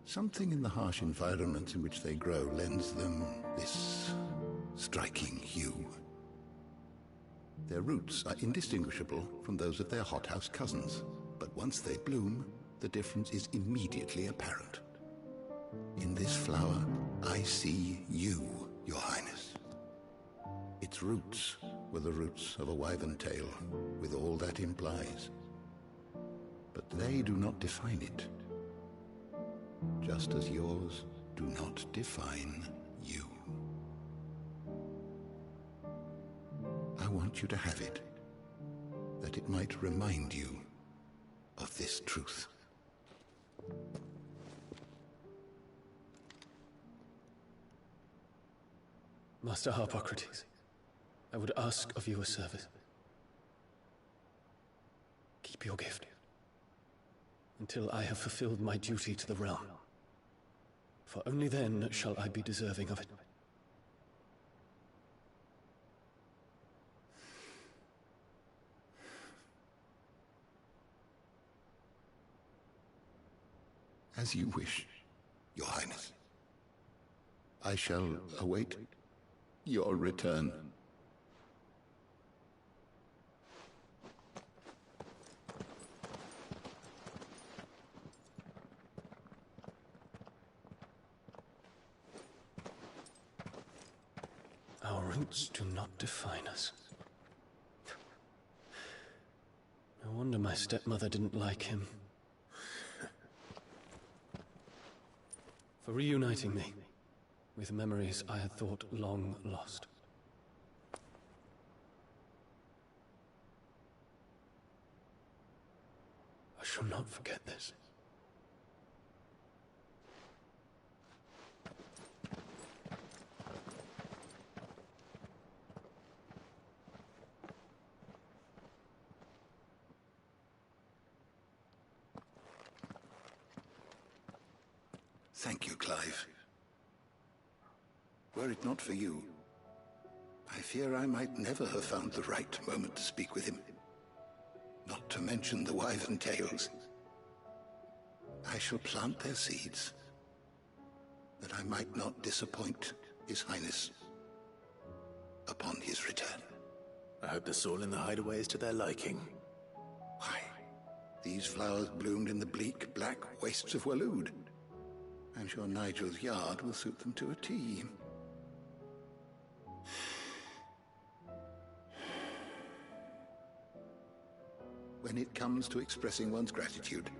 Something in the harsh environments in which they grow lends them this striking hue. Their roots are indistinguishable from those of their hothouse cousins, but once they bloom, the difference is immediately apparent. In this flower, I see you, Your Highness. Its roots were the roots of a wyvern tail, with all that implies. But they do not define it, just as yours do not define you. I want you to have it, that it might remind you of this truth. Master Harpocrates, I would ask of you a service. Keep your gift until I have fulfilled my duty to the realm, for only then shall I be deserving of it. As you wish, Your Highness. I shall await your return. Our roots do not define us. No wonder my stepmother didn't like him. For reuniting me with memories I had thought long lost. I shall not forget this. Thank you, Clive. Were it not for you, I fear I might never have found the right moment to speak with him. Not to mention the wyvern tales. I shall plant their seeds, that I might not disappoint His Highness upon his return. I hope the soil in the hideaway is to their liking. Why, these flowers bloomed in the bleak, black wastes of Waloed. I'm sure Nigel's yard will suit them to a T. When it comes to expressing one's gratitude,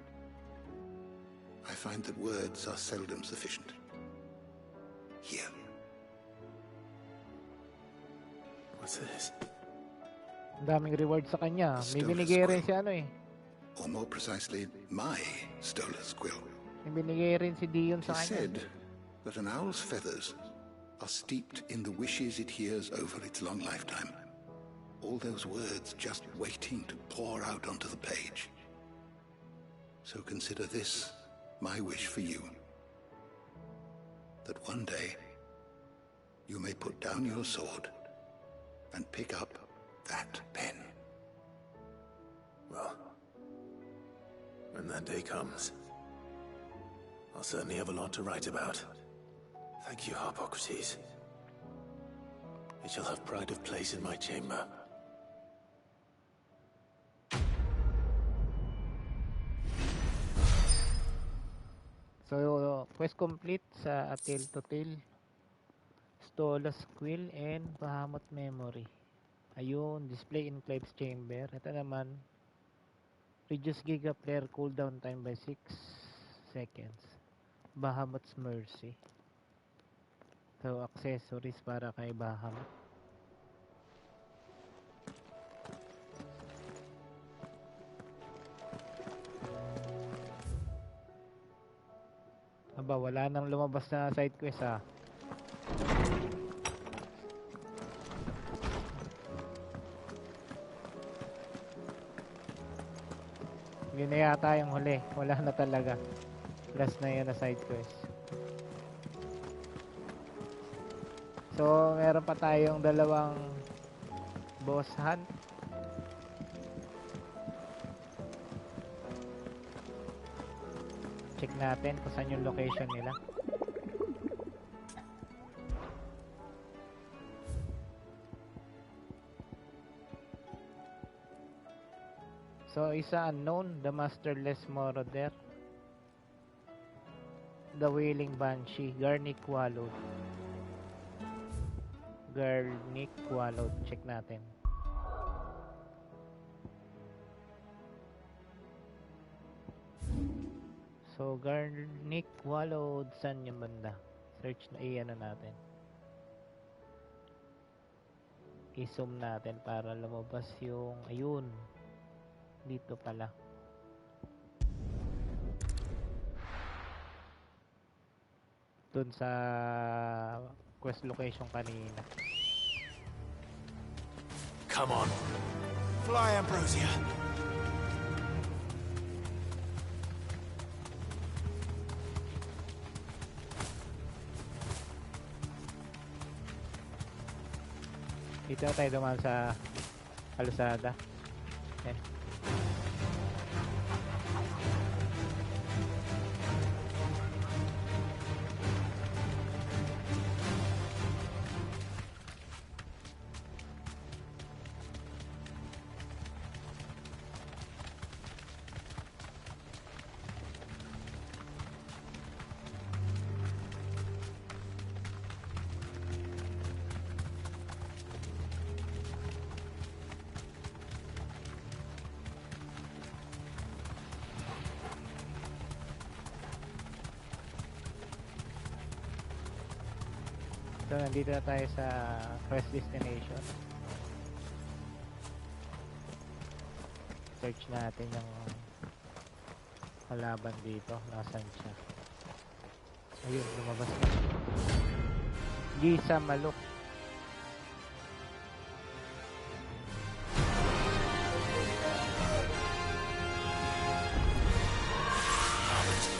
I find that words are seldom sufficient. Here. What's this? Ang daming reward sa kanya. May binigay rin si ano eh. Or more precisely, my Stolas quill. May binigay rin si Dion sa It is kanya. said that an owl's feathers are steeped in the wishes it hears over its long lifetime. All those words just waiting to pour out onto the page. So consider this my wish for you. That one day you may put down your sword and pick up that pen. Well, when that day comes, I'll certainly have a lot to write about. Thank you, Harpocrates. It shall have pride of place in my chamber. So, quest complete sa Tale to Tale, Stolas Quill, and Bahamut Memory. Ayun, display in Clive's chamber. Ito naman, reduce Giga player cooldown time by 6 seconds. Bahamut's Mercy. So, accessories para kay Bahamut. Aba, wala nang lumabas na side quest ah. Yun na yata yung huli. Wala na talaga. Last na yun na side quest. So, meron pa tayong dalawang boss hunt. Check natin kung saan yung location nila. So, isa unknown, the masterless marauder. The Wailing Banshee, Garnick Wallowed. Garnick Wallowed, check natin. So, Garnick Wallowed, saan yung banda? Search na, i-ano natin. I-zoom natin para lumabas yung, ayun. Dito pala. Dun sa quest location kanina. Come on. Fly, Ambrosia. Dito tayo dumaan sa kalsada. Yan. So, nandito na tayo sa quest destination. Search natin yung kalaban dito. Nasaan siya? Ayun, lumabas na. Gisa Maluk.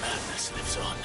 Madness lives on.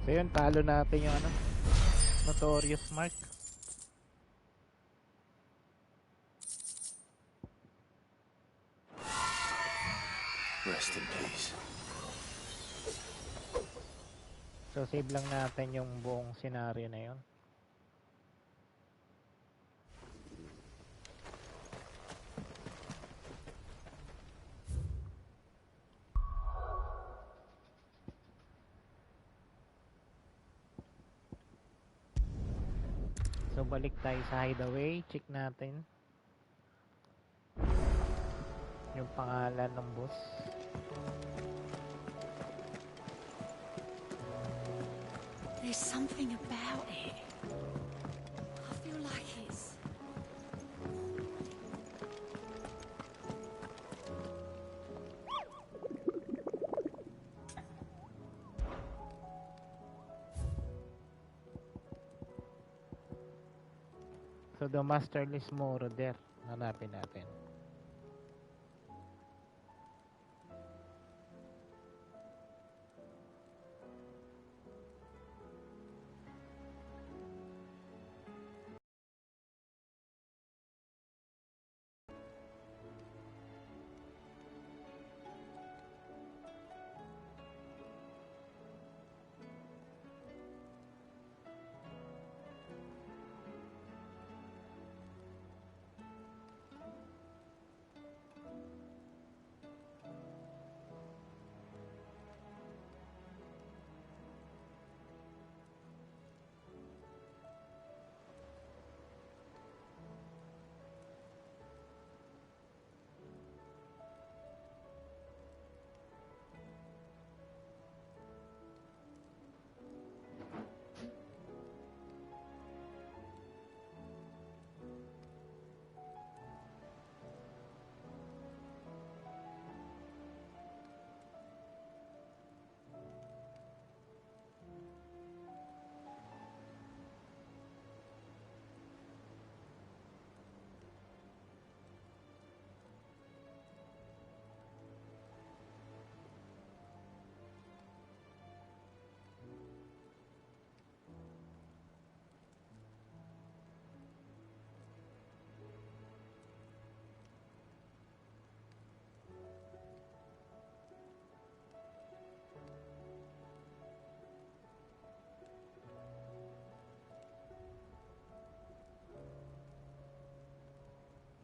So yun, talo natin yung ano, Notorious Mark. Rest in peace. So save lang natin yung buong scenario na yun. So balik tayo sa hideaway, check natin yung pangalan ng boss. There's something about it. I feel like it's... So the masterless Moroder, hanapin natin.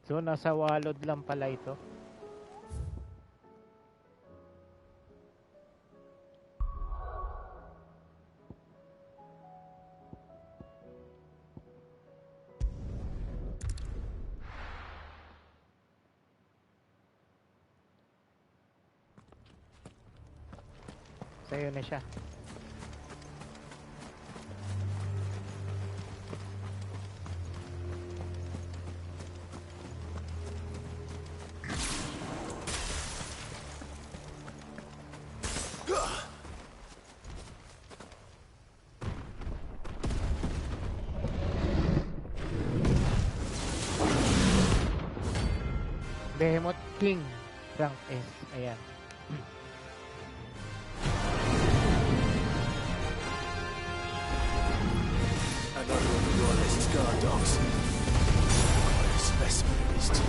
So nasa walod lang pala ito. Sa'yo na siya. Behemoth King rank S. Ayan. Another of the royalist guard dogs. Quite a specimen of these two.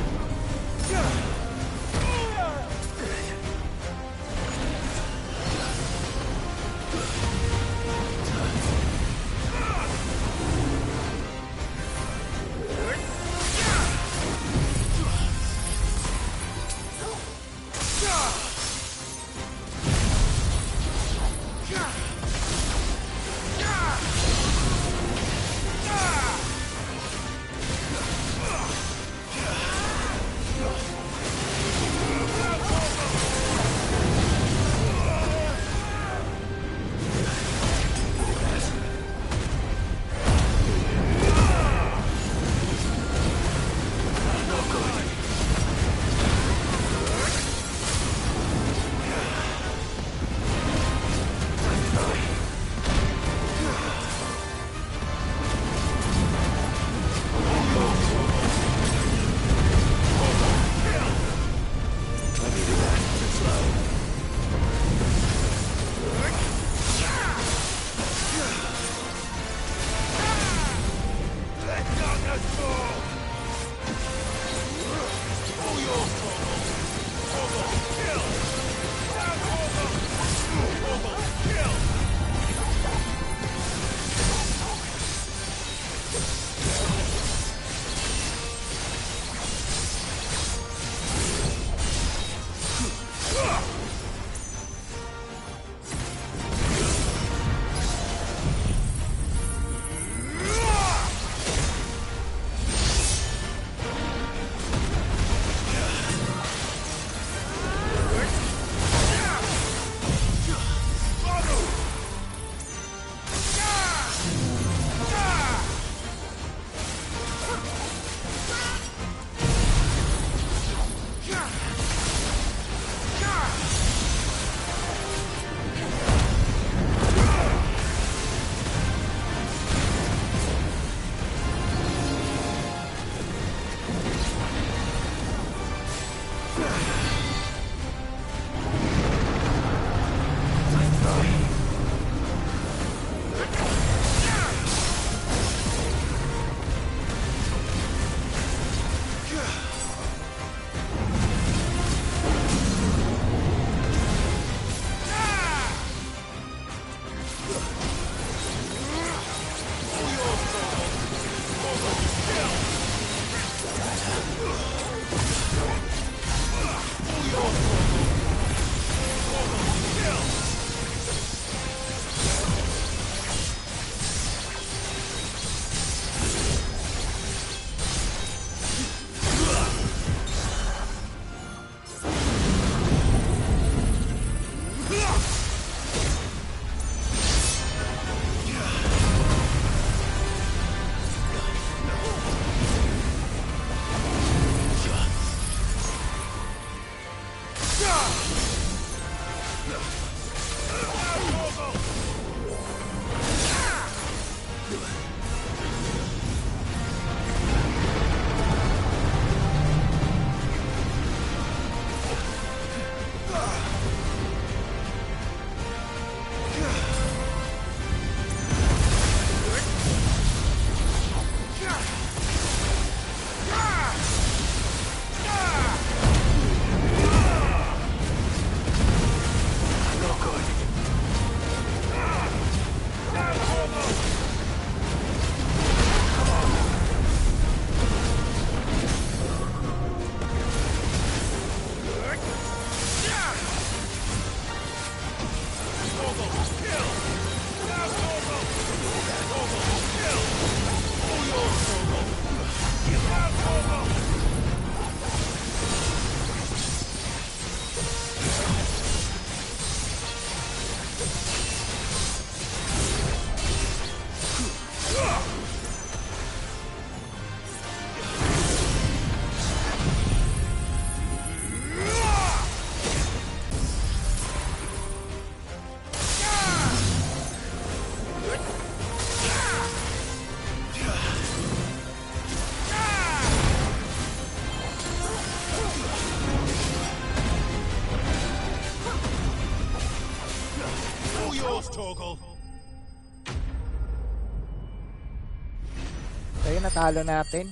So yun, natalo natin.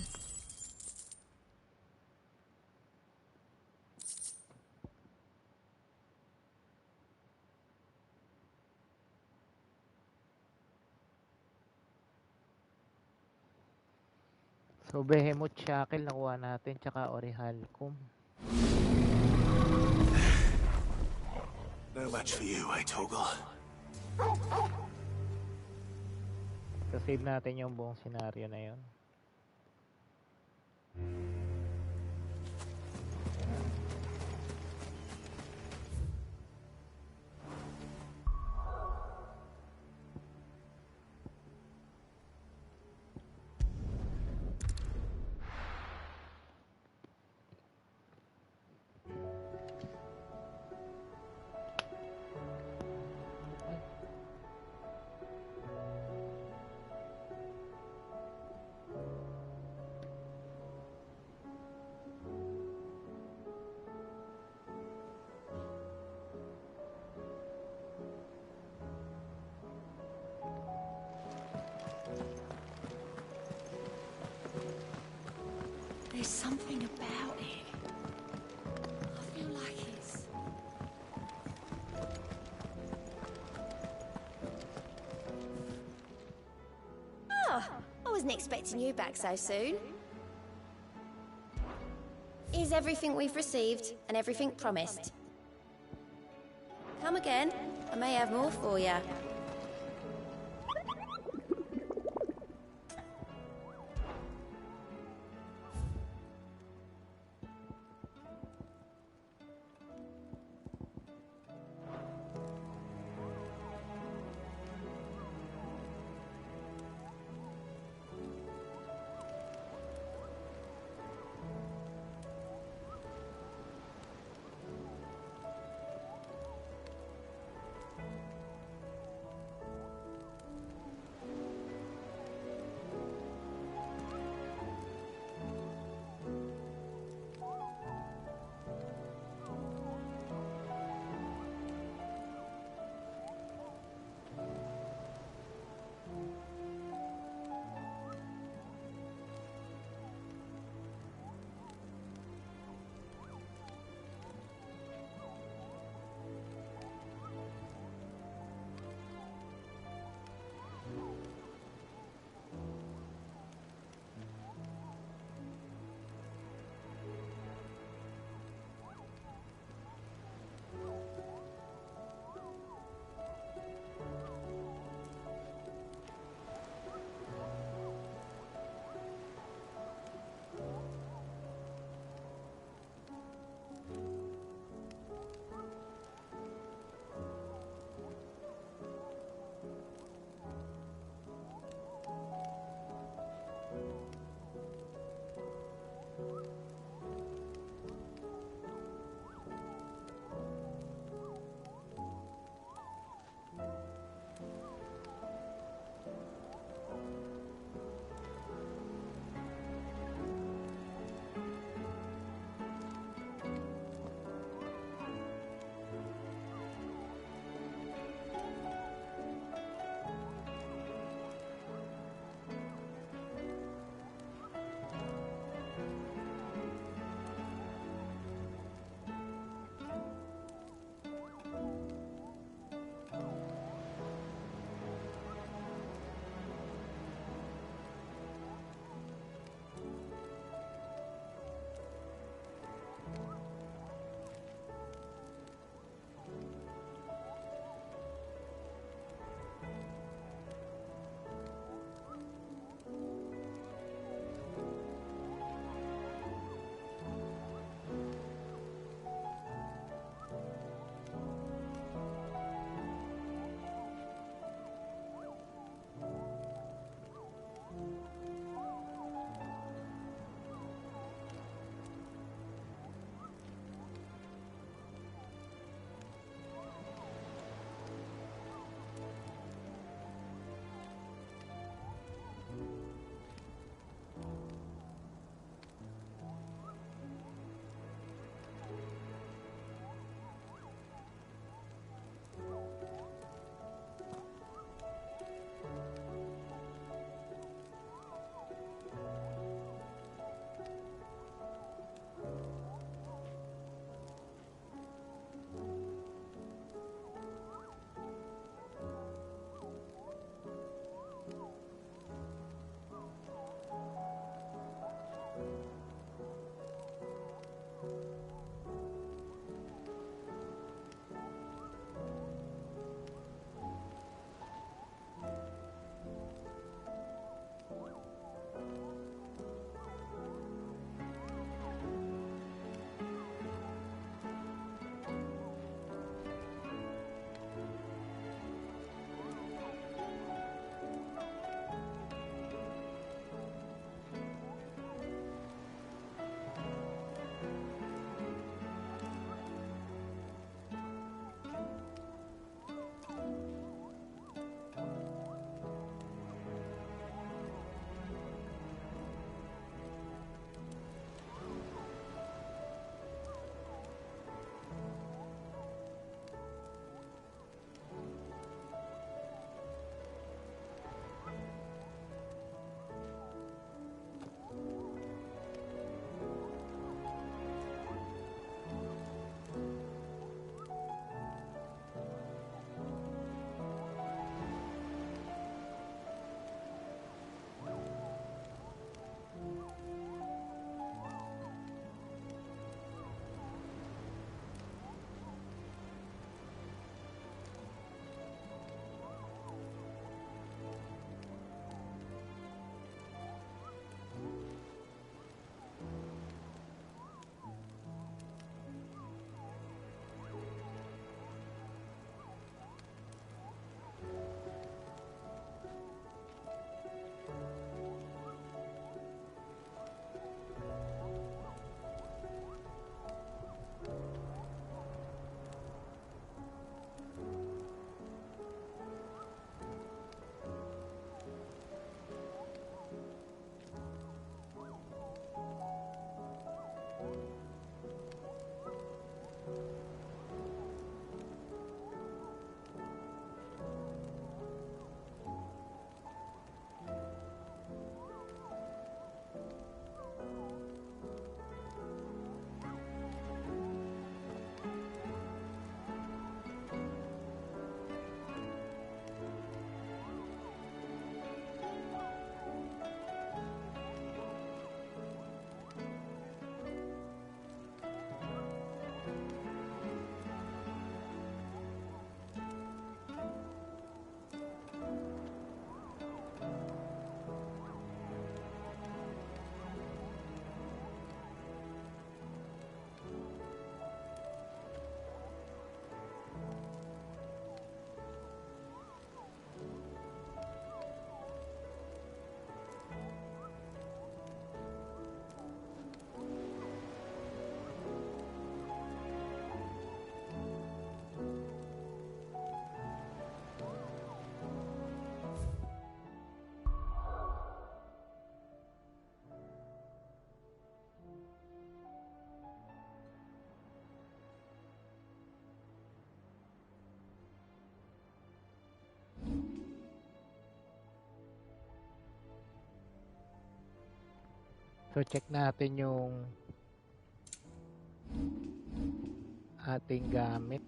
So Behemoth Shackle nakuha natin, tsaka Orihalcum. No match for you, eh, Torgal? Save natin yung buong senaryo na yun. There's something about it. I feel like it's... Oh, I wasn't expecting you back so soon. Here's everything we've received and everything promised. Come again. I may have more for you. So check natin yung ating gamit.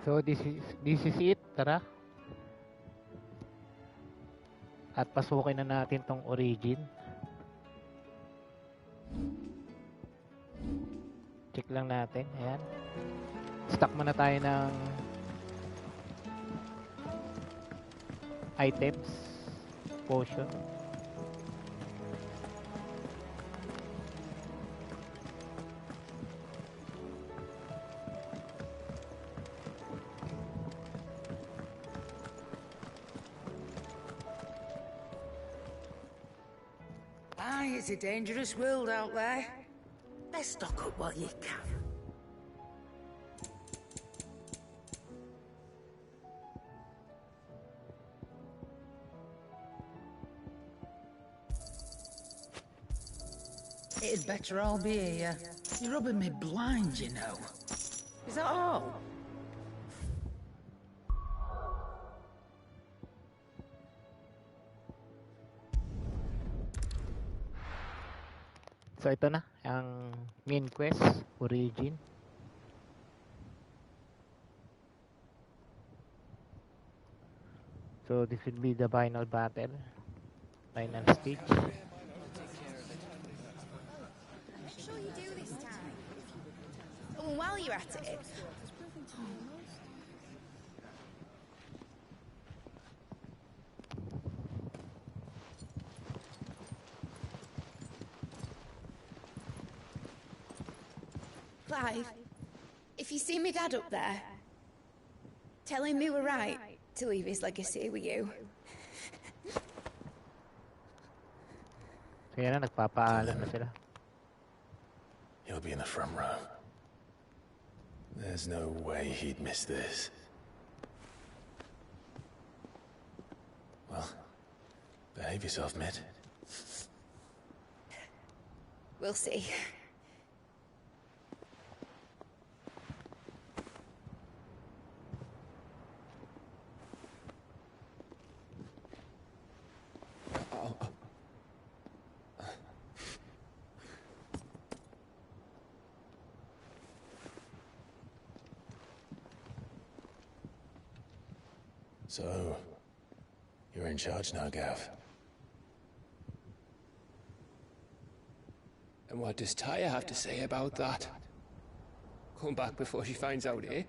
So this is it. Tara. At pasukin na natin tong origin. Check lang natin. Ayan. Stock muna tayo ng items. Potion. It's a dangerous world out there. Let's stock up what you can. It'd better all be here. You're rubbing me blind, you know. Is that all? So ito na ang main quest, origin. So this will be the final battle, final stage. Make sure you do this time. Oh, and while you're at it, Clive, if you see me dad up there, tell him we were right to leave his legacy with you. So yan na, nagpapaalam na sila. He'll be in the front row. There's no way he'd miss this. Well, Behave yourself, Mitt. We'll see. So, you're in charge now, Gav. And what does Tyre have to say about that? Come back before she finds out, eh?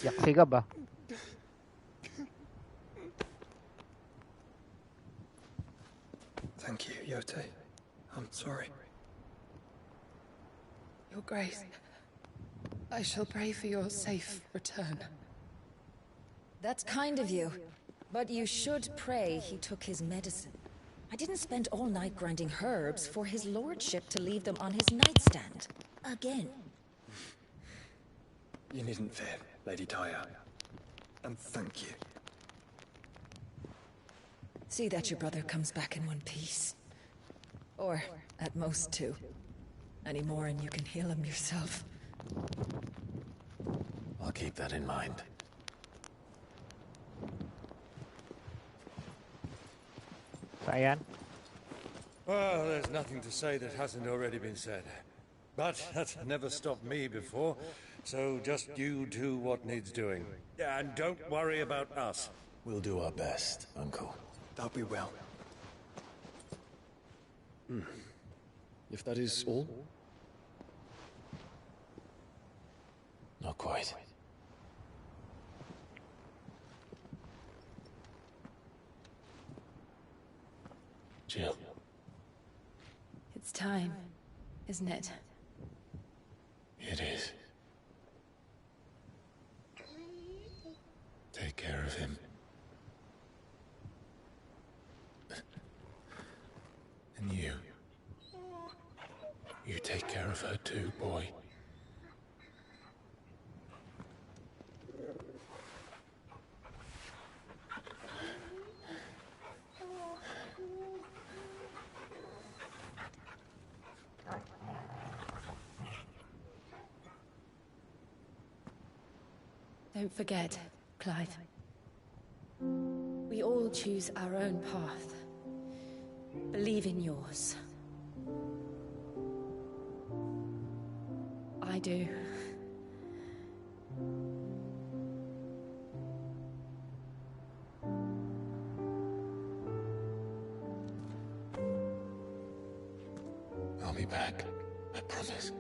Yaksi ka ba? Thank you, Yote. I'm sorry. Your Grace, I shall pray for your safe return. That's kind of you. But you should pray he took his medicine. I didn't spend all night grinding herbs for his lordship to leave them on his nightstand. Again. You needn't fear, Lady Tyre. And thank you. See that your brother comes back in one piece. Or, at most, two. Any more and you can heal him yourself. I'll keep that in mind. So, ayan. Well, there's nothing to say that hasn't already been said. But that's never stopped me before, so just you do what needs doing. And don't worry about us. We'll do our best, Uncle. That we will. If that is all? Not quite. Jill. It's time, isn't it? It is. Take care of him. And you. You take care of her too, boy. Don't forget, Clive. We all choose our own path. Believe in yours. I do. I'll be back. I promise.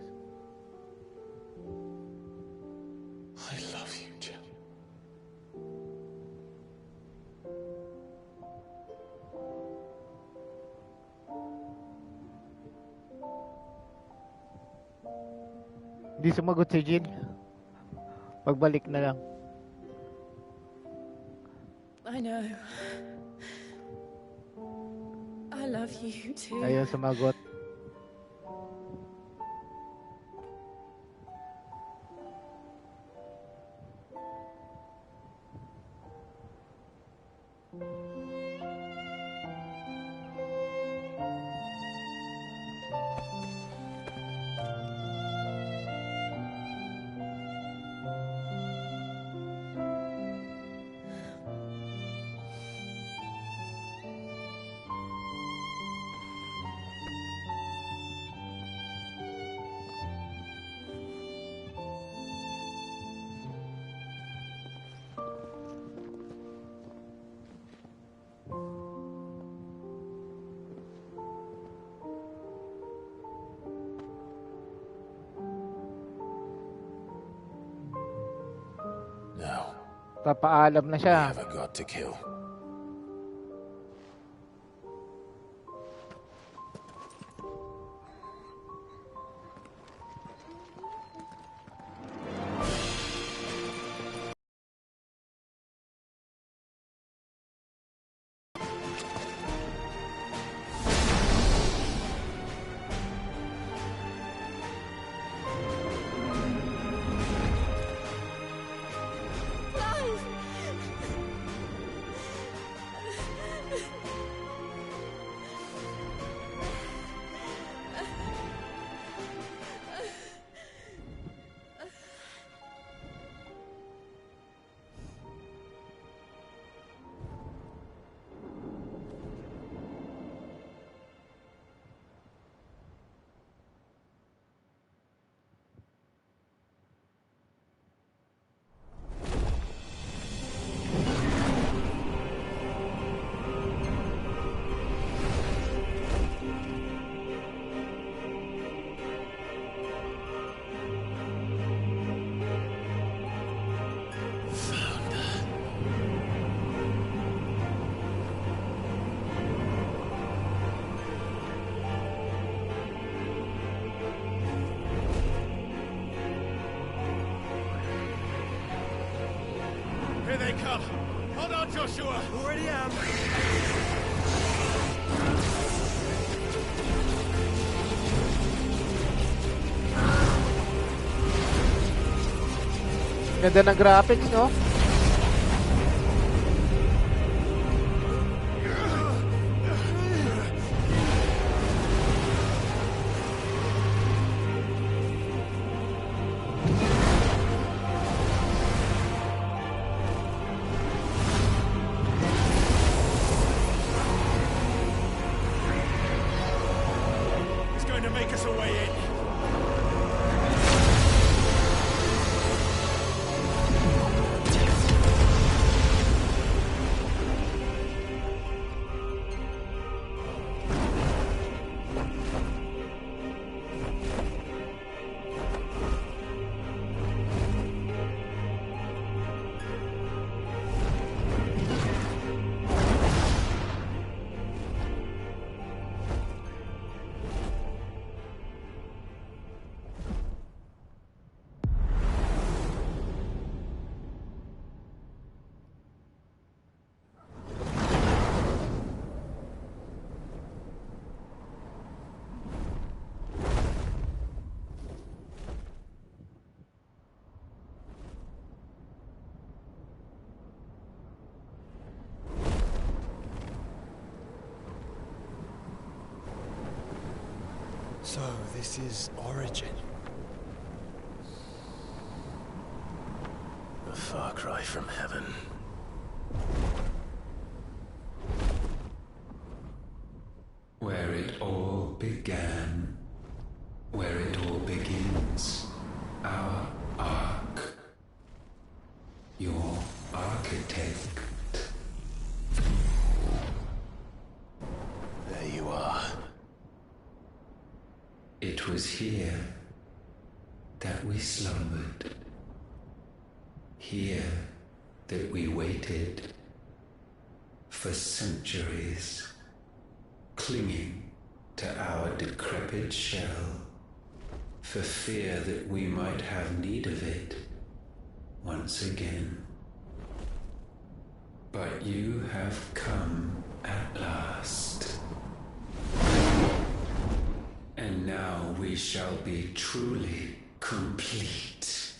I love you, Jill. Hindi sumagot si Jill. Pagbalik na lang. I know. I love you too. Ayaw sumagot. Papaalam na siya. We have a god to kill. come. Hold on, Joshua. Already am. Ganda ng graphics, no? He's going to make us a way in. So, this is Origin. A far cry from heaven. Where it all began, where it all begins, our ark, your architect. There you are. It was here that we slumbered, here that we waited for centuries, clinging to our decrepit shell, for fear that we might have need of it once again. But you have come at last. And now we shall be truly complete.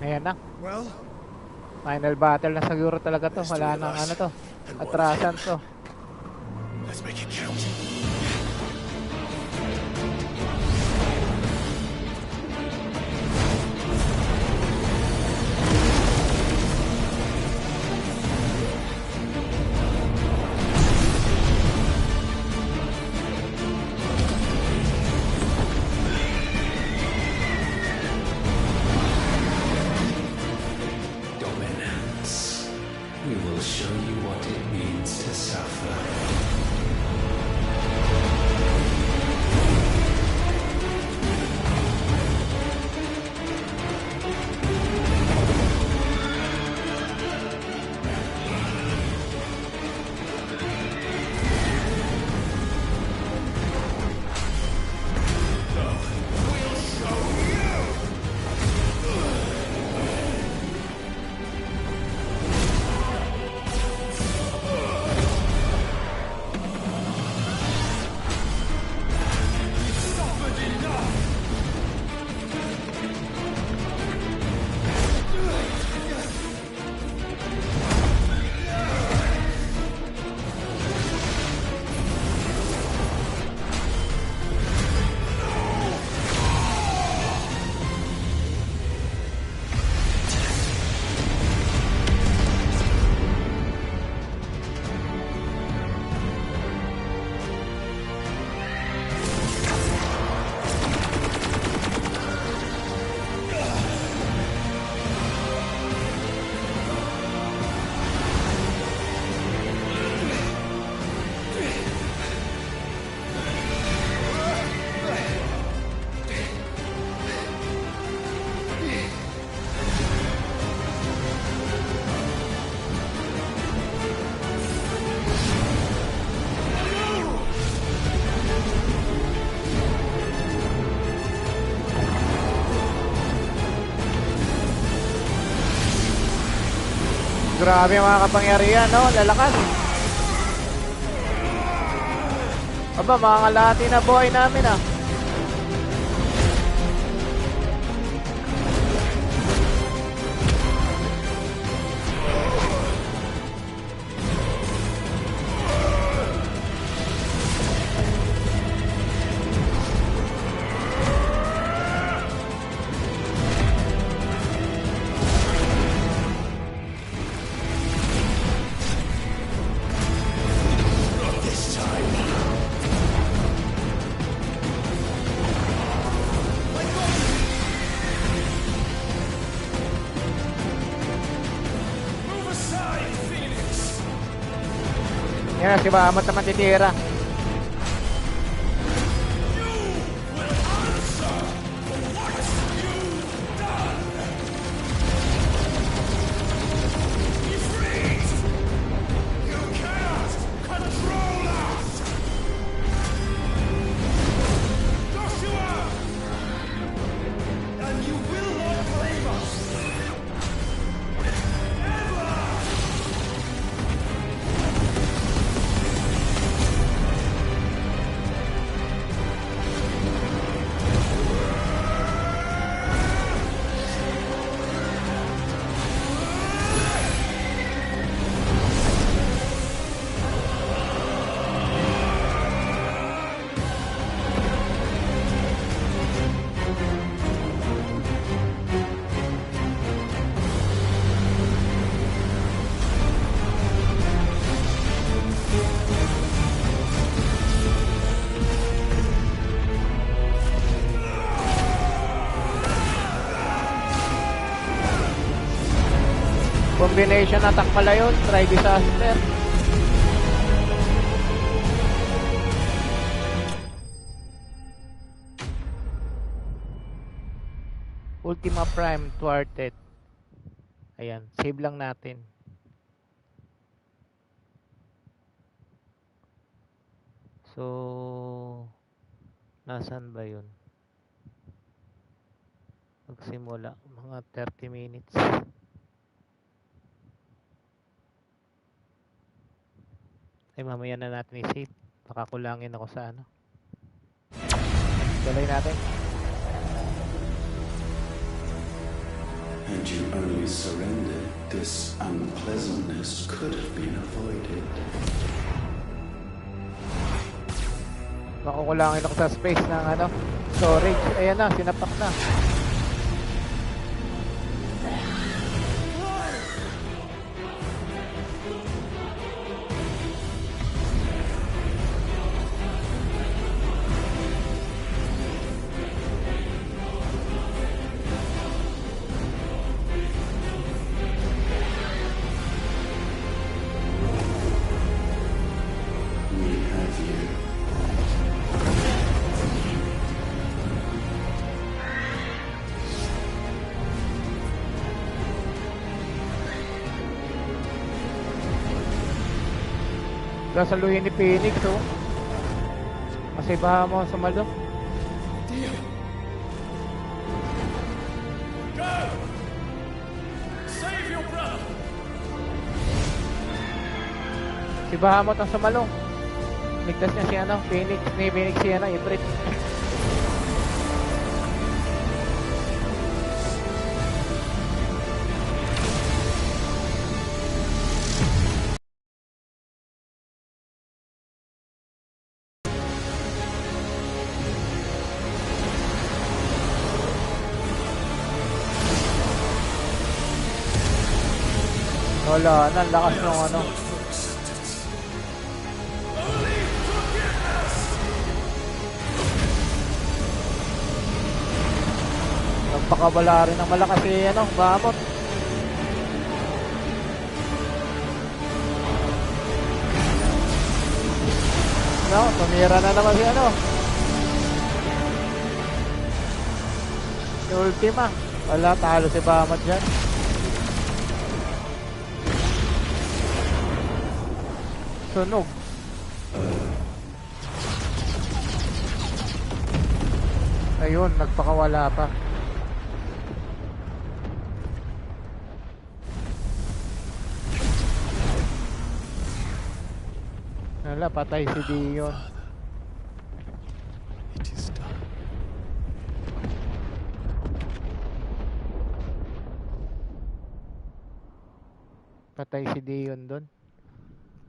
Ayan na. Well, final battle na siguro talaga to. Wala nang ano to. Atrasan to. let's make it count. We will show you what it means to suffer. Grabe yung mga kapangyarihan, no? Lalakas. Aba, mga kalahati na buhay namin, ah. Yan, si Bahamut naman titira. Combination attack pala yun. Try disaster. Ultima Prime thwarted. Ayan, save lang natin. So nasaan ba yun? Magsimula mga 30 minutes. Ay, mamaya na natin i-save. Baka kulangin ako sa ano. Dalay natin. And you only surrendered, this unpleasantness could have been avoided. Baka kulangin ako sa space ng ano, storage. Ayan na, sinapak na. Saluhin ni Phoenix, oh. Kasi ba mo sumalo? Deal. Go. Save your brother. Si Bahamut ang sumalong. Ligtas niya si ano, Phoenix, ni Phoenix si ano, Ifrit. Wala na, lakas ng ano. Nagpakabala rin ng malakas si ano, Bahamut. No, tumira na naman si ano. Si Ultima. Wala, talo si Bahamut dyan. Sunog. Ayun, nagpakawala pa. Wala, patay si Dion. It is done. Patay si Dion doon.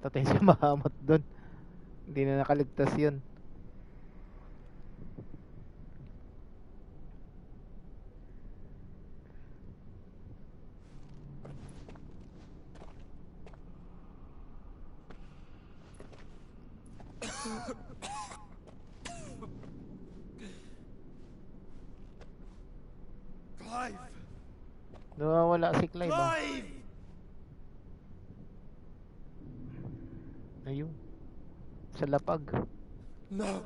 Patay si Mahamot doon. Hindi na nakaligtas yun. Clive! Nawawala si Clive. Clive! Ayun. Sa lapag. No.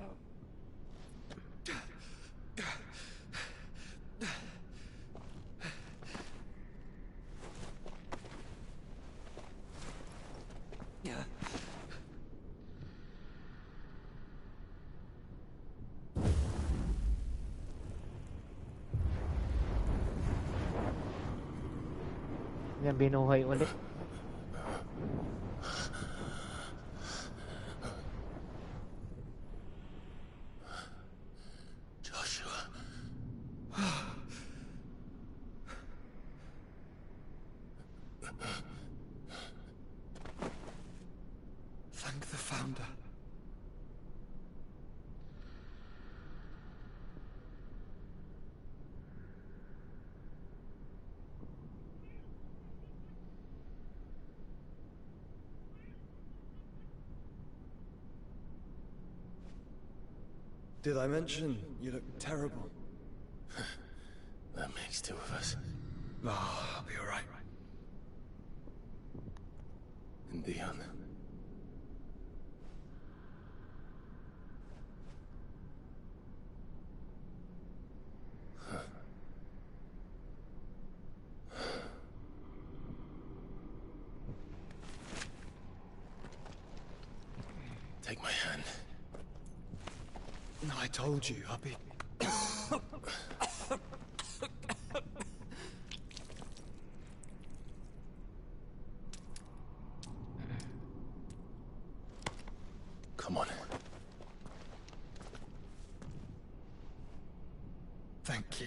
Yan, binuhay ulit. Joshua. Thank the Founder. Did I mention you look terrible? That makes two of us. Oh, I'll be alright. And Dion. Take my hand. No, I told you, I'll be... Come on. Thank you.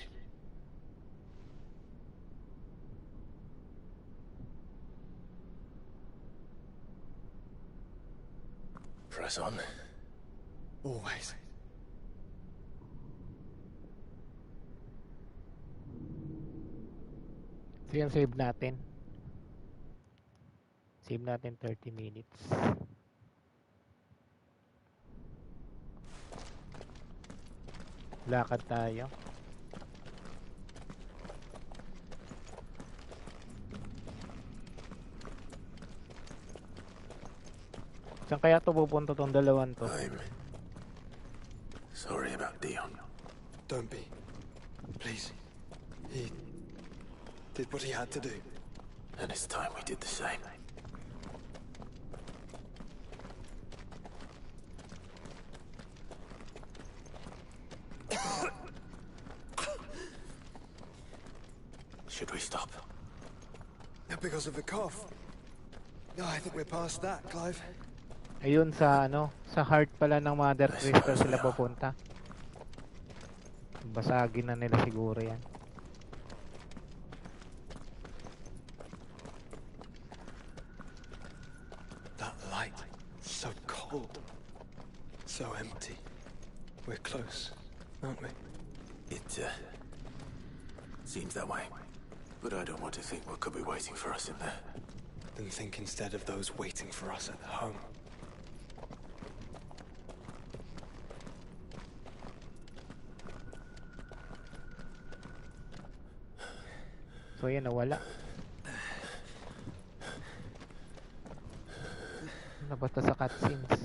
Press on. Always. So yan, save natin. Save natin 30 minutes. Lakad tayo. Saan kaya to pupunta tong dalawan to? I'm sorry about Dion. Don't be. Please. He did what he had to do. And it's time we did the same. Should we stop? Because of the cough. No, I think we're past that, Clive. Ayun sa ano, sa heart pala ng Mother Crystal sila pupunta. Basagin na nila siguro yan. That light, so cold. So empty. We're close, aren't we? It seems that way. But I don't want to think what could be waiting for us in there. Then think instead of those waiting for us at home. So yan, nawala. Nabata sa cutscenes.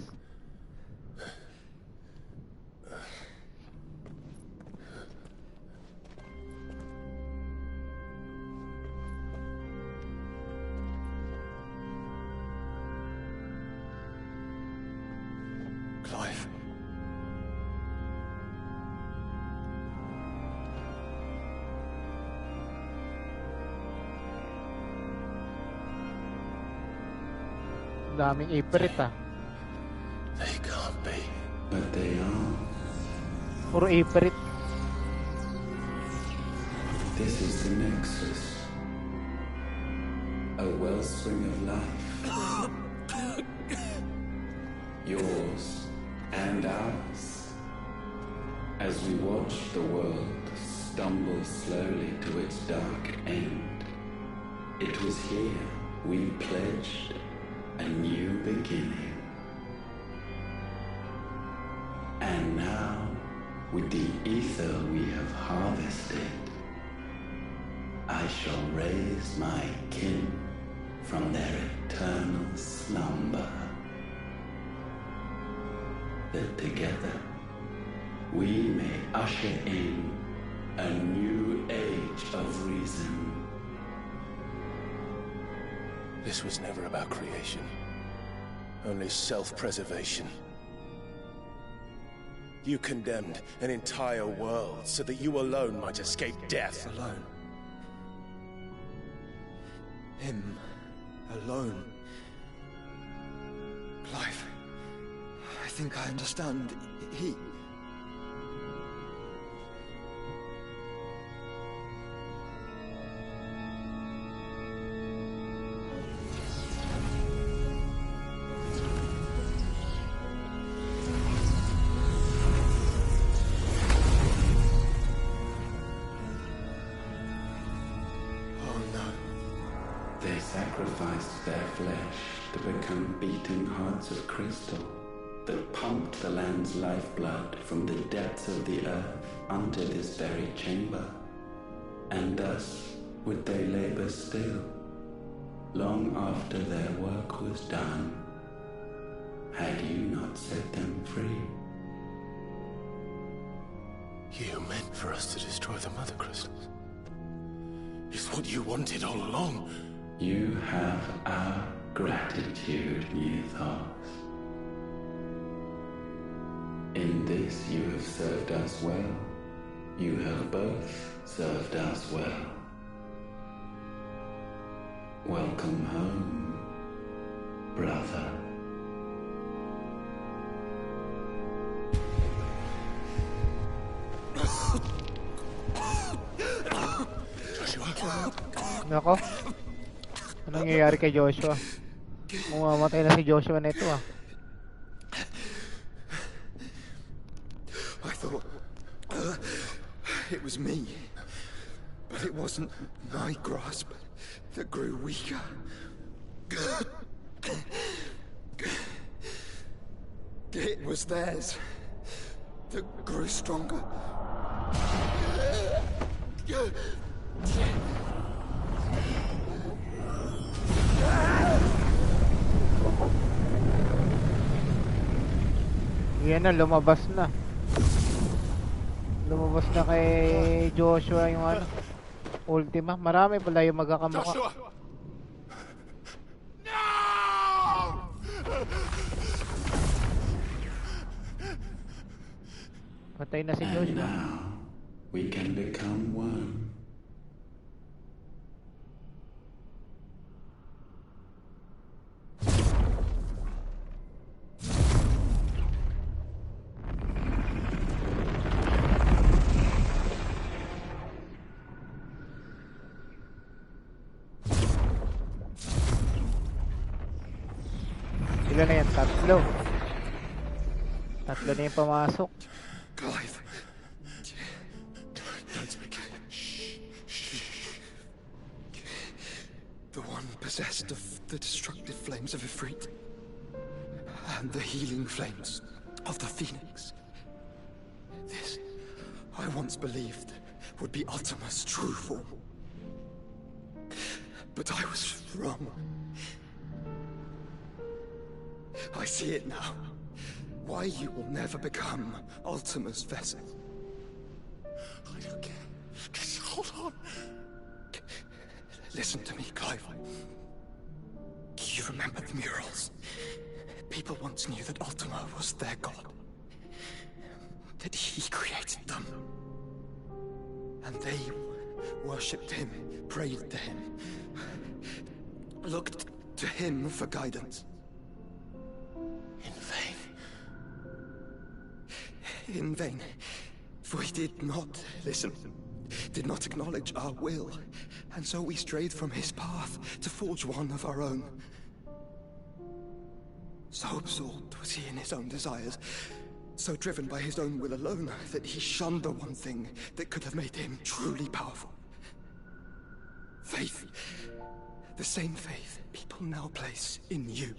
Clive. Daming iprit ah. But they are. Puro iprit. This is the Nexus. A wellspring of life. Yours and ours. As we watch the world stumble slowly to its dark end, it was here we pledged a new beginning. And now, with the ether we have harvested, I shall raise my kin from their eternal slumber. That together we may usher in a new age of reason. This was never about creation. Only self-preservation. You condemned an entire world so that you alone might escape death. Alone. Him. Alone. Clive. I think I understand. He... They sacrificed their flesh to become beating hearts of crystal that pumped the land's lifeblood from the depths of the earth unto this very chamber. And thus would they labor still, long after their work was done, had you not set them free. You meant for us to destroy the Mother Crystals. It's what you wanted all along. You have our gratitude, Mythos. In this you have served us well. You have both served us well. Welcome home, brother. Nako. Anong nangyayari kay Joshua? Mamamatay na si Joshua nito ah. I thought it was me, but it wasn't my grasp that grew weaker. It was theirs that grew stronger. Yan na, lumabas na. Lumabas na kay Joshua yung ano, Ultima. Marami pala yung magkakamukha. Joshua! Patay na si Joshua. And now we can become one. Ilan na yan? Tatlo. Tatlo na yung pumasok. Clive. Don't speak. The one possessed of the destructive flames of Ifrit. And the healing flames of the Phoenix. This, I once believed, would be Ultima's true form. But I was wrong. I see it now. Why you will never become Ultima's vessel. I don't care. Just hold on. Listen to me, Clive. You remember the murals? People once knew that Ultima was their god. That he created them. And they worshipped him, prayed to him, looked to him for guidance. In vain. in vain. For we did not listen, did not acknowledge our will, and so we strayed from his path to forge one of our own. So absorbed was he in his own desires, so driven by his own will alone, that he shunned the one thing that could have made him truly powerful. Faith. The same faith people now place in you.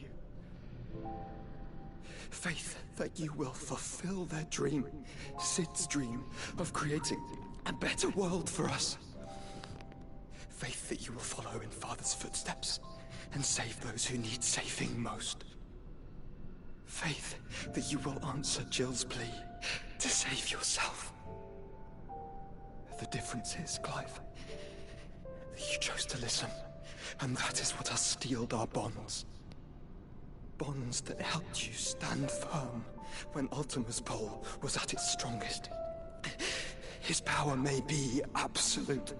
Faith that you will fulfill their dream, Sid's dream, of creating a better world for us. Faith that you will follow in Father's footsteps and save those who need saving most. Faith that you will answer Jill's plea to save yourself. The difference is, Clive, that you chose to listen, and that is what has steeled our bonds. Bonds that helped you stand firm when Ultima's pull was at its strongest. His power may be absolute,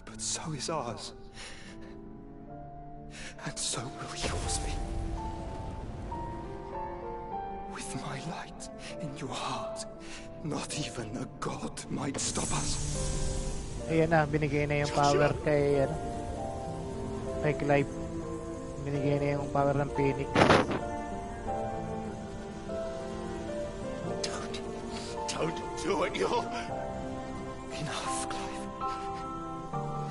but so is ours. And so will yours be. With my light in your heart, not even a god might stop us. Ayan na, binigay na yung power kay, kay Clive. Binigay na yung power ng Phoenix. Don't do it, you'll... Enough, Clive.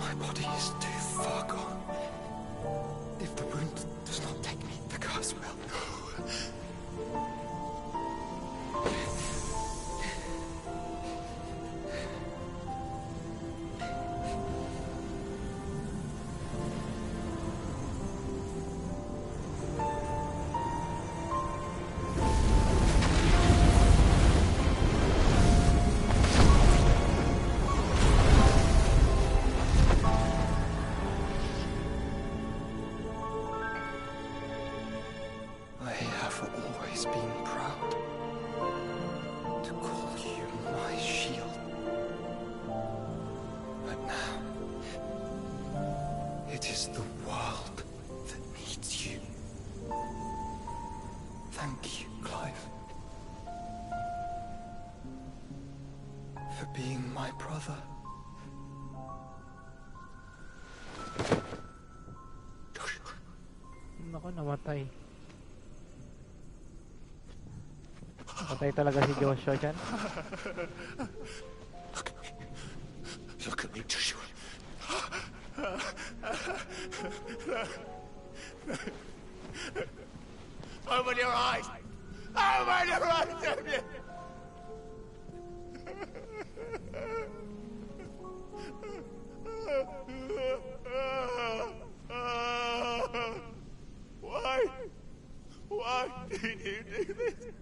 My body is too far gone. If the wound does not take me, the curse will. Namatay. Namatay talaga si Joshua dyan. Look at me, Joshua. Open your eyes! Open your eyes, Damien! Why did you do this?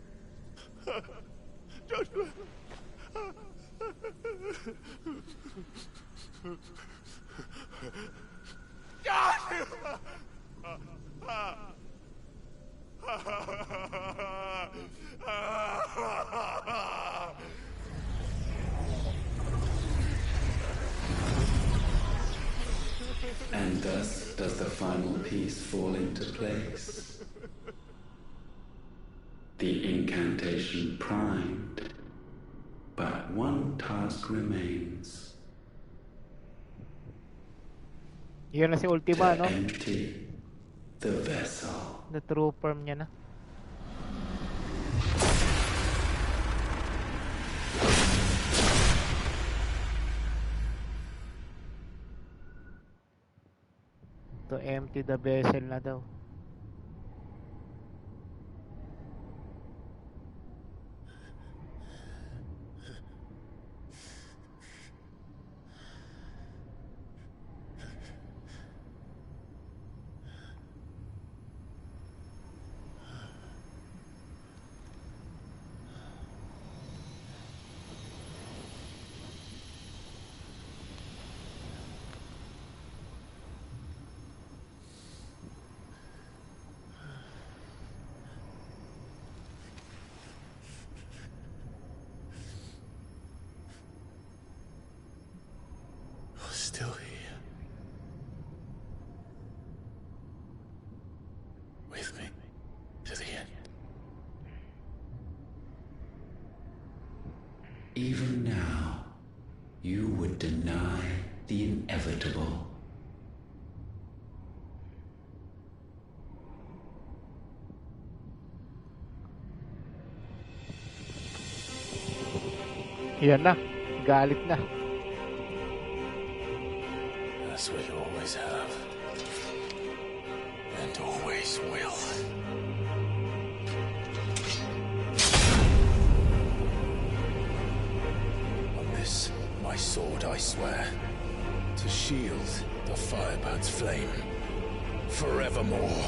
Joshua. Joshua! And thus does the final piece fall into place. The incantation primed, but one task remains. Yun na si Ultima, no? Empty the vessel. The true form niya na. To empty the vessel na daw. you would deny the inevitable. Yan na. Galit na. That's what you always have. And always will. On this, my sword, I swear, to shield the Firebird's flame forevermore.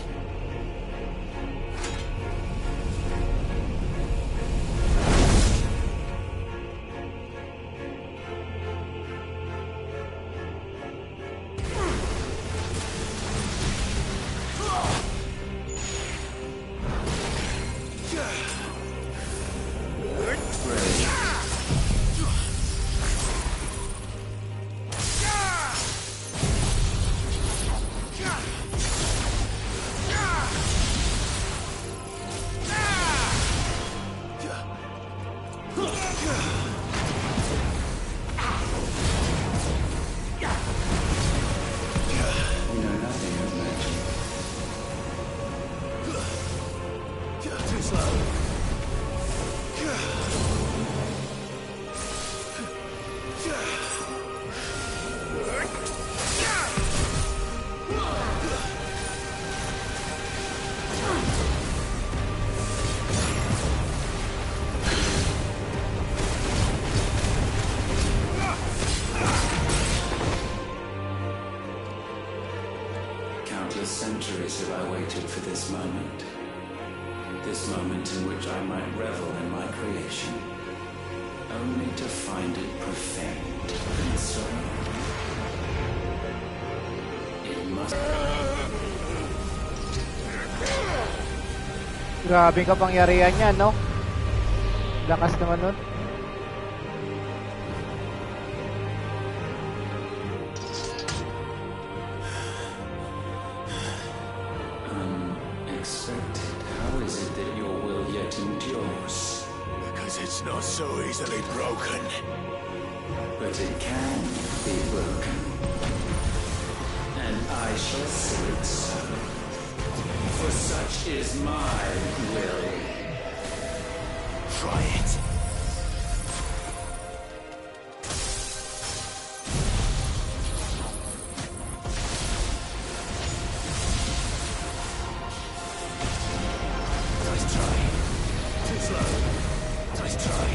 Centuries have I waited for this moment. This moment in which I might revel in my creation, only to find it profaned and so. It must. Grabe kapangyarihan niya, no? Lakas naman nun. It's not so easily broken. But it can be broken. And I shall see it so. For such is my will. Try it. Nice try. Too slow. Nice try.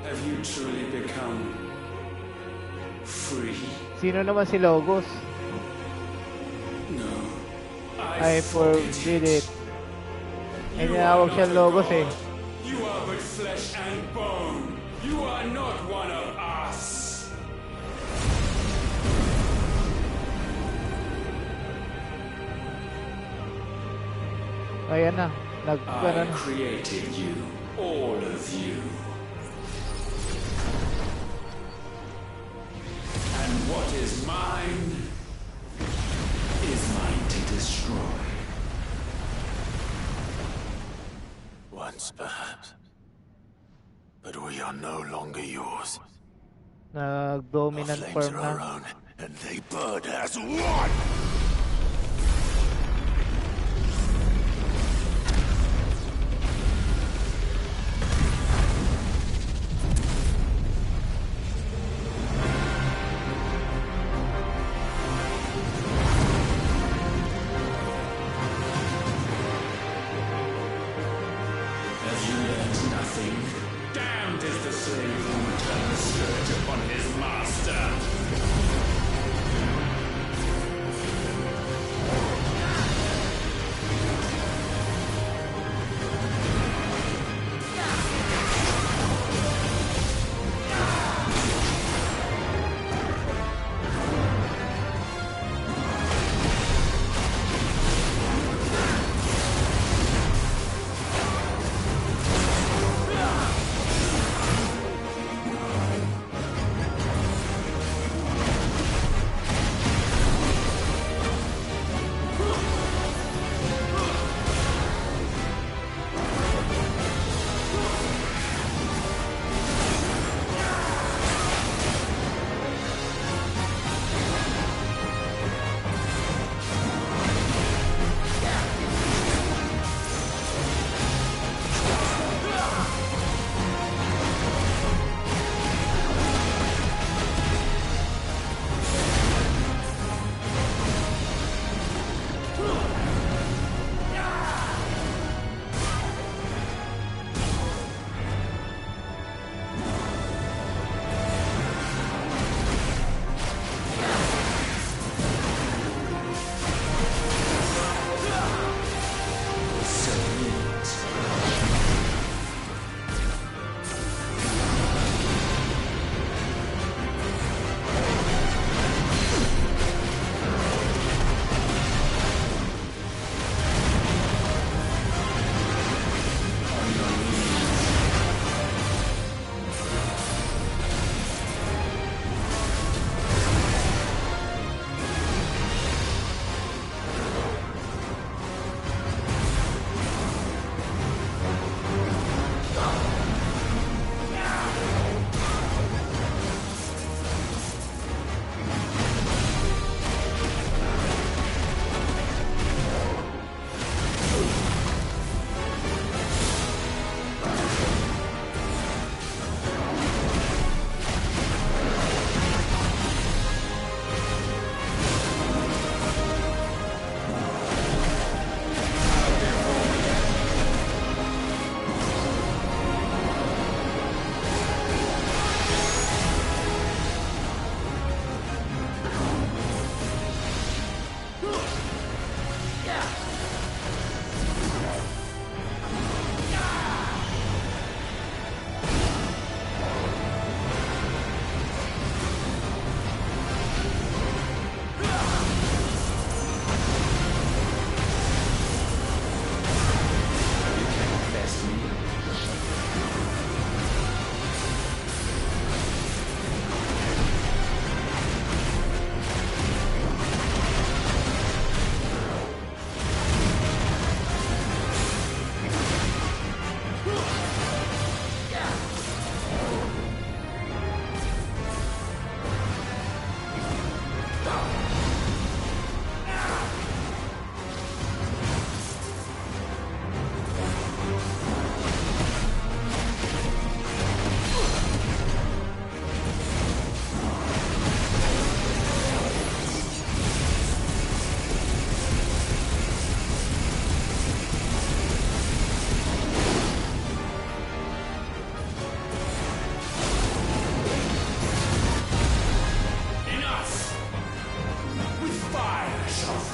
Have you truly become free? Sino naman si Logos? No, I forbid it. May tinawag siyang Logos eh. You are but flesh and bone. You are not one of us. Ayan na. I created you, all of you. And what is mine is mine to destroy. Once, perhaps. But we are no longer yours. Nag-dominant Our form flames are our na. own, and they burn as one! Have you learned nothing? Damned is the slave who turns the spirit upon his master.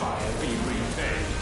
fire be repaid.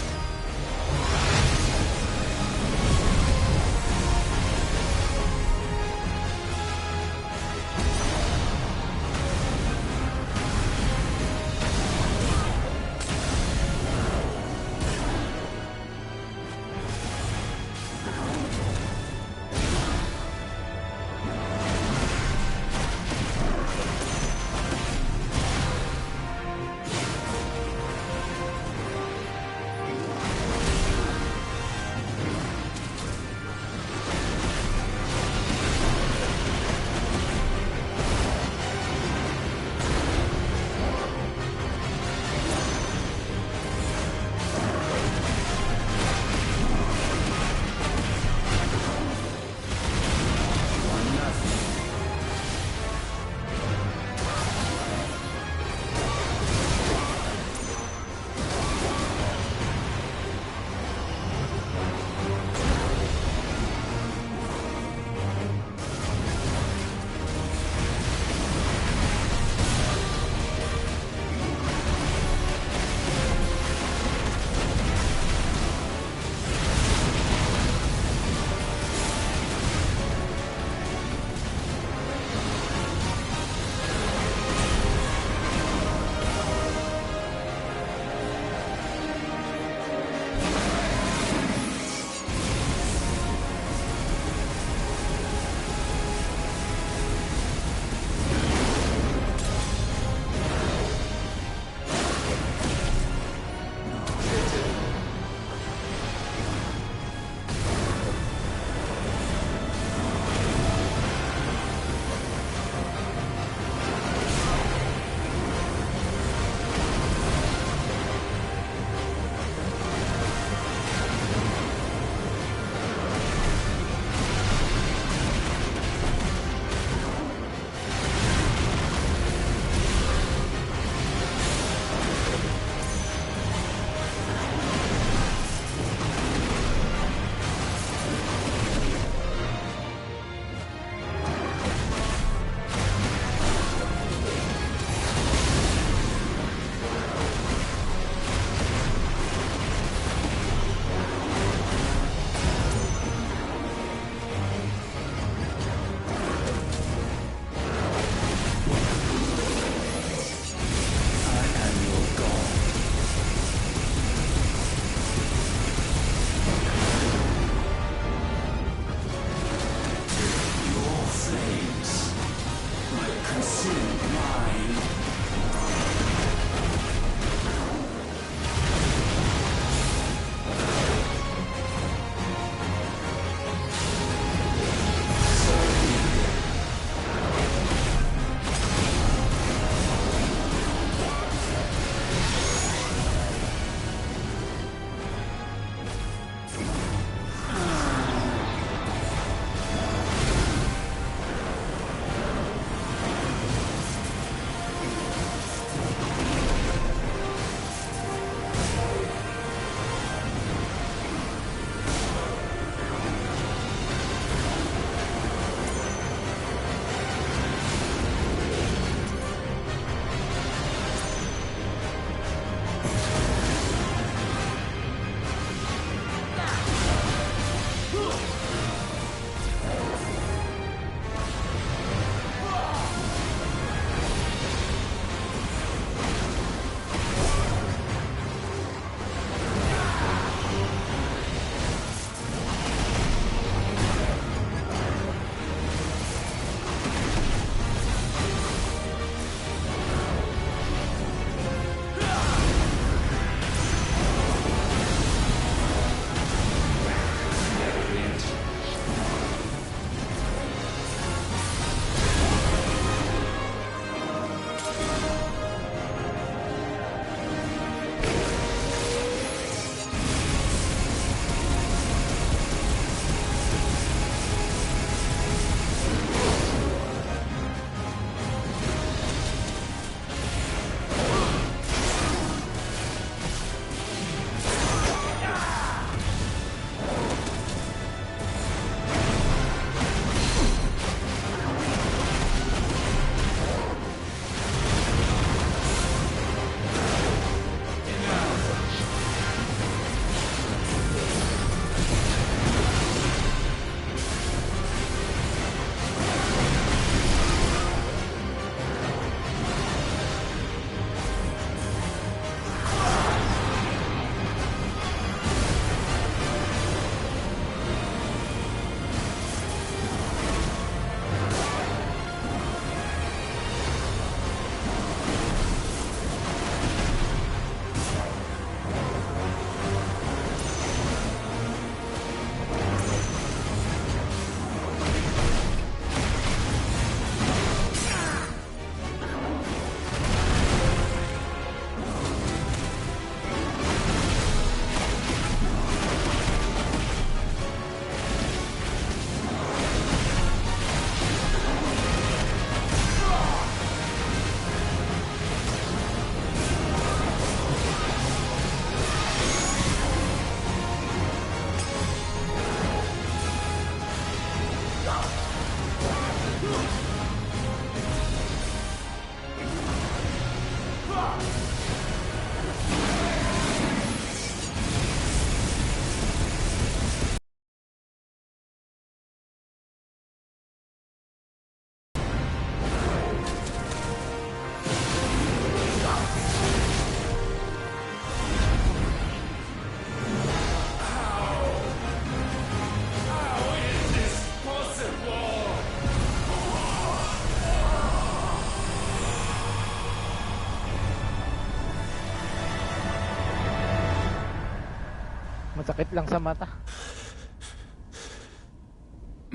Masakit lang sa mata.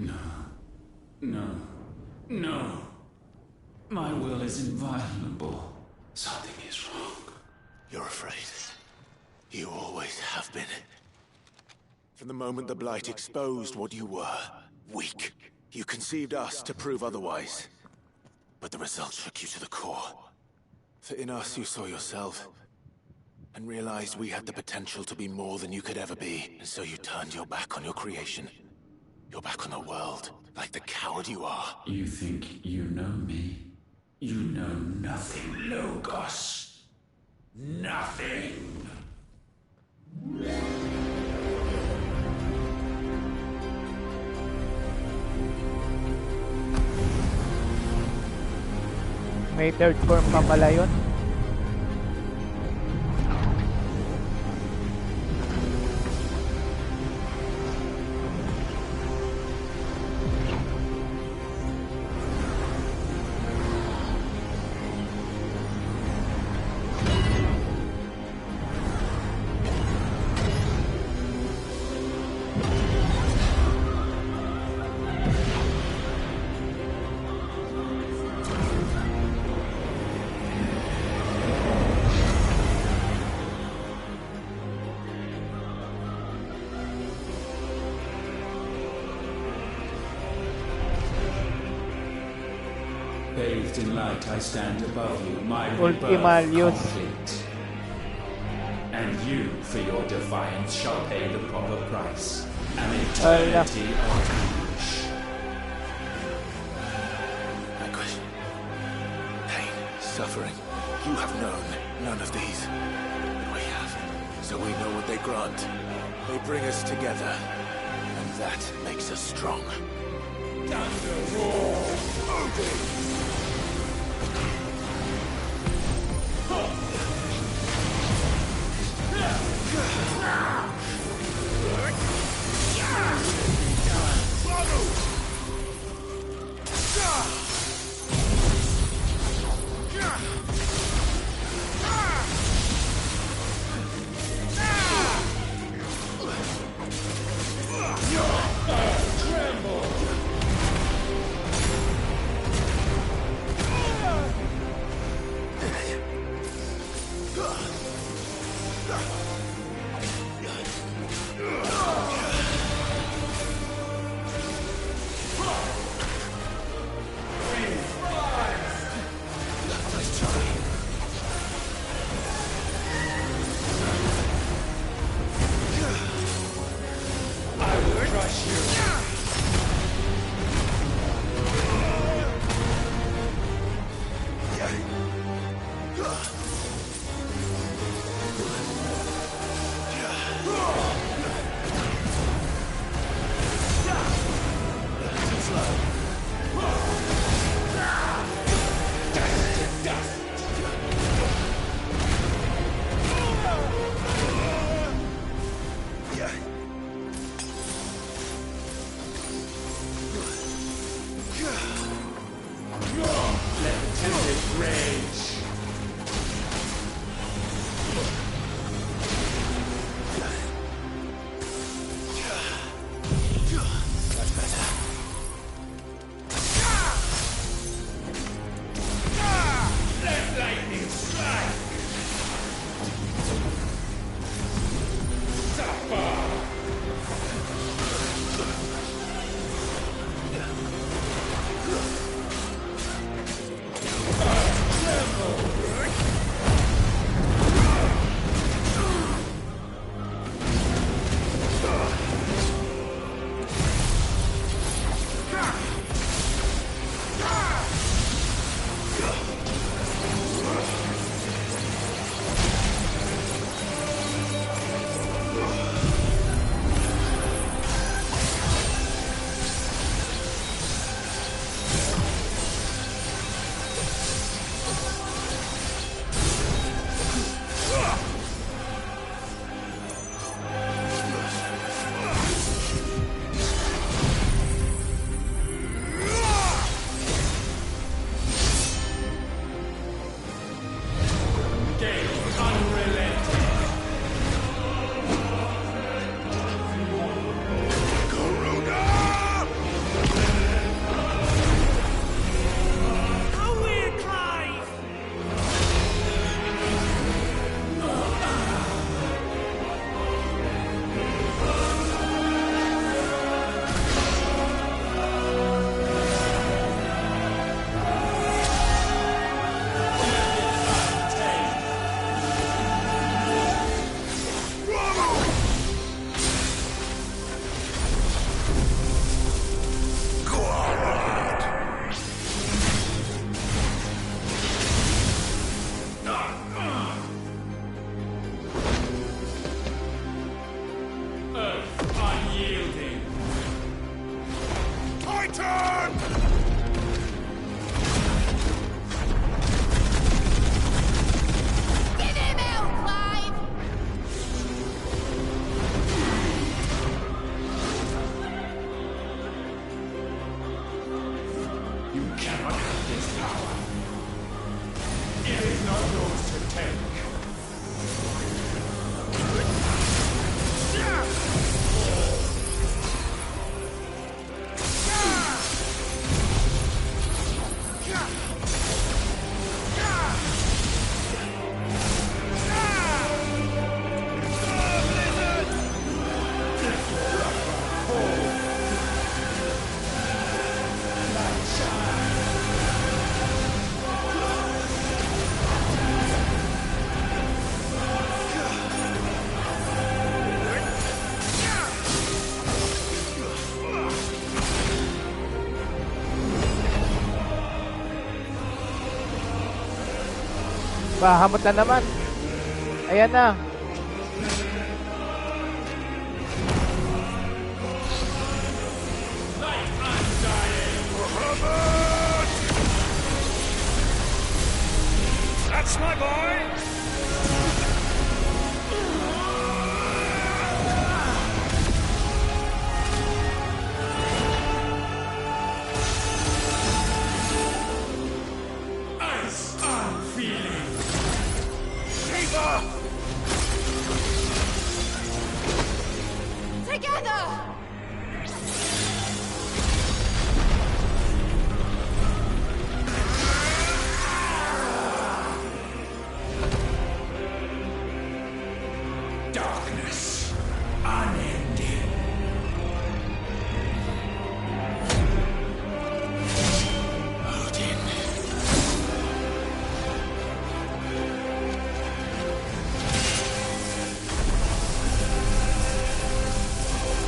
No. No. No. My will is inviolable. Something is wrong. You're afraid. You always have been. From the moment the Blight exposed what you were, weak, you conceived us to prove otherwise. But the results shook you to the core. For in us you saw yourself, and realized we had the potential to be more than you could ever be. And so you turned your back on your creation. Your back on the world, like the coward you are. You think you know me? You know nothing, Logos. Nothing. May third form pa pala yun. Bathed in light, I stand above you, my Ultimal rebirth use. complete. And you, for your defiance, shall pay the proper price. An eternity of anguish. Anguish. Pain. Suffering. You have known none of these. But we have. So we know what they grant. They bring us together. And that makes us strong. Thunder roar! Odin! Hamot na naman. Ayan na. That's my boy! Ice unfeeling! Shiva! Together! Darkness, unending. Odin.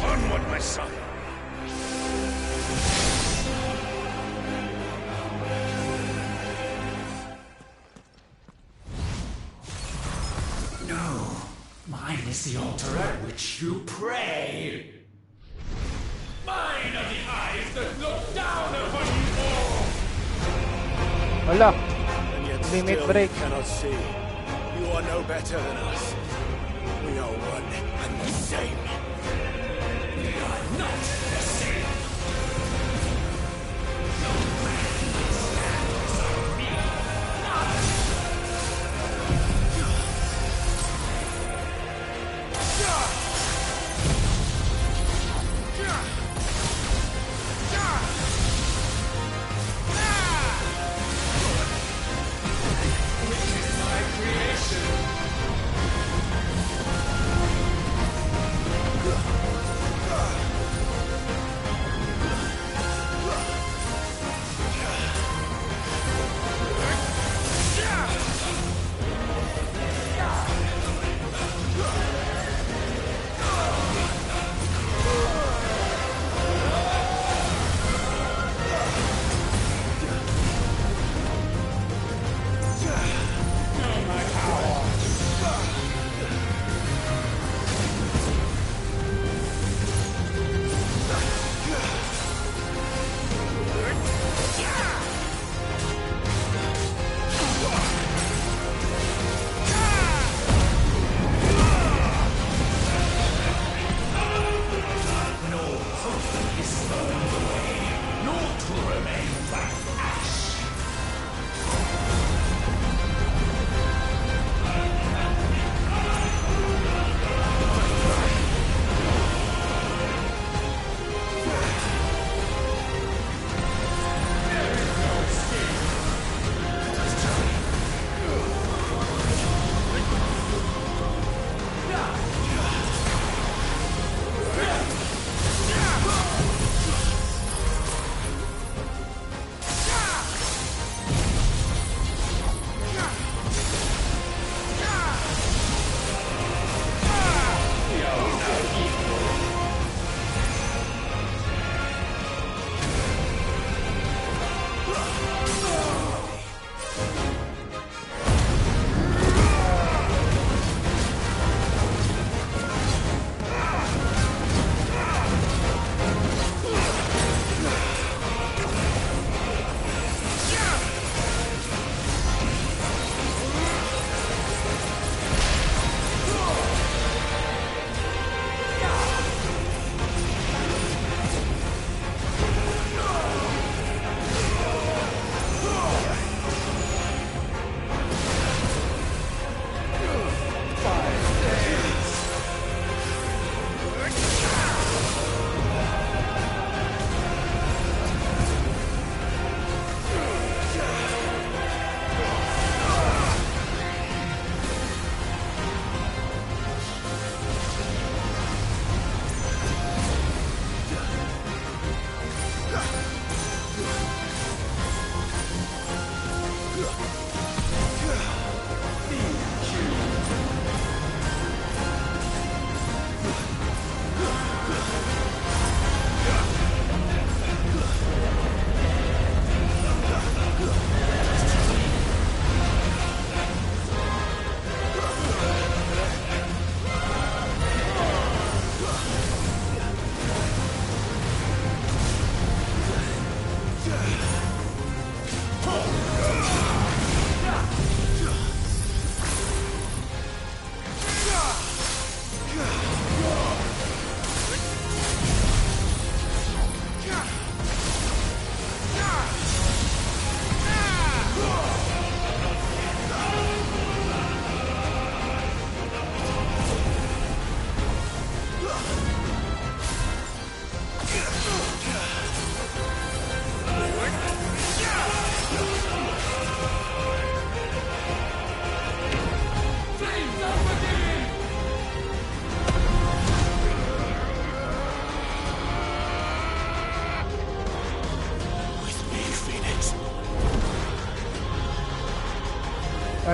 Onward, my son. No. Mine is the altar at which you pray. Mine are the eyes that look down upon you all. Wala. And yet Limit still break. you cannot see. You are no better than us. We are one and the same. We are not the same. No man can stand beside me. Witness my creation.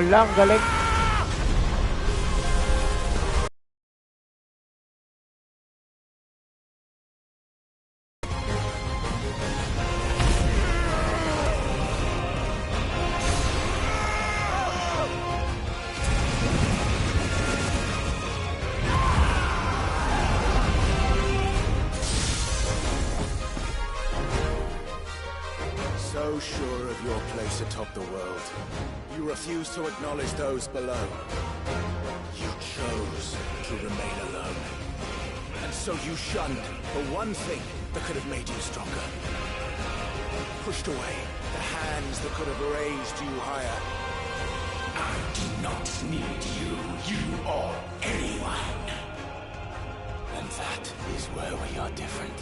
Wala, ang galing. So sure of your place atop the world, you refuse to acknowledge those below. You chose to remain alone. And so you shunned the one thing that could have made you stronger. Pushed away the hands that could have raised you higher. I do not need you, or anyone. And that is where we are different.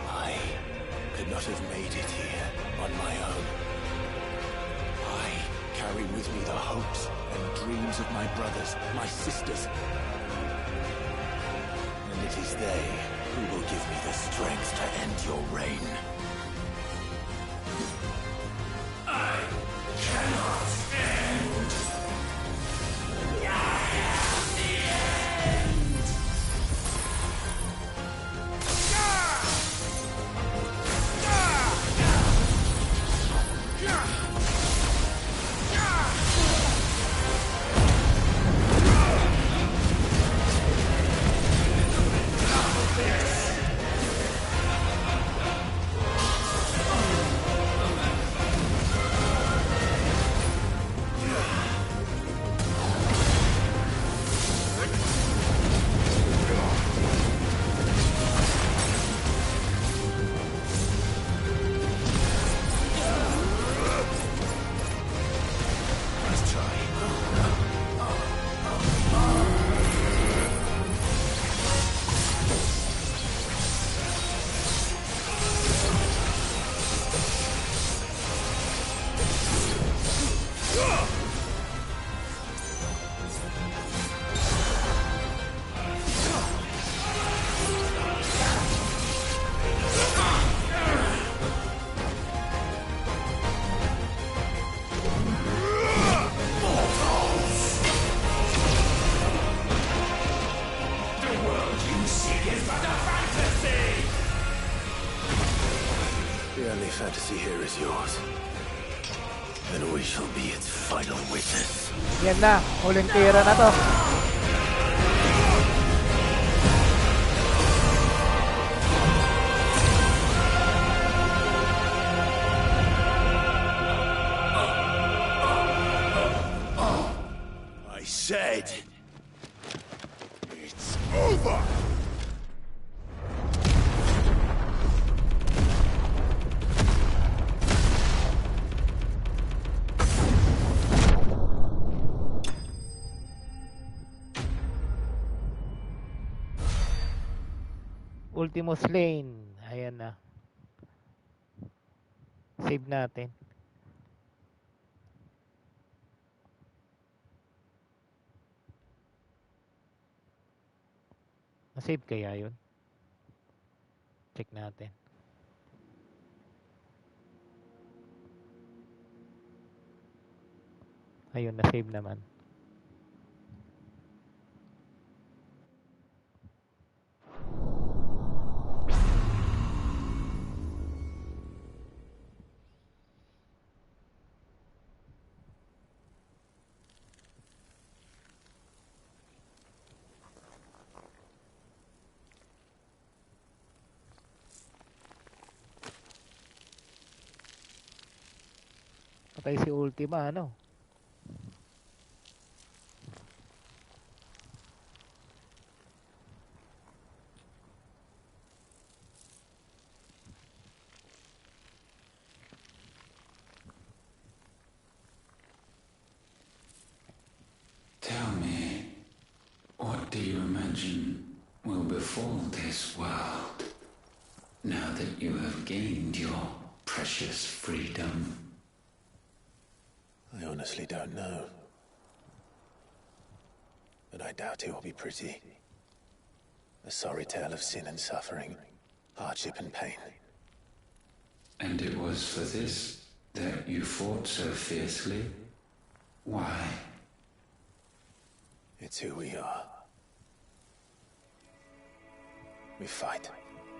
I could not have made it here on my own. I carry with me the hopes and dreams of my brothers, my sisters. And it is they who will give me the strength to end your reign. I cannot end. I am the end. The only fantasy here is yours. And we shall be its final witness. Yan na, huling tira na to. I said, it's over! Ultimo Slain. Ayan na. Save natin. Na-save kaya yun? Check natin. Ayun, na-save naman. Patay si Ultima, ano? Tell me, what do you imagine will befall this world now that you have gained your precious freedom? I honestly don't know. But I doubt it will be pretty. A sorry tale of sin and suffering, hardship and pain. And it was for this that you fought so fiercely? Why? It's who we are. We fight.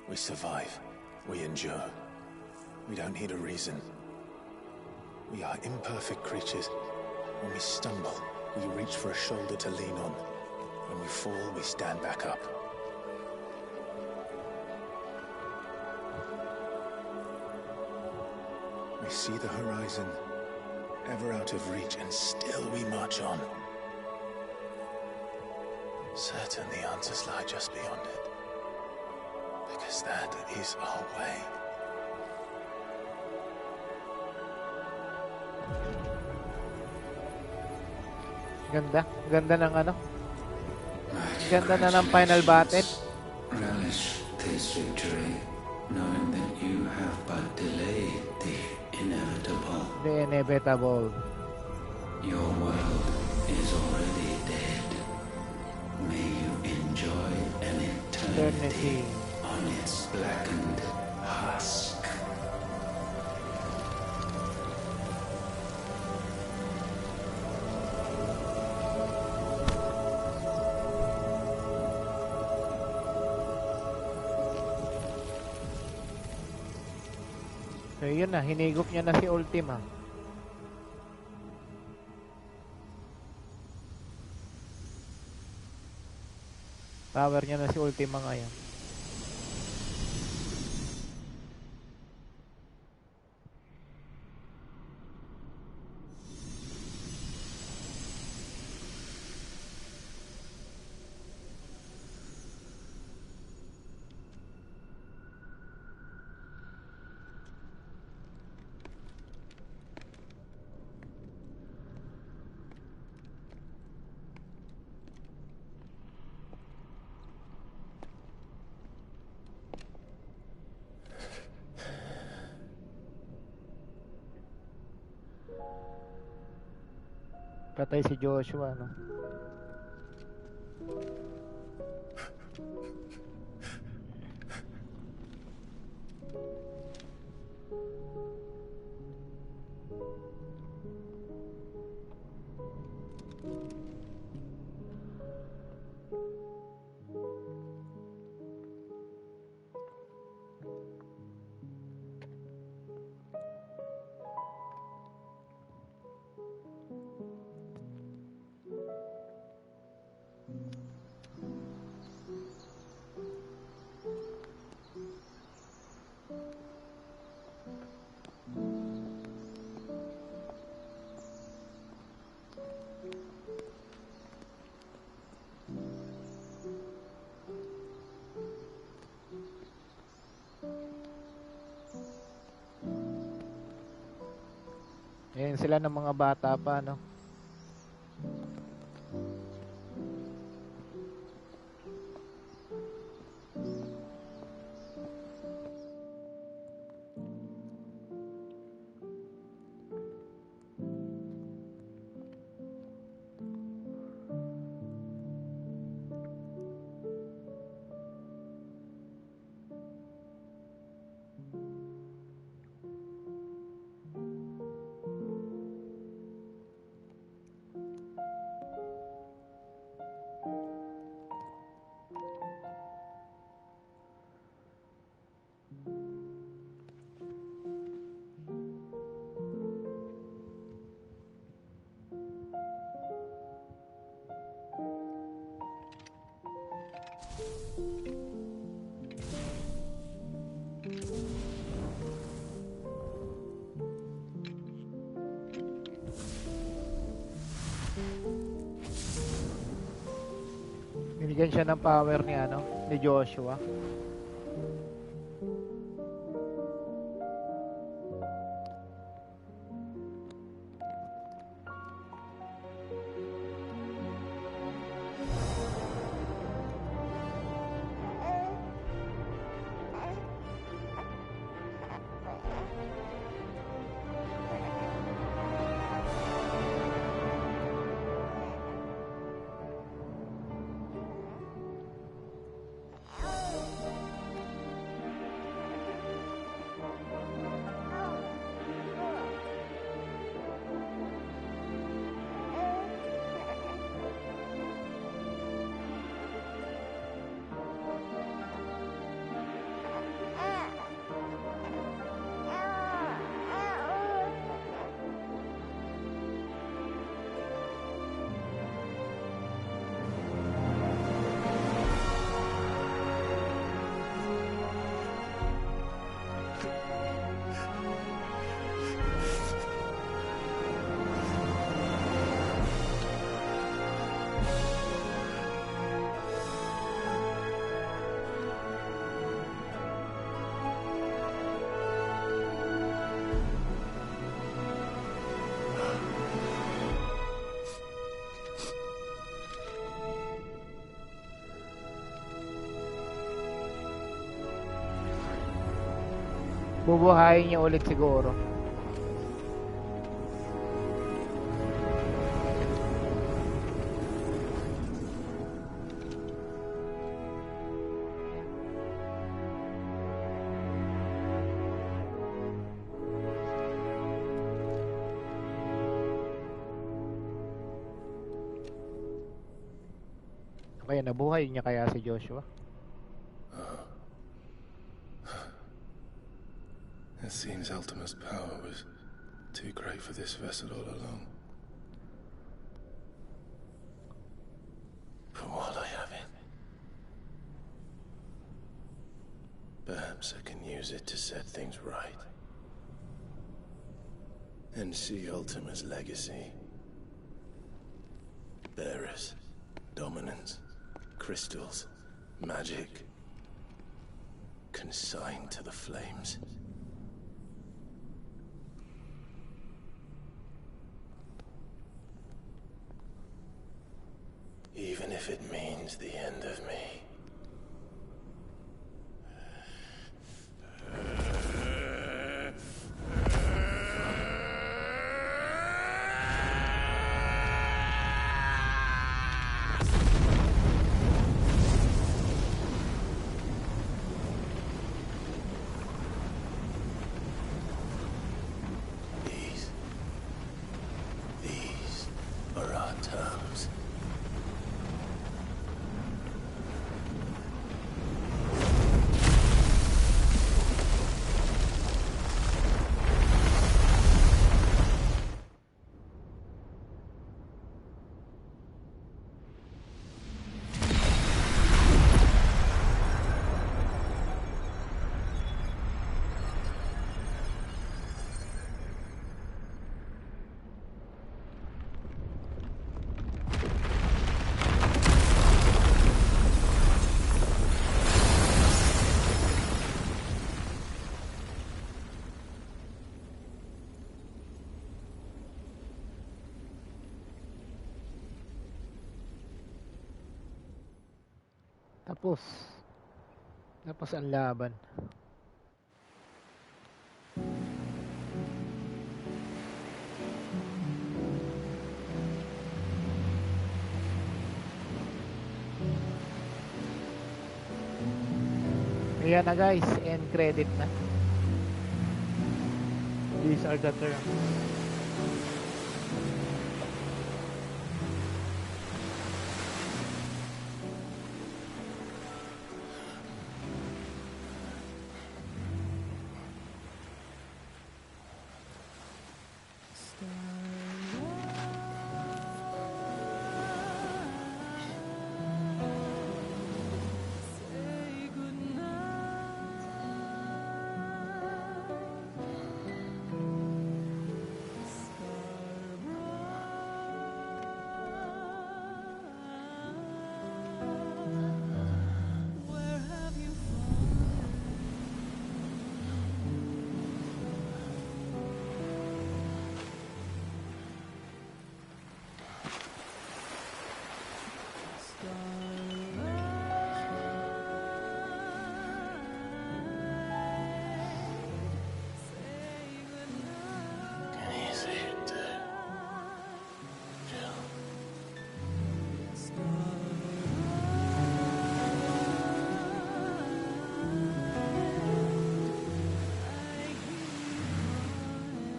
We survive. We endure. We don't need a reason. We are imperfect creatures. When we stumble, we reach for a shoulder to lean on. When we fall, we stand back up. We see the horizon, ever out of reach, and still we march on. Certain the answers lie just beyond it. Because that is our way. Ganda. Ganda ng ano. Ganda na ng final battle. Relish this victory, knowing that you have but delayed the inevitable. The inevitable. Your world is already dead. May you enjoy an eternity on its blackened husk. So yun na, hinigop niya na si Ultima. Power niya na si Ultima ngayon. Patay si Joshua, no? Ayan sila ng mga bata pa, no? Binigyan siya ng power ni ano, ni Joshua. Bubuhayin niya ulit siguro. Kaya nabuhay niya kaya si Joshua? It seems Ultima's power was too great for this vessel all along. But while I have it, perhaps I can use it to set things right. And see Ultima's legacy. Bearers, dominance, crystals, magic, consigned to the flames. Even if it means the end of me. These are our terms. Tapos ang laban. Ayan na guys, end credit na. These are the terms.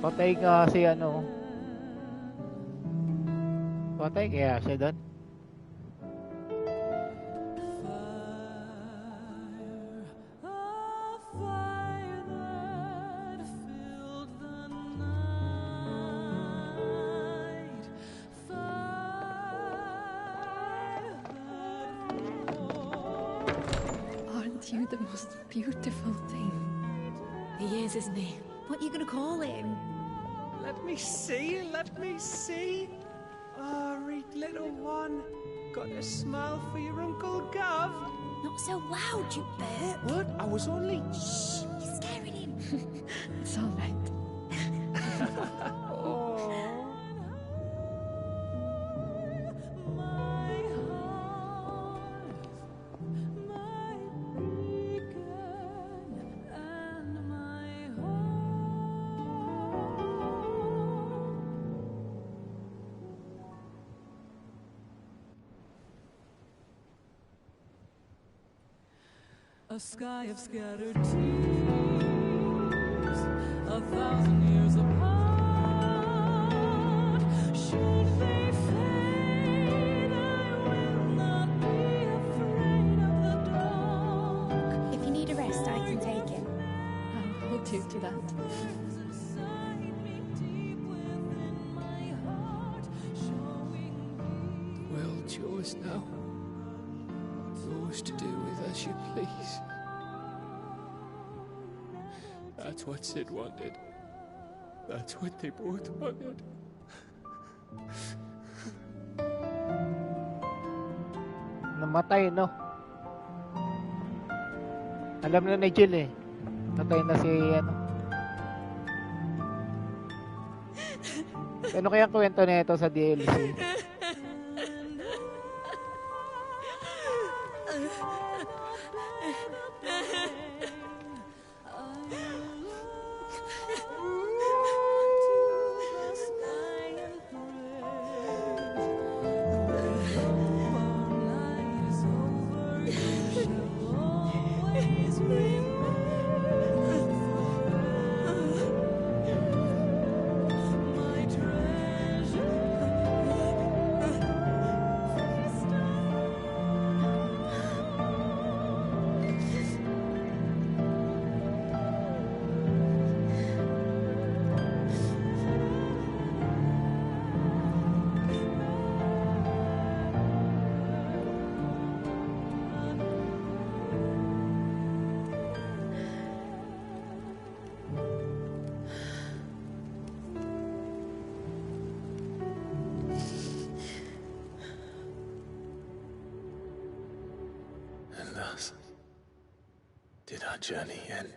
Patay ka si ano. Patay kaya siya doon. Aren't you the most beautiful thing? He is, isn't he? What are you gonna call him? Let me see, let me see. Oh, read little one. Got a smile for your Uncle Gav. Not so loud, you burp. What? I was only... Shh. You're scaring him. It's all right. A sky of scattered tears, 1,000 years apart. Should they fade, I will not be afraid of the dark. If you need a rest, I can take it. I'll hold you to that. The world's yours now. Yours to do with as you please. That's what Sid wanted. That's what they both wanted. Namatay, no? Alam na ni Jill eh. Natay na si ano. Ano kaya ang kwento nito sa DLC? And thus did our journey end.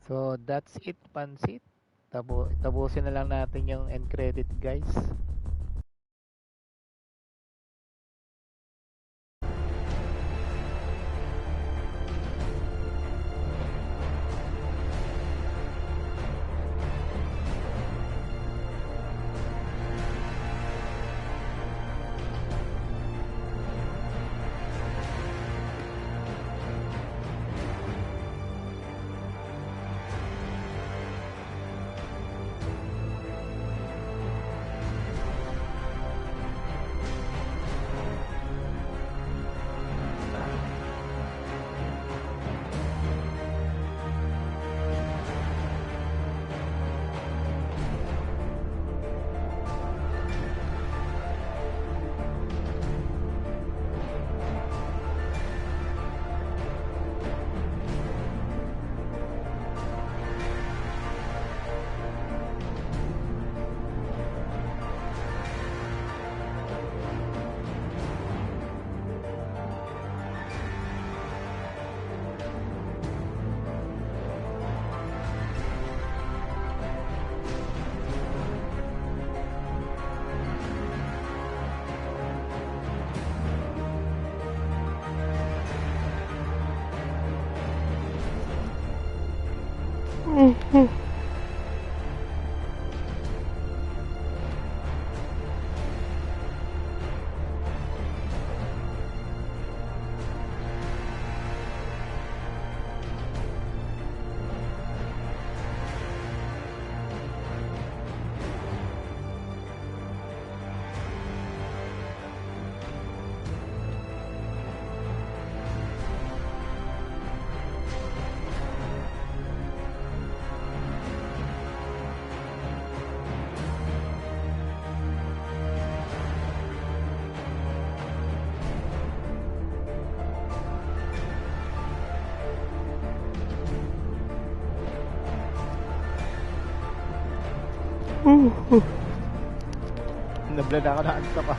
So that's it, Pansit. Tapusin na lang natin yung end credit, guys. Nablan ako na ansa pa.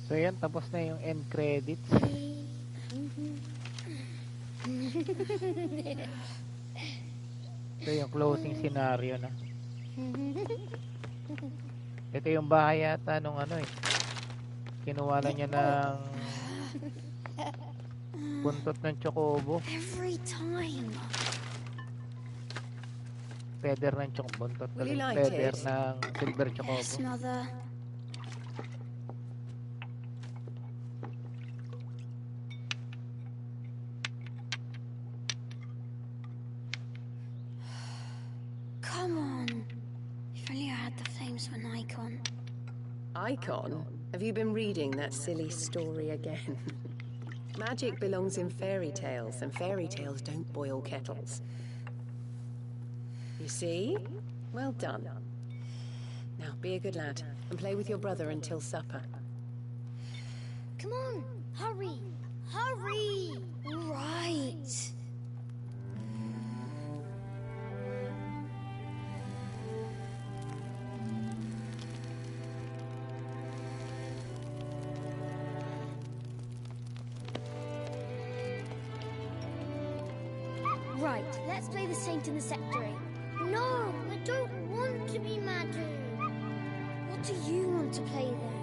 So yan, tapos na yung end credits. So yung closing scenario na. Ito yung bahay yata nung ano eh. Kinuha na niya ng buntot ng chocobo. Every time. Feather ng buntot Will you ng like feather it? ng silver chocobo. Yes, Mother. Come on. If only I had the flames for an icon. Icon? Have you been reading that silly story again? Magic belongs in fairy tales, and fairy tales don't boil kettles. You see? Well done. Now, be a good lad, and play with your brother until supper. Come on, hurry! Hurry! Right. Right, let's play the saint in the secretary. No, I don't want to be Madu. What do you want to play then?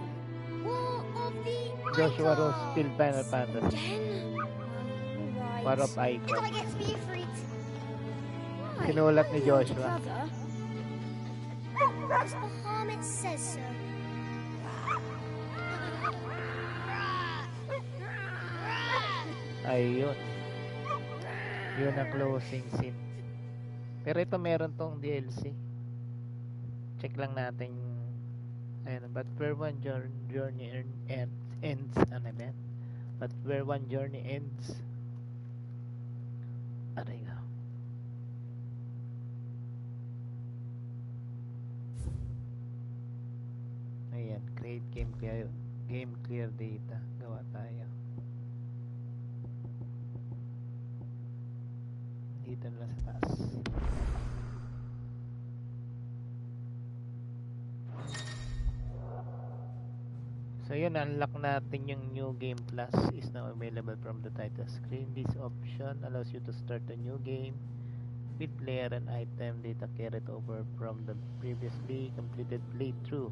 War of the Joshua Icons. Rosefield Final Fantasy. Again? Right. War of Icons. Do I get to be a freak? Why? Sinulat ni I'm your older Joshua. brother. Because Bahamut says so. Ayun. Yun ang closing scene. Pero ito meron tong DLC. Check lang natin. Ayun, but where one journey ends, ano ba? But where one journey ends. Aray nga. Ayan, create game clear data. Gawa tayo. Dito na sa taas. So yun, unlock natin yung new game plus is now available from the title screen. This option allows you to start a new game with player and item data carried over from the previously completed playthrough.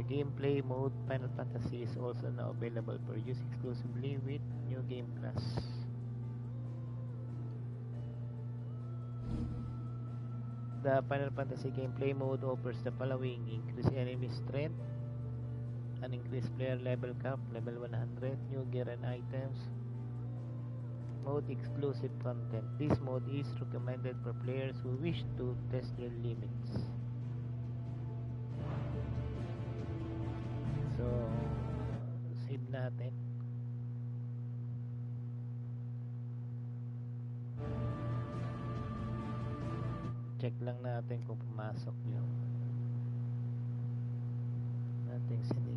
The gameplay mode Final Fantasy is also now available for use exclusively with new game plus. The Final Fantasy gameplay mode offers the following: increase enemy strength, an increased player level cap, level 100, new gear and items, mode exclusive content. This mode is recommended for players who wish to test their limits. So, save natin. Check lang natin kung pumasok yung nating sinave.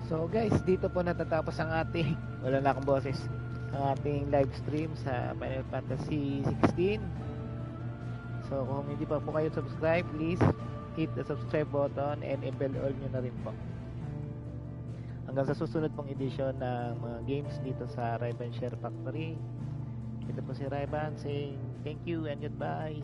So guys, dito po natatapos ang ating wala na akong boses, ang ating live stream sa Final Fantasy 16. So kung hindi pa po kayo subscribe, please hit the subscribe button and i-bell all nyo na rin po. Hanggang sa susunod pong edition ng mga games dito sa Rayban Share Factory. Ito po si Rayban saying thank you and goodbye.